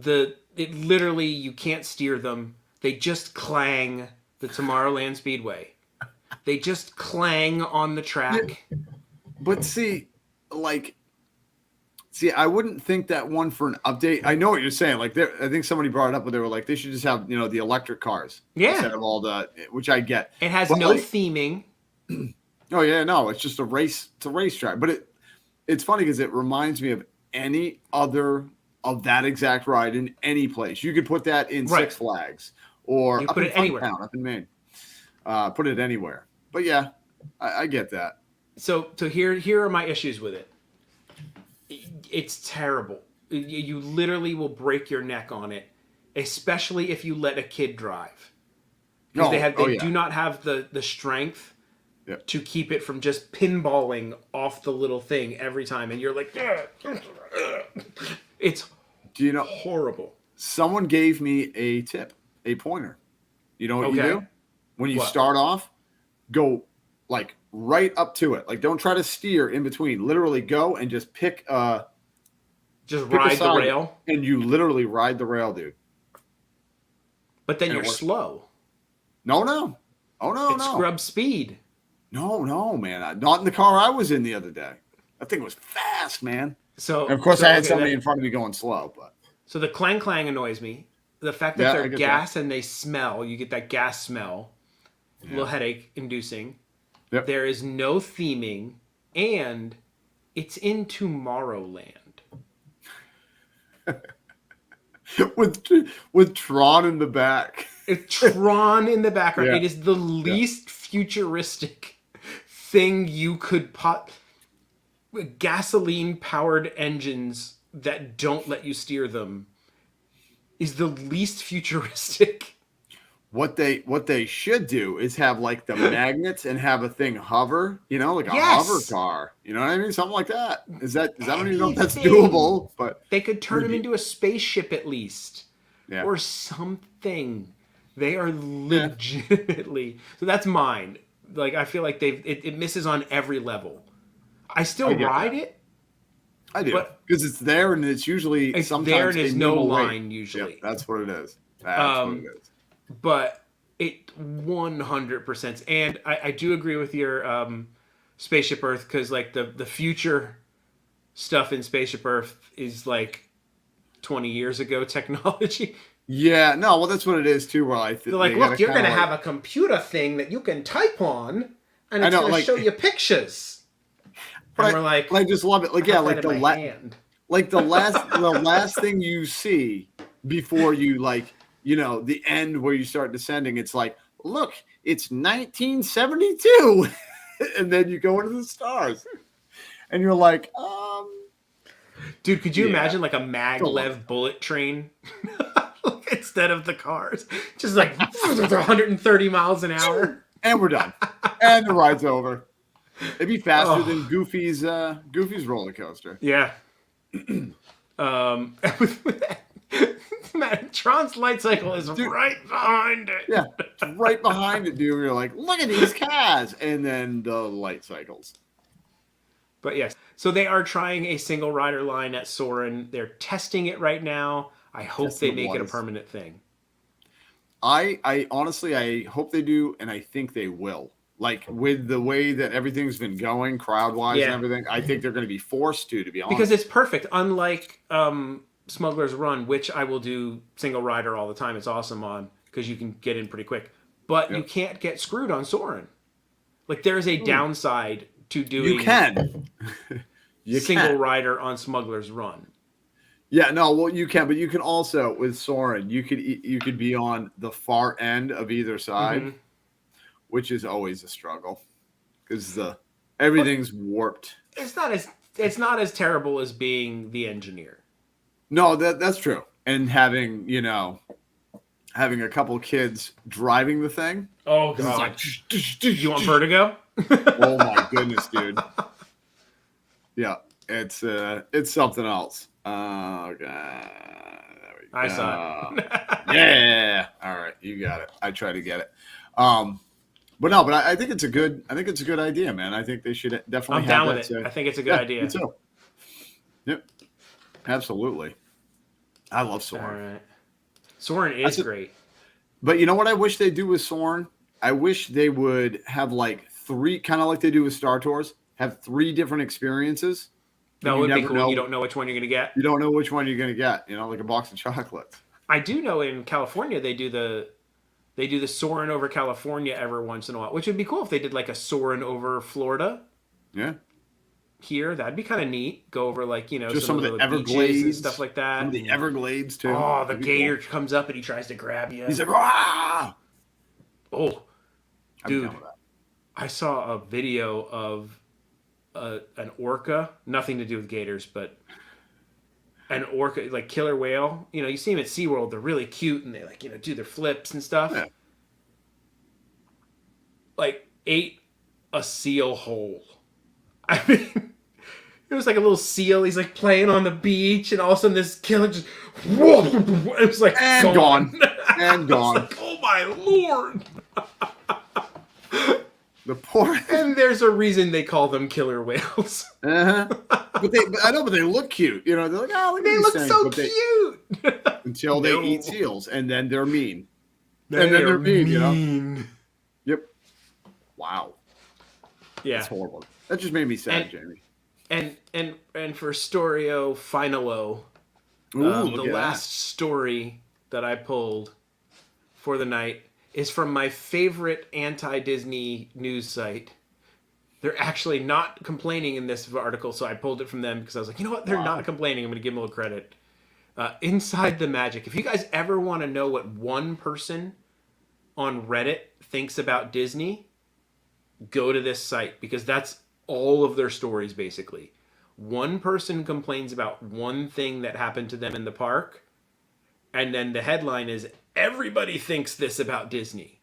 B: It literally, you can't steer them. They just clang. The Tomorrowland Speedway. They just clang on the track.
C: But see, I wouldn't think that one for an update. I know what you're saying. Like, I think somebody brought it up, but they were like, they should just have, the electric cars.
B: Yeah.
C: Instead of all which I get.
B: It has
C: but
B: no theming.
C: Oh yeah, no, it's just a race. It's a racetrack. But it's funny because it reminds me of any other of that exact ride in any place. You could put that in Six Flags or
B: you
C: up
B: put
C: in
B: it anywhere.
C: Funtown, up in Maine. Put it anywhere. But yeah, I get that.
B: So here are my issues with it. It's terrible. You literally will break your neck on it, especially if you let a kid drive. Because they do not have the strength to keep it from just pinballing off the little thing every time, and you're like, it's horrible.
C: Someone gave me a tip, a pointer. You know what you do? When you start off, go like right up to it. Like, don't try to steer in between. Literally go and just pick ride
B: the rail.
C: And you literally ride the rail, dude.
B: But then you're slow.
C: No. Oh, no,
B: it's scrub speed.
C: No, man. Not in the car I was in the other day. That thing was fast, man.
B: So,
C: and of course, I had somebody in front of me going slow. But
B: so the clang annoys me. The fact that they're gas and they smell, you get that gas smell, a little headache inducing.
C: Yep.
B: There is no theming, and it's in Tomorrowland.
C: with Tron in the back.
B: Tron in the background. Yeah. It is the least futuristic thing you could gasoline-powered engines that don't let you steer them is the least futuristic.
C: What they should do is have like the magnets and have a thing hover, like a hover car. You know what I mean? Something like that. I don't even know if that's doable, but
B: they could turn them into a spaceship at least.
C: Yeah.
B: Or something. They are legitimately so that's mine. Like, I feel like it misses on every level. I still ride it.
C: I do, because it's there and it's usually sometimes
B: there and there's no line
C: weight.
B: usually.
C: Yep, that's what it is. That's what it is.
B: But it 100%, and I do agree with your Spaceship Earth, because like the future stuff in Spaceship Earth is like 20 years ago technology.
C: Yeah, no, well, that's what it is too. Well,
B: they're like, look, you're gonna have a computer thing that you can type on, and it's gonna show you pictures. And we're like,
C: I just love it. Like, yeah, like the last thing you see before you the end where you start descending, it's like look, it's 1972. And then you go into the stars. And you're like,
B: Dude, could you imagine like a maglev bullet train instead of the cars? Just like 130 miles an hour.
C: And we're done. And the ride's over. It'd be faster than Goofy's roller coaster.
B: Yeah. Man, Tron's light cycle is right behind it.
C: Yeah, it's right behind it, dude. You're like, look at these cars. And then the light cycles.
B: But yes, so they are trying a single rider line at Soarin'. They're testing it right now. I hope they make it a permanent thing.
C: I honestly, I hope they do, and I think they will. Like, with the way that everything's been going, crowd-wise and everything, I think they're going to be forced to be honest.
B: Because it's perfect. Unlike Smuggler's Run, which I will do single rider all the time. It's awesome on, because you can get in pretty quick. But you can't get screwed on Soarin'. Like, there's a downside to doing single rider on Smuggler's Run.
C: Yeah, no, well, you can, but you can also, with Soarin', you could be on the far end of either side, which is always a struggle because everything's warped.
B: It's not as terrible as being the engineer.
C: No, that's true. And having a couple kids driving the thing.
B: Oh god!
C: Like,
B: you want vertigo?
C: Oh my goodness, dude. Yeah, it's something else. Oh god.
B: I saw it.
C: Yeah. All right, you got it. I try to get it. But I think it's a good idea, man. I think they should definitely.
B: I'm down with it. I think it's a good idea.
C: Me too. Yep. Absolutely. I love Soarin'.
B: All right. Soarin' is great.
C: But you know what I wish they do with Soarin'? I wish they would have like 3, kind of like they do with Star Tours, have 3 different experiences.
B: That would be cool. You don't know which one you're going to get.
C: You don't know which one you're going to get, like a box of chocolates.
B: I do know in California they do the Soarin' over California every once in a while, which would be cool if they did like a Soarin' over Florida.
C: Yeah.
B: Here, that'd be kind of neat. Go over like,
C: just
B: some
C: of the
B: Everglades and stuff like that.
C: Some of the Everglades too.
B: Oh, the gator comes up and he tries to grab you.
C: He's like, ah!
B: Oh, dude, I saw a video of an orca, nothing to do with gators, but an orca, like killer whale. You see them at SeaWorld. They're really cute and they do their flips and stuff.
C: Yeah.
B: Like ate a seal whole. I mean, it was like a little seal. He's like playing on the beach, and all of a sudden this killer just whoa, it was like
C: gone. And gone.
B: Like, oh my lord!
C: The poor.
B: And there's a reason they call them killer whales.
C: But they look cute. They're like, oh,
B: they look so cute
C: until they eat seals, and then they're mean. They're mean. Yep. Wow.
B: Yeah.
C: That's horrible. That just made me sad, Jamie.
B: And for Storio Finalo, the last story that I pulled for the night is from my favorite anti-Disney news site. They're actually not complaining in this article, so I pulled it from them because I was like, you know what? They're not complaining. I'm going to give them a little credit. Inside the Magic. If you guys ever want to know what one person on Reddit thinks about Disney, go to this site because that's all of their stories basically. One person complains about one thing that happened to them in the park, and then the headline is everybody thinks this about Disney.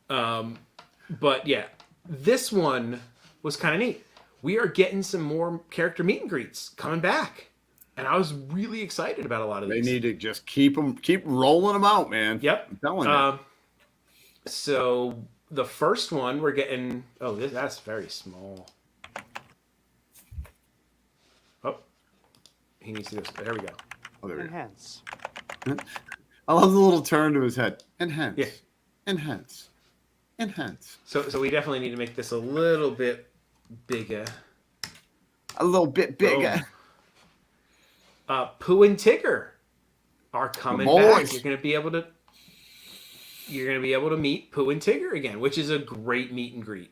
B: But yeah, this one was kind of neat. We are getting some more character meet and greets coming back, and I was really excited about a lot of these.
C: They need to just keep rolling them out, man.
B: Yep.
C: I'm telling you.
B: So the first one we're getting. Oh, that's very small. Oh, he needs to go. There we go.
C: Oh, there we go.
E: Enhance.
C: I love the little turn to his head. Enhance.
B: Yeah.
C: Enhance. Enhance.
B: So we definitely need to make this a little bit bigger.
C: A little bit bigger.
B: Pooh and Tigger are coming back. You're gonna be able to meet Pooh and Tigger again, which is a great meet and greet.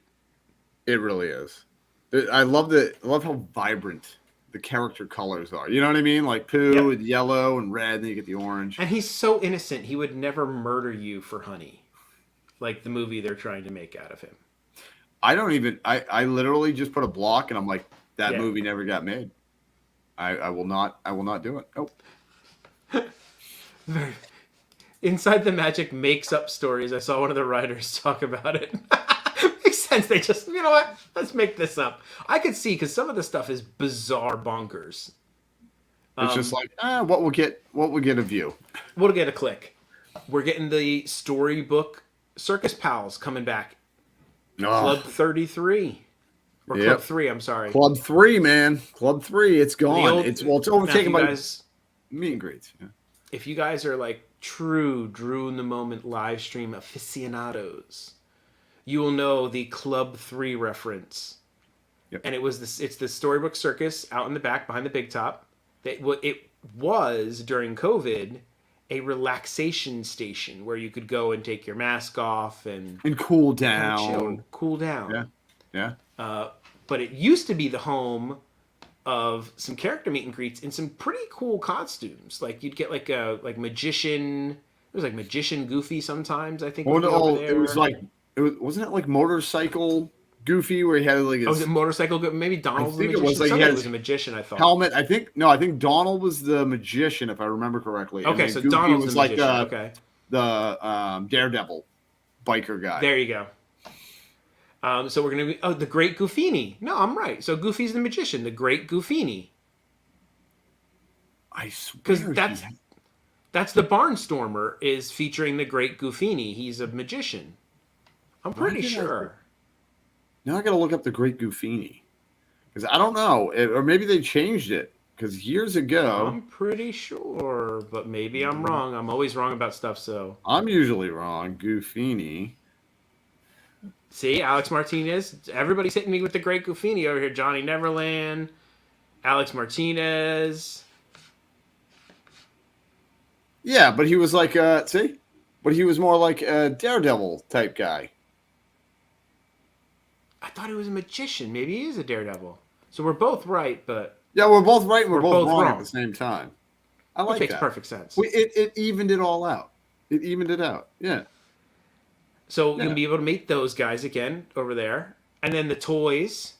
C: It really is. I love how vibrant the character colors are. You know what I mean? Like Pooh with yellow and red, and then you get the orange.
B: And he's so innocent. He would never murder you for honey, like the movie they're trying to make out of him.
C: I literally just put a block and I'm like, that
B: Yeah.
C: movie never got made. I will not do it. Nope.
B: Inside the Magic makes up stories. I saw one of the writers talk about it. Makes sense. They just, you know what? Let's make this up. I could see, because some of the stuff is bizarre bonkers.
C: It's just like, what will get a view.
B: We'll get a click. We're getting the storybook Circus Pals coming back. Club 33. Or Club 3, I'm sorry.
C: Club 3, man. Club 3, it's gone. It's overtaken by meet and greets. Yeah.
B: If you guys are like true Drew in the Moment live stream aficionados, you will know the Club 3 reference.
C: Yep.
B: And it's the Storybook Circus out in the back behind the big top. It was, during COVID, a relaxation station where you could go and take your mask off and
C: cool down.
B: Cool down.
C: Yeah.
B: But it used to be the home of some character meet and greets in some pretty cool costumes. Like you'd get like a magician. It was like Magician Goofy sometimes, I think.
C: Wasn't it like Motorcycle Goofy where he had like his...
B: was it Motorcycle Goofy? Maybe Donald's the magician. Somebody was a magician, I thought.
C: Helmet. I think Donald was the magician, if I remember correctly.
B: Okay, so Goofy Donald's was the magician.
C: The Daredevil biker guy.
B: There you go. So we're going to be... the Great Goofini. No, I'm right. So Goofy's the magician. The Great Goofini.
C: I swear.
B: Because that's the Barnstormer is featuring the Great Goofini. He's a magician. I'm pretty sure.
C: Now I got to look up the Great Goofini. Because I don't know. Or maybe they changed it. Because years ago...
B: I'm pretty sure. But maybe I'm wrong. I'm always wrong about stuff, so...
C: I'm usually wrong. Goofini.
B: See, Alex Martinez. Everybody's hitting me with the Great Goofini over here. Johnny Neverland, Alex Martinez.
C: Yeah, but he was like, but he was more like a Daredevil type guy.
B: I thought he was a magician. Maybe he is a Daredevil. So we're both right, but...
C: Yeah, we're both right and we're both wrong at the same time. I like that.
B: It makes perfect sense.
C: It evened it all out. It evened it out. Yeah.
B: So you'll be able to meet those guys again over there. And then the toys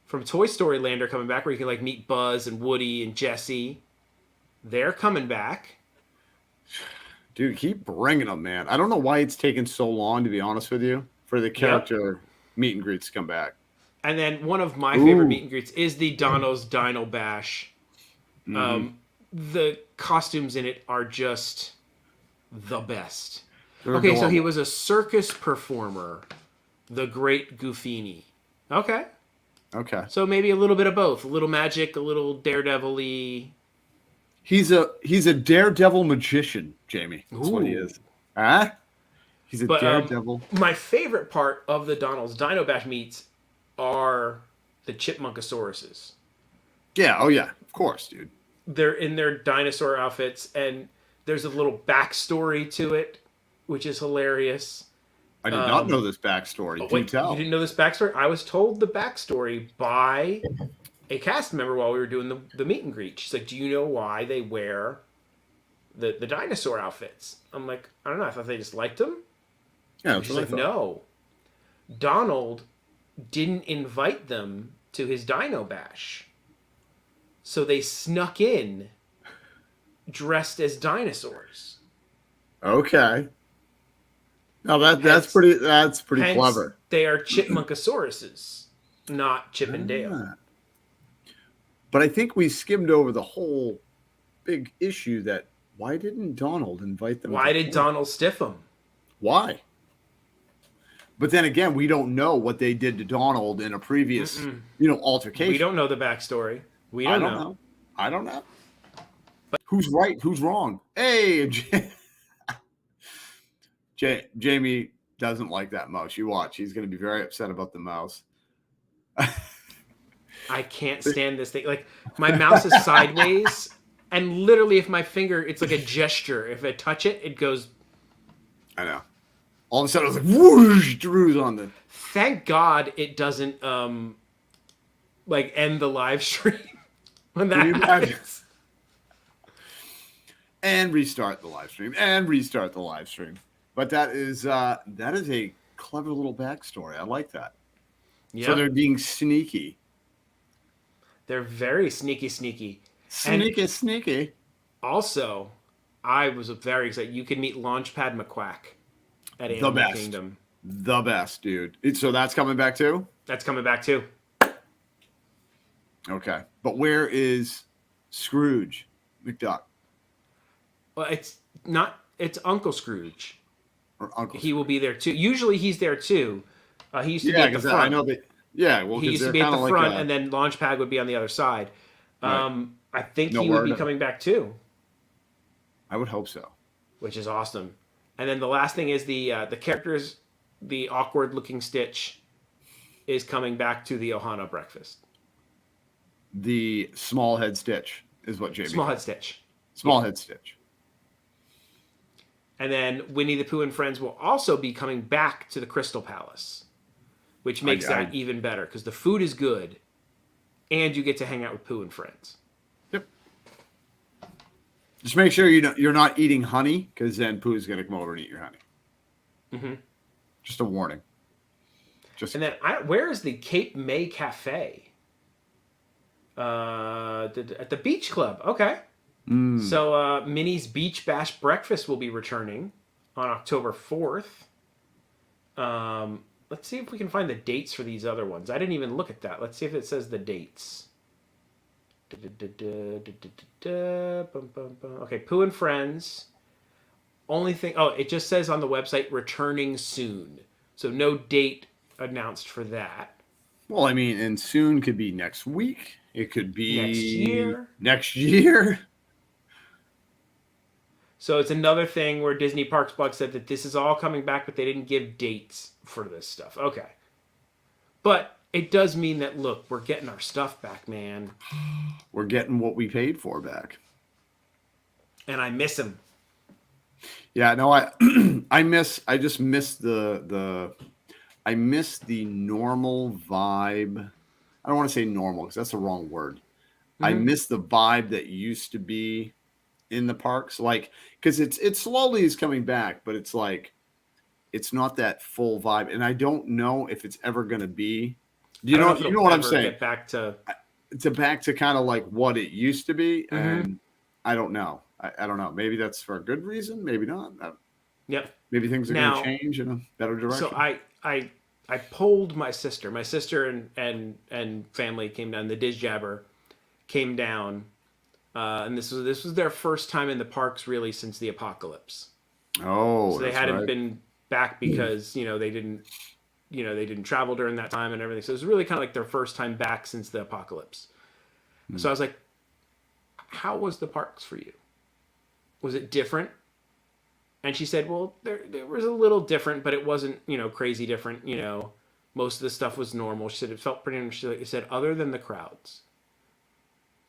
B: from Toy Story Land are coming back, where you can like meet Buzz and Woody and Jesse. They're coming back.
C: Dude, keep bringing them, man. I don't know why it's taken so long, to be honest with you, for the character meet and greets to come back.
B: And then one of my favorite meet and greets is the Donald's Dino Bash.
C: Mm-hmm.
B: The costumes in it are just the best.
C: They're
B: so he was a circus performer, the Great Goofini. Okay. So maybe a little bit of both. A little magic, a little daredevil-y.
C: He's a daredevil magician, Jamie. That's what he is. Huh? He's a daredevil.
B: My favorite part of the Donald's Dino Bash meets are the Chipmunkosauruses.
C: Yeah, of course, dude.
B: They're in their dinosaur outfits, and there's a little backstory to it, which is hilarious.
C: I did not know this backstory. Do tell.
B: You didn't know this backstory? I was told the backstory by a cast member while we were doing the meet and greet. She's like, do you know why they wear the dinosaur outfits? I'm like, I don't know. I thought they just liked them.
C: Yeah,
B: she's like, no. Donald didn't invite them to his Dino Bash. So they snuck in dressed as dinosaurs.
C: Okay. No, that's pretty clever.
B: They are Chipmunkosauruses, not Chip and Dale.
C: But I think we skimmed over the whole big issue that why didn't Donald invite them?
B: Why did Donald stiff them?
C: Why? But then again, we don't know what they did to Donald in a previous, altercation.
B: We don't know the backstory. I
C: don't know. But who's right? Who's wrong? Hey, Jamie doesn't like that mouse. You watch. He's going to be very upset about the mouse.
B: I can't stand this thing. Like, my mouse is sideways, and literally if my finger, it's like a gesture. If I touch it, it goes...
C: I know. All of a sudden, it was like, whoosh, Drew's on the...
B: Thank God it doesn't, end the live stream when that happens.
C: And restart the live stream. But that is a clever little backstory. I like that.
B: Yeah.
C: So they're being sneaky.
B: They're very sneaky.
C: Sneaky.
B: Also, I was very excited. You could meet Launchpad McQuack at
C: The
B: Animal
C: best.
B: Kingdom.
C: The best, dude. So that's coming back too?
B: That's coming back too.
C: Okay. But where is Scrooge McDuck?
B: Well, it's not. It's Uncle Scrooge.
C: Or Uncle
B: He will be there too. Usually he's there too. He used to be at the front.
C: I know that. Yeah, well,
B: he used to be at the front, and then Launchpad would be on the other side.
C: Right.
B: I think he would be coming back too.
C: I would hope so.
B: Which is awesome. And then the last thing is the characters, the awkward looking Stitch, is coming back to the Ohana breakfast.
C: The small head Stitch is what Jamie.
B: Small head Stitch.
C: Small head Stitch.
B: And then Winnie the Pooh and friends will also be coming back to the Crystal Palace, which makes that even better because the food is good, and you get to hang out with Pooh and friends.
C: Yep. Just make sure you're not eating honey, because then Pooh's going to come over and eat your honey.
B: Mm-hmm.
C: Just a warning.
B: And then where is the Cape May Cafe? At the Beach Club. Okay. So Minnie's Beach Bash Breakfast will be returning on October 4th. Let's see if we can find the dates for these other ones. I didn't even look at that. Let's see if it says the dates. Okay, Pooh and Friends. Only thing... Oh, it just says on the website, returning soon. So no date announced for that.
C: Well, I mean, and soon could be next week. It could be...
B: Next year. So it's another thing where Disney Parks Blog said that this is all coming back, but they didn't give dates for this stuff. Okay. But it does mean that, look, we're getting our stuff back, man.
C: We're getting what we paid for back.
B: And I miss them.
C: Yeah, no, I just miss the normal vibe. I don't want to say normal because that's the wrong word. Mm-hmm. I miss the vibe that used to be in the parks, like, because it slowly is coming back, but it's like it's not that full vibe, and I don't know if it's ever going to be. You know what I'm saying?
B: Get back to
C: kind of like what it used to be, and I don't know. I don't know. Maybe that's for a good reason. Maybe not.
B: Yep.
C: Maybe things are going to change in a better direction.
B: So I polled my sister. My sister and family came down. The Diz Jabber came down. And this was their first time in the parks really since the apocalypse.
C: Oh,
B: so they hadn't been back because they didn't travel during that time and everything. So it was really kind of like their first time back since the apocalypse. So I was like, "How was the parks for you? Was it different?" And she said, "Well, there was a little different, but it wasn't crazy different. Most of the stuff was normal." She said it felt pretty. She said other than the crowds.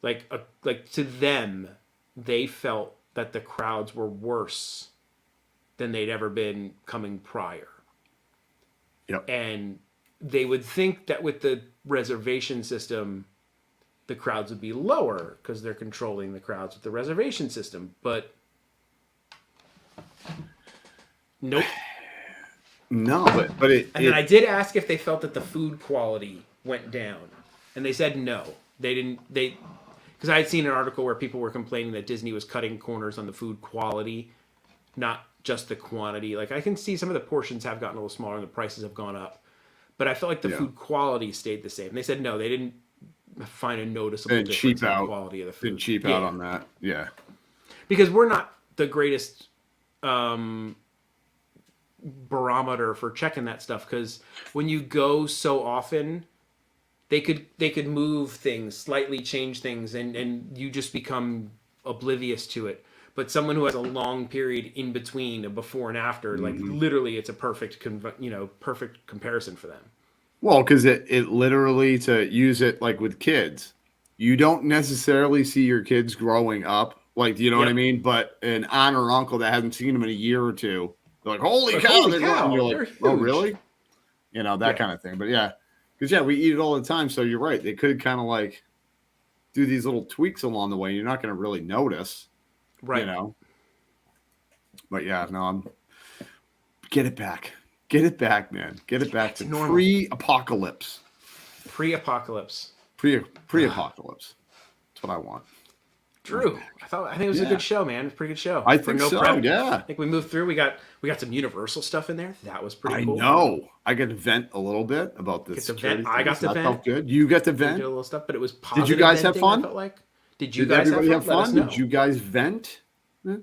B: Like to them, they felt that the crowds were worse than they'd ever been coming prior.
C: Yep.
B: And they would think that with the reservation system, the crowds would be lower because they're controlling the crowds with the reservation system. But nope.
C: No, but it.
B: And then I did ask if they felt that the food quality went down, and they said no. They didn't. Because I had seen an article where people were complaining that Disney was cutting corners on the food quality, not just the quantity. Like, I can see some of the portions have gotten a little smaller and the prices have gone up. But I felt like the food quality stayed the same. And they said no, they didn't find a noticeable difference in the quality of the food.
C: Didn't cheap out on that. Yeah.
B: Because we're not the greatest barometer for checking that stuff. Because when you go so often... They could move things, slightly change things, and you just become oblivious to it. But someone who has a long period in between, a before and after, like literally, it's a perfect comparison for them.
C: Well, because it literally, to use it like with kids, you don't necessarily see your kids growing up, like, you know what I mean? But an aunt or uncle that hasn't seen them in a year or two, they're like, holy cow, they're growing. You're like, oh, really? That kind of thing. But yeah. Because, we eat it all the time. So you're right. They could kind of like do these little tweaks along the way. You're not going to really notice.
B: Right.
C: But yeah, no, Get it back. Get it back, man. Get it back to
B: normal.
C: pre-apocalypse.
B: Pre-apocalypse.
C: Pre-apocalypse. That's what I want.
B: Drew, I think it was a good show, man. It was a pretty good show.
C: I think so.
B: Prep.
C: Yeah.
B: I think we moved through. We got some Universal stuff in there. That was pretty cool.
C: I know. I got to vent a little bit about this.
B: I got to vent.
C: Felt good. You got to
B: We
C: vent.
B: did a little stuff, but it was positive.
C: Did you guys have
B: venting,
C: fun?
B: I felt like. Did
C: everybody have
B: Let us
C: fun?
B: know.
C: Did you guys vent? I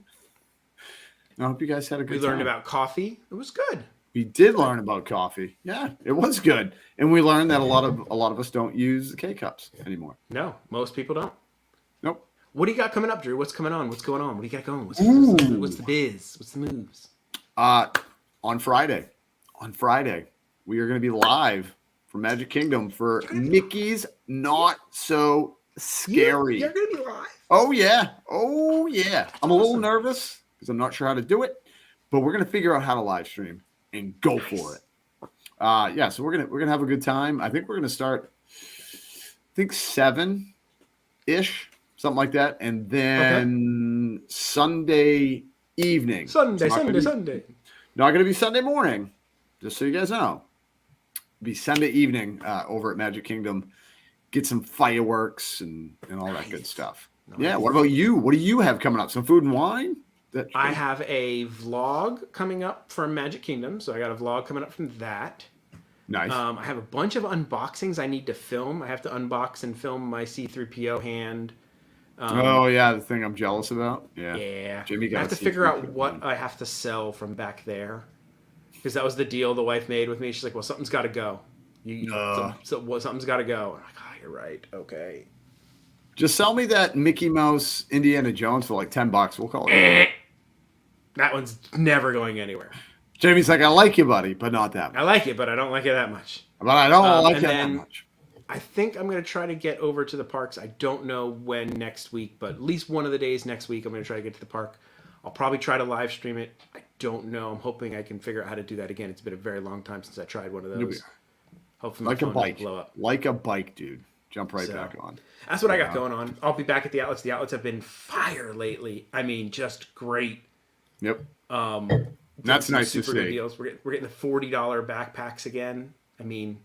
C: hope you guys had a good time.
B: We learned about coffee. It was good.
C: We did learn about coffee. Yeah, it was good, and we learned that a lot of us don't use the K cups anymore.
B: No, most people don't.
C: Nope.
B: What do you got coming up, Drew? What's coming on? What's going on? What do you got going? What's the biz? What's the moves?
C: On Friday, we are going to be live from Magic Kingdom for Mickey's Not So Scary.
B: You're going to be live.
C: Oh yeah. I'm a little nervous because I'm not sure how to do it, but we're going to figure out how to live stream and go for it. So we're gonna have a good time. I think we're gonna start. I think 7-ish. Something like that, and then Sunday evening.
B: Sunday.
C: Not going to be Sunday morning, just so you guys know. It'll be Sunday evening over at Magic Kingdom. Get some fireworks and all that good stuff. Nice. Yeah. What about you? What do you have coming up? Some food and wine?
B: I have a vlog coming up from Magic Kingdom, so I got a vlog coming up from that.
C: Nice.
B: I have a bunch of unboxings I need to film. I have to unbox and film my C-3PO hand.
C: The thing I'm jealous about.
B: Yeah.
C: Jimmy
B: I have to figure out what I have to sell from back there, because that was the deal the wife made with me. She's like, "Well, something's got to go. Something's got to go." I'm like, "Oh, you're right. Okay."
C: Just sell me that Mickey Mouse Indiana Jones for like $10. We'll call it.
B: That one's never going anywhere.
C: Jamie's like, "I like you, buddy, but not that much."
B: I like it, but I don't like it that much.
C: But I don't like it that much.
B: I think I'm going to try to get over to the parks. I don't know when next week, but at least one of the days next week I'm going to try to get to the park. I'll probably try to live stream it. I don't know. I'm hoping I can figure out how to do that again. It's been a very long time since I tried one of those. Hopefully
C: like
B: my
C: a
B: phone
C: bike.
B: doesn't blow up.
C: Like a bike, dude. Jump right back on.
B: That's what I got going on. I'll be back at the outlets. The outlets have been fire lately. I mean, just great.
C: Yep. That's nice to see.
B: Super good deals. We're getting the $40 backpacks again. I mean,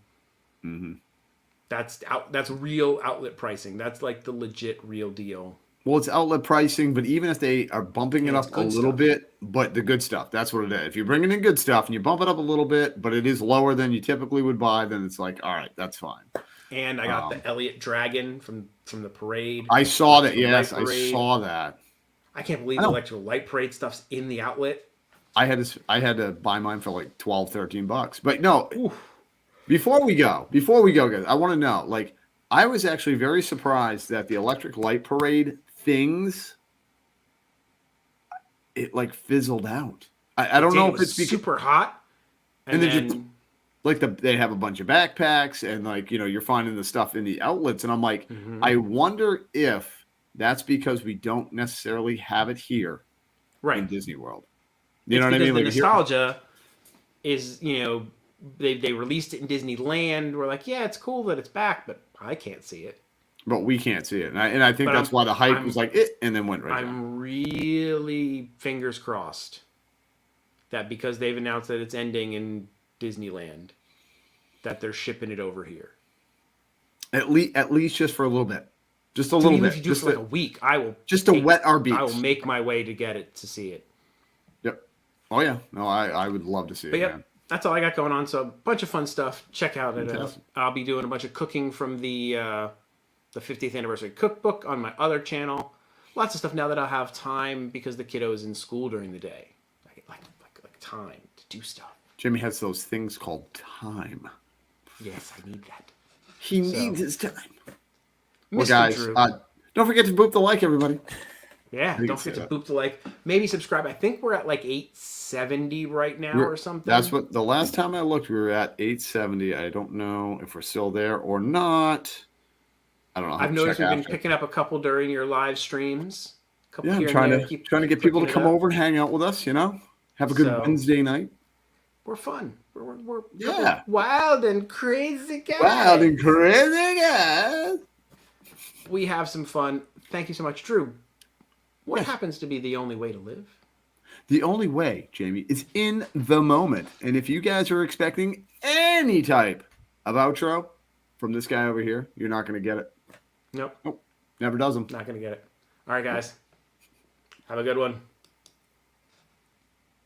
B: that's real outlet pricing. That's like the legit real deal.
C: Well, it's outlet pricing, but even if they are bumping it up a little bit, but the good stuff, that's what it is. If you're bringing in good stuff and you bump it up a little bit, but it is lower than you typically would buy, then it's like, all right, that's fine.
B: And I got the Elliott Dragon from the parade.
C: I saw that. Yes, I saw that.
B: I can't believe the electrical light parade stuff's in the outlet.
C: I had to buy mine for like $12-13. But no, before we go, guys, I want to know, like, I was actually very surprised that the electric light parade things, it like fizzled out. I don't know if it's because
B: super hot, and then
C: just, like they have a bunch of backpacks and like, you're finding the stuff in the outlets, and I'm like, I wonder if that's because we don't necessarily have it here, in Disney World. You know what I mean?
B: The nostalgia is, they released it in Disneyland. We're like, yeah, it's cool that it's back, but I can't see it.
C: But we can't see it, and I think that's why the hype was like it, and then went right down.
B: I'm really fingers crossed that because they've announced that it's ending in Disneyland, that they're shipping it over here.
C: At least just for a little bit, just a little bit.
B: Even if you do it for like a week, I will
C: just to wet our beaks.
B: I will make my way to get it to see it.
C: Yep. Oh yeah. No, I would love to see it.
B: Yep. That's all I got going on. So a bunch of fun stuff. Check out it. I'll be doing a bunch of cooking from the 50th anniversary cookbook on my other channel. Lots of stuff now that I'll have time because the kiddo is in school during the day. I get like time to do stuff.
C: Jimmy has those things called time.
B: Yes, I need that.
C: He needs his time.
B: Well,
C: guys, don't forget to boop the like, everybody.
B: Yeah, don't forget to boop the like. Maybe subscribe. I think we're at like 870 right now or something.
C: That's what the last time I looked, we were at 870. I don't know if we're still there or not. I don't know.
B: I've noticed we've been picking up a couple during your live streams.
C: I'm trying to get people to come over and hang out with us. Have a good Wednesday night.
B: We're fun. We're
C: wild
B: and crazy guys.
C: Wild and crazy guys.
B: We have some fun. Thank you so much, Drew. What happens to be the only way to live?
C: The only way, Jamie, is in the moment. And if you guys are expecting any type of outro from this guy over here, you're not going to get it.
B: Nope.
C: Never does them.
B: Not going to get it. All right, guys. Have a good one.